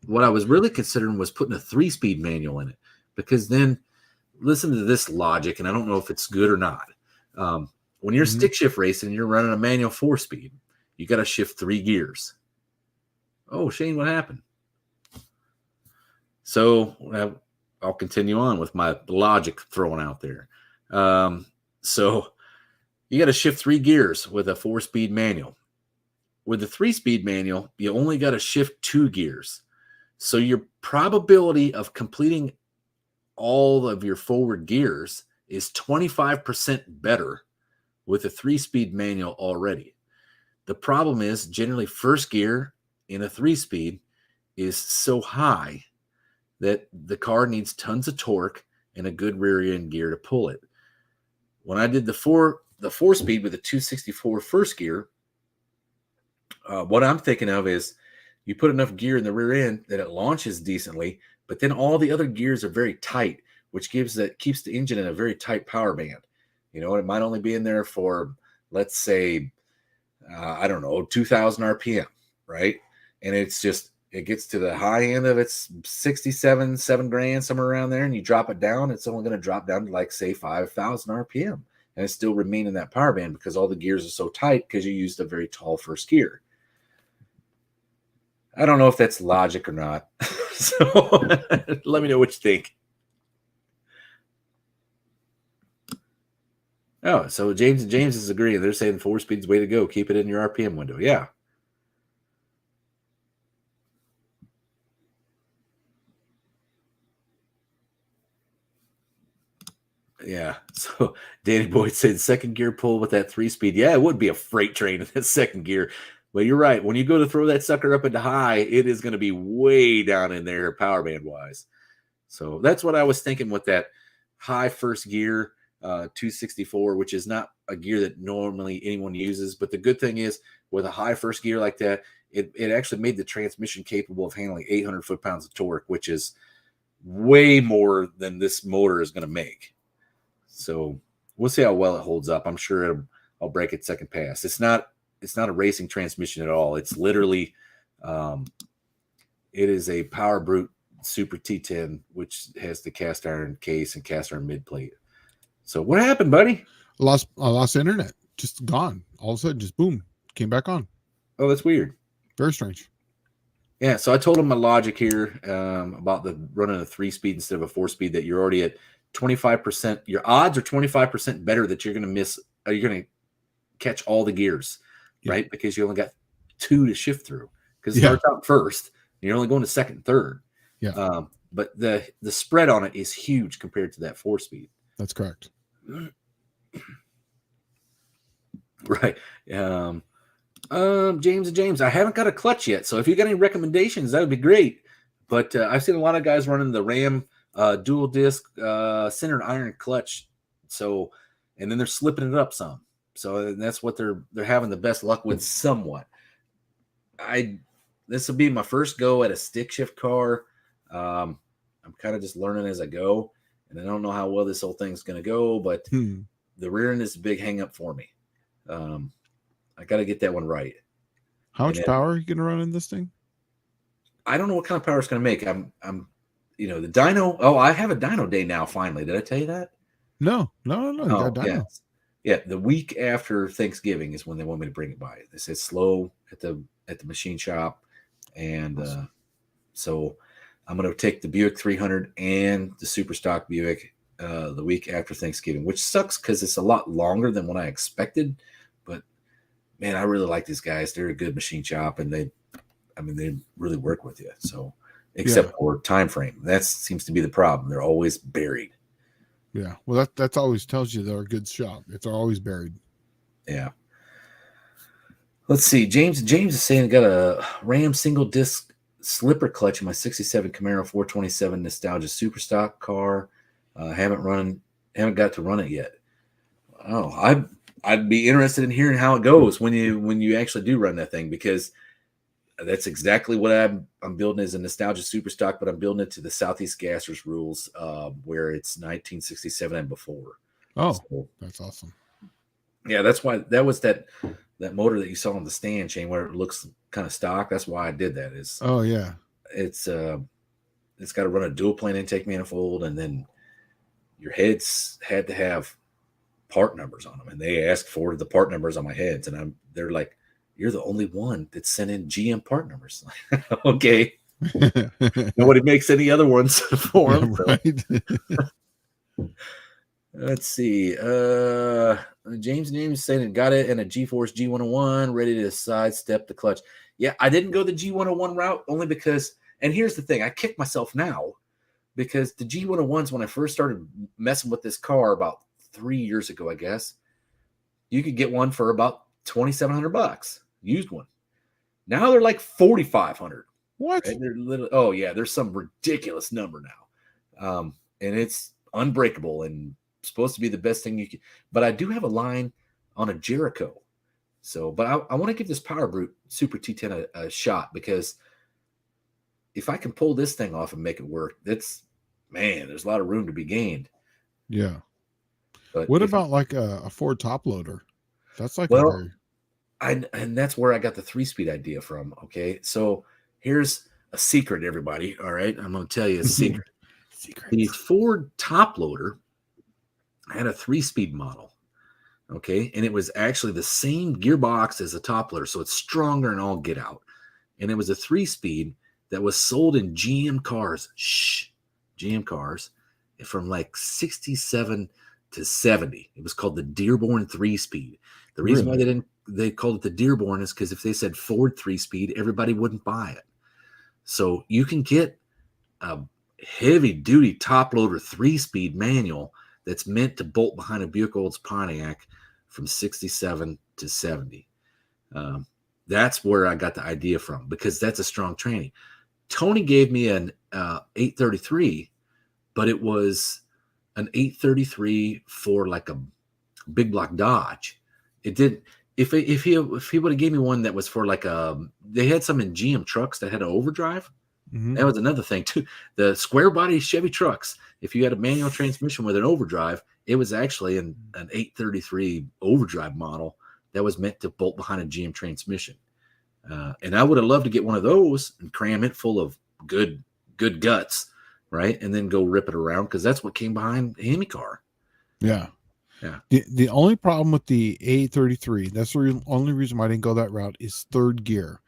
What I was really considering was putting a 3-speed manual in it, because then listen to this logic, and I don't know if it's good or not. When you're stick shift racing, you're running a manual 4-speed. You got to shift 3 gears. Oh, Shane, what happened? So I'll continue on with my logic thrown out there. So you got to shift 3 gears with a 4-speed manual. With the 3-speed manual, you only got to shift 2 gears. So your probability of completing all of your forward gears is 25% better with a 3-speed manual already. The problem is generally first gear in a 3-speed is so high that the car needs tons of torque and a good rear end gear to pull it. When I did the 4-speed with a 264 first gear, what I'm thinking of is you put enough gear in the rear end that it launches decently, but then all the other gears are very tight, which keeps the engine in a very tight power band. You know, it might only be in there for, let's say, I don't know, 2,000 RPM, right? And it's just, it gets to the high end of its 67, 7 grand, somewhere around there, and you drop it down, it's only going to drop down to like, say, 5,000 RPM. And it still remain in that power band because all the gears are so tight because you used a very tall first gear. I don't know if that's logic or not. So let me know what you think. Oh, so James is agreeing. They're saying 4-speed's way to go. Keep it in your RPM window. Yeah. Yeah. So Danny Boyd said second gear pull with that 3-speed. Yeah, it would be a freight train in that second gear. Well, you're right. When you go to throw that sucker up into high, it is going to be way down in there power band wise. So that's what I was thinking with that high first gear, 264, which is not a gear that normally anyone uses. But the good thing is with a high first gear like that, it actually made the transmission capable of handling 800 foot-pounds of torque, which is way more than this motor is going to make. So we'll see how well it holds up. I'm sure I'll break it second pass. It's not a racing transmission at all. It's literally, it is a Power Brute Super T10, which has the cast iron case and cast iron mid plate. So what happened, buddy? I lost internet. Just gone. All of a sudden, just boom, came back on. Oh, that's weird. Very strange. Yeah. So I told him my logic here about the running a 3-speed instead of a 4-speed, that you're already at 25%. Your odds are 25% better that you're going to miss. You're going to catch all the gears, right? Because you only got 2 to shift through. Because it starts out first, and you're only going to second and third. Yeah. But the spread on it is huge compared to that 4-speed. That's correct. Right. James, I haven't got a clutch yet. So if you got any recommendations, that would be great. But I've seen a lot of guys running the Ram dual disc centered iron clutch. So, and then they're slipping it up some. So that's what they're having the best luck with somewhat. This will be my first go at a stick shift car. I'm kind of just learning as I go, and I don't know how well this whole thing's going to go, but the rear end is a big hang up for me. I got to get that one right. How much power are you going to run in this thing? I don't know what kind of power it's going to make. I'm the dyno. Oh, I have a dyno day now. Finally, did I tell you that? No. You got dyno. Yeah. The week after Thanksgiving is when they want me to bring it by. They said slow at the machine shop, and awesome. So I'm going to take the Buick 300 and the super stock Buick the week after Thanksgiving, which sucks because it's a lot longer than what I expected. But man, I really like these guys. They're a good machine shop, and they really work with you. So except for time frame, that seems to be the problem. They're always buried. Yeah, well, that's always tells you they're a good shop. It's always buried. Yeah. Let's see. James is saying I got a Ram single disc slipper clutch in my 67 Camaro 427 nostalgia super stock car. Haven't got to run it yet. Oh, I'd be interested in hearing how it goes when you actually do run that thing, because that's exactly what I'm building as a nostalgia super stock, but I'm building it to the Southeast Gassers rules, where it's 1967 and before. Oh, so, that's awesome. Yeah, that's why that was that motor that you saw on the stand, Shane, where it looks kind of stock. That's why I did that. It's got to run a dual plane intake manifold, and then your heads had to have part numbers on them, and they asked for the part numbers on my heads, and they're like, "You're the only one that sent in GM part numbers." Okay. Nobody makes any other ones for them. Right. Let's see. James is saying got it in a G-Force G101, ready to sidestep the clutch. Yeah, I didn't go the G101 route only because, and here's the thing, I kick myself now because the G101s, when I first started messing with this car about 3 years ago, I guess, you could get one for about $2,700, used one. Now they're like $4,500. What? Right? They're there's some ridiculous number now, and it's unbreakable and supposed to be the best thing you can. But I do have a line on a Jericho, so but I want to give this Power Brute Super T10 a shot, because if I can pull this thing off and make it work, there's a lot of room to be gained. Yeah. But what about like a Ford top loader? That's like and that's where I got the 3-speed idea from. Okay, so here's a secret, everybody. All right, I'm going to tell you a secret. The Ford top loader had a 3-speed model. Okay, and it was actually the same gearbox as a top loader, so it's stronger and all get out. And it was a 3-speed that was sold in GM cars. GM cars from like 67 to 70. It was called the Dearborn 3-speed. The reason why they called it the Dearborn is because if they said Ford 3-speed, everybody wouldn't buy it. So you can get a heavy duty top loader 3-speed manual that's meant to bolt behind a Buick Olds Pontiac from 67 to 70. That's where I got the idea from, because that's a strong tranny. Tony gave me an 833, but it was an 833 for like a big block Dodge. It did. If he would have gave me one that was for like they had some in GM trucks that had an overdrive. Mm-hmm. That was another thing too. The square body Chevy trucks, if you had a manual transmission with an overdrive, it was actually an 833 overdrive model that was meant to bolt behind a GM transmission. And I would have loved to get one of those and cram it full of good guts, right? And then go rip it around, because that's what came behind a Hemi car. Yeah. Yeah. The only problem with the 833, that's the only reason why I didn't go that route, is third gear.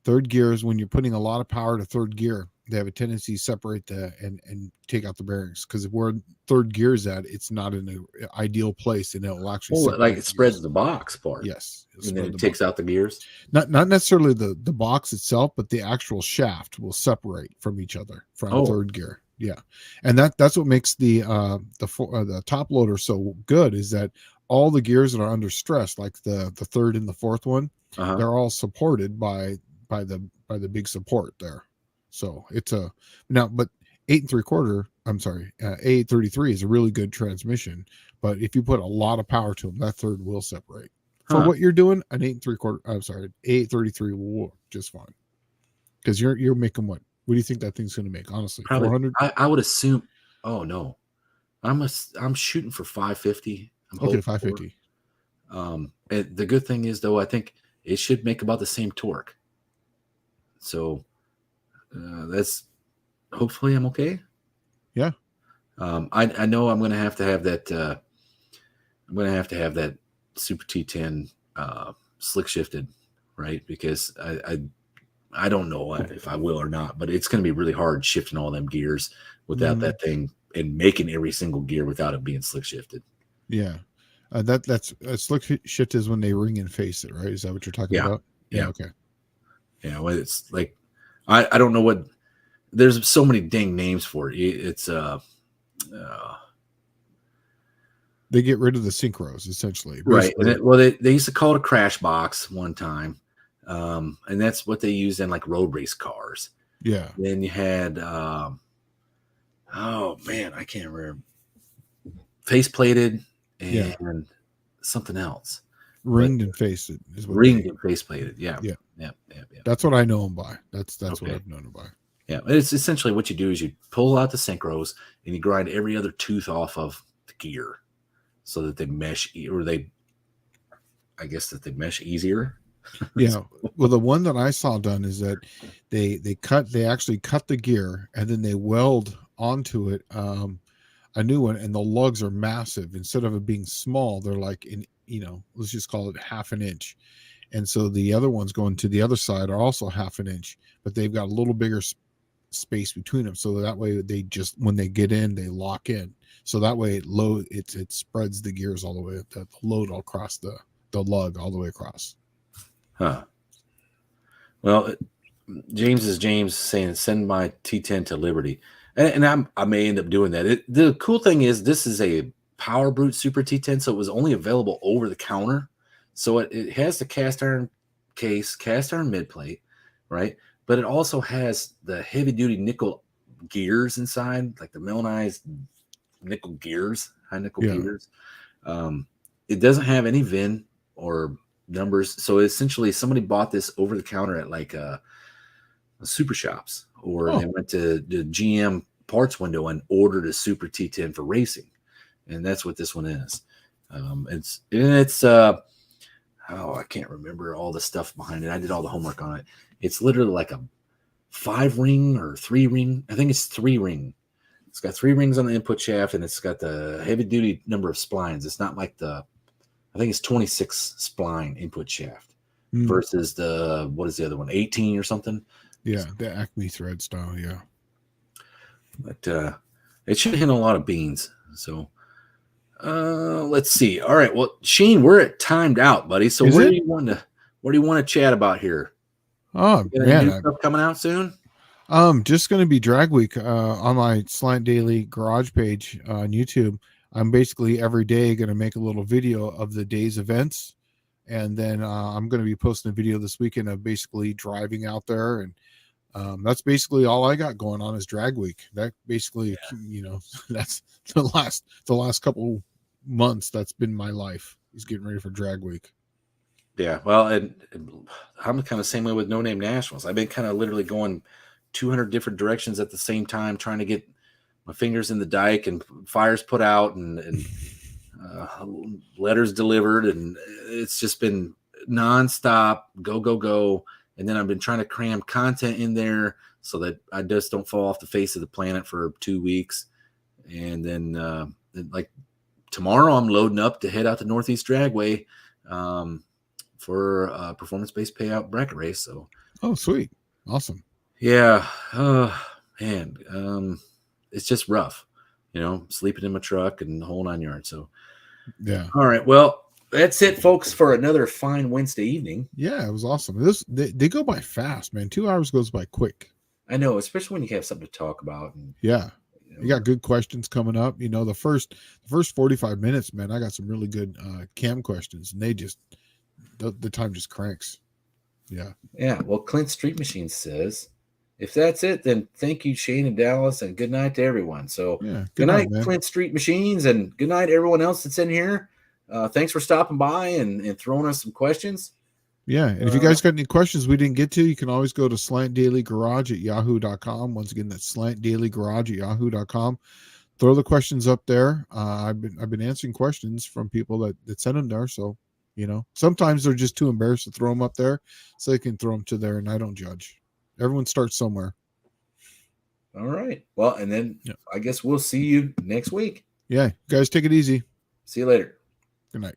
Third gear is when you're putting a lot of power to third gear, they have a tendency to separate and take out the bearings, because where third gear is at, it's not in an ideal place, and it'll actually like it spreads the box part. Yes, and then it takes out the gears. Not necessarily the box itself, but the actual shaft will separate from each other from third gear. Yeah, and that's what makes the top loader so good, is that all the gears that are under stress, like the third and the fourth one, they're all supported by the big support there. So it's but 8 3/4. I'm sorry, 833 is a really good transmission, but if you put a lot of power to them, that third will separate. For what you're doing, an 8 3/4. I'm sorry, 833 will work just fine, because you're making what? What do you think that thing's going to make? Honestly, probably 400. I would assume. Oh no, I'm shooting for 550. Okay, 550. The good thing is, though, I think it should make about the same torque. So that's hopefully I'm okay. Yeah. I know I'm going to have that. I'm going to have that Super T10 slick shifted, right? Because I don't know if I will or not, but it's going to be really hard shifting all them gears without that thing, and making every single gear without it being slick shifted. Yeah. That's slick shift is when they ring and face it, right? Is that what you're talking about? Yeah. Okay. Yeah. Well, it's like, I don't know what, there's so many dang names for it. It's, they get rid of the synchros, essentially. Right. And they used to call it a crash box one time. And that's what they used in like road race cars. Yeah. Then you had, oh man, I can't remember. Face plated and something else. Ringed and faced is what ringed and face plated. Yeah. That's what I know them by. That's what I've known them by. Yeah. It's essentially what you do is you pull out the synchros and you grind every other tooth off of the gear so that they mesh, I guess that they mesh easier. Yeah. Well, the one that I saw done is that they actually cut the gear and then they weld onto it a new one, and the lugs are massive. Instead of it being small, they're like let's just call it half an inch. And so the other ones going to the other side are also half an inch, but they've got a little bigger space between them. So that way they just, when they get in, they lock in. So that way it spreads the gears all the way, the load all across the lug all the way across. Huh. Well, James is saying, send my T10 to Liberty. And I may end up doing that. The cool thing is this is a Power Brute Super T10, so it was only available over the counter. So it has the cast iron case, cast iron mid plate, right? But it also has the heavy duty nickel gears inside, like the Millenized nickel gears, high nickel gears. It doesn't have any VIN or numbers. So essentially somebody bought this over the counter at like super shops or they went to the GM parts window and ordered a Super T10 for racing, and that's what this one is. It's I can't remember all the stuff behind it. I did all the homework on it. It's literally like a 5-ring or 3-ring. I think it's 3-ring. It's got 3 rings on the input shaft, and it's got the heavy duty number of splines. It's not like I think it's 26 spline input shaft versus what is the other one? 18 or something? Yeah, the Acme thread style. Yeah. But it should handle a lot of beans. So let's see. All right. Well, Shane, we're at timed out, buddy. So what do you want to chat about here? Oh, man. New stuff coming out soon? Just going to be Drag Week on my Slant Daily Garage page on YouTube. I'm basically every day going to make a little video of the day's events. And then I'm going to be posting a video this weekend of basically driving out there. And that's basically all I got going on is Drag Week. That basically, that's the last couple months. That's been my life. Is getting ready for Drag Week. Yeah. Well, and I'm kind of the same way with No Name Nationals. I've been kind of literally going 200 different directions at the same time, trying to get my fingers in the dike and fires put out and letters delivered. And it's just been nonstop, go. And then I've been trying to cram content in there so that I just don't fall off the face of the planet for 2 weeks. And then like tomorrow I'm loading up to head out to Northeast Dragway for a performance-based payout bracket race. So, oh, sweet. Awesome. Yeah. Man. It's just rough, sleeping in my truck and the whole 9 yards. So, yeah. All right. Well, that's it, folks, for another fine Wednesday evening. Yeah, it was awesome. They go by fast, man. 2 hours goes by quick. I know, especially when you have something to talk about. And, yeah. You got good questions coming up. The first 45 minutes, man, I got some really good cam questions, and they just the time just cranks. Yeah. Yeah. Well, Clint Street Machine says, if that's it, then thank you, Shane and Dallas, and good night to everyone. So yeah, good night, Clint Street Machines, and good night, everyone else that's in here. Thanks for stopping by and throwing us some questions. Yeah. And if you guys got any questions we didn't get to, you can always go to slantdailygarage@yahoo.com. Once again, that's slantdailygarage@yahoo.com. Throw the questions up there. I've been answering questions from people that sent them there. So, sometimes they're just too embarrassed to throw them up there, so they can throw them to there, and I don't judge. Everyone starts somewhere. All right. Well, and then I guess we'll see you next week. Yeah. Guys, take it easy. See you later. Good night.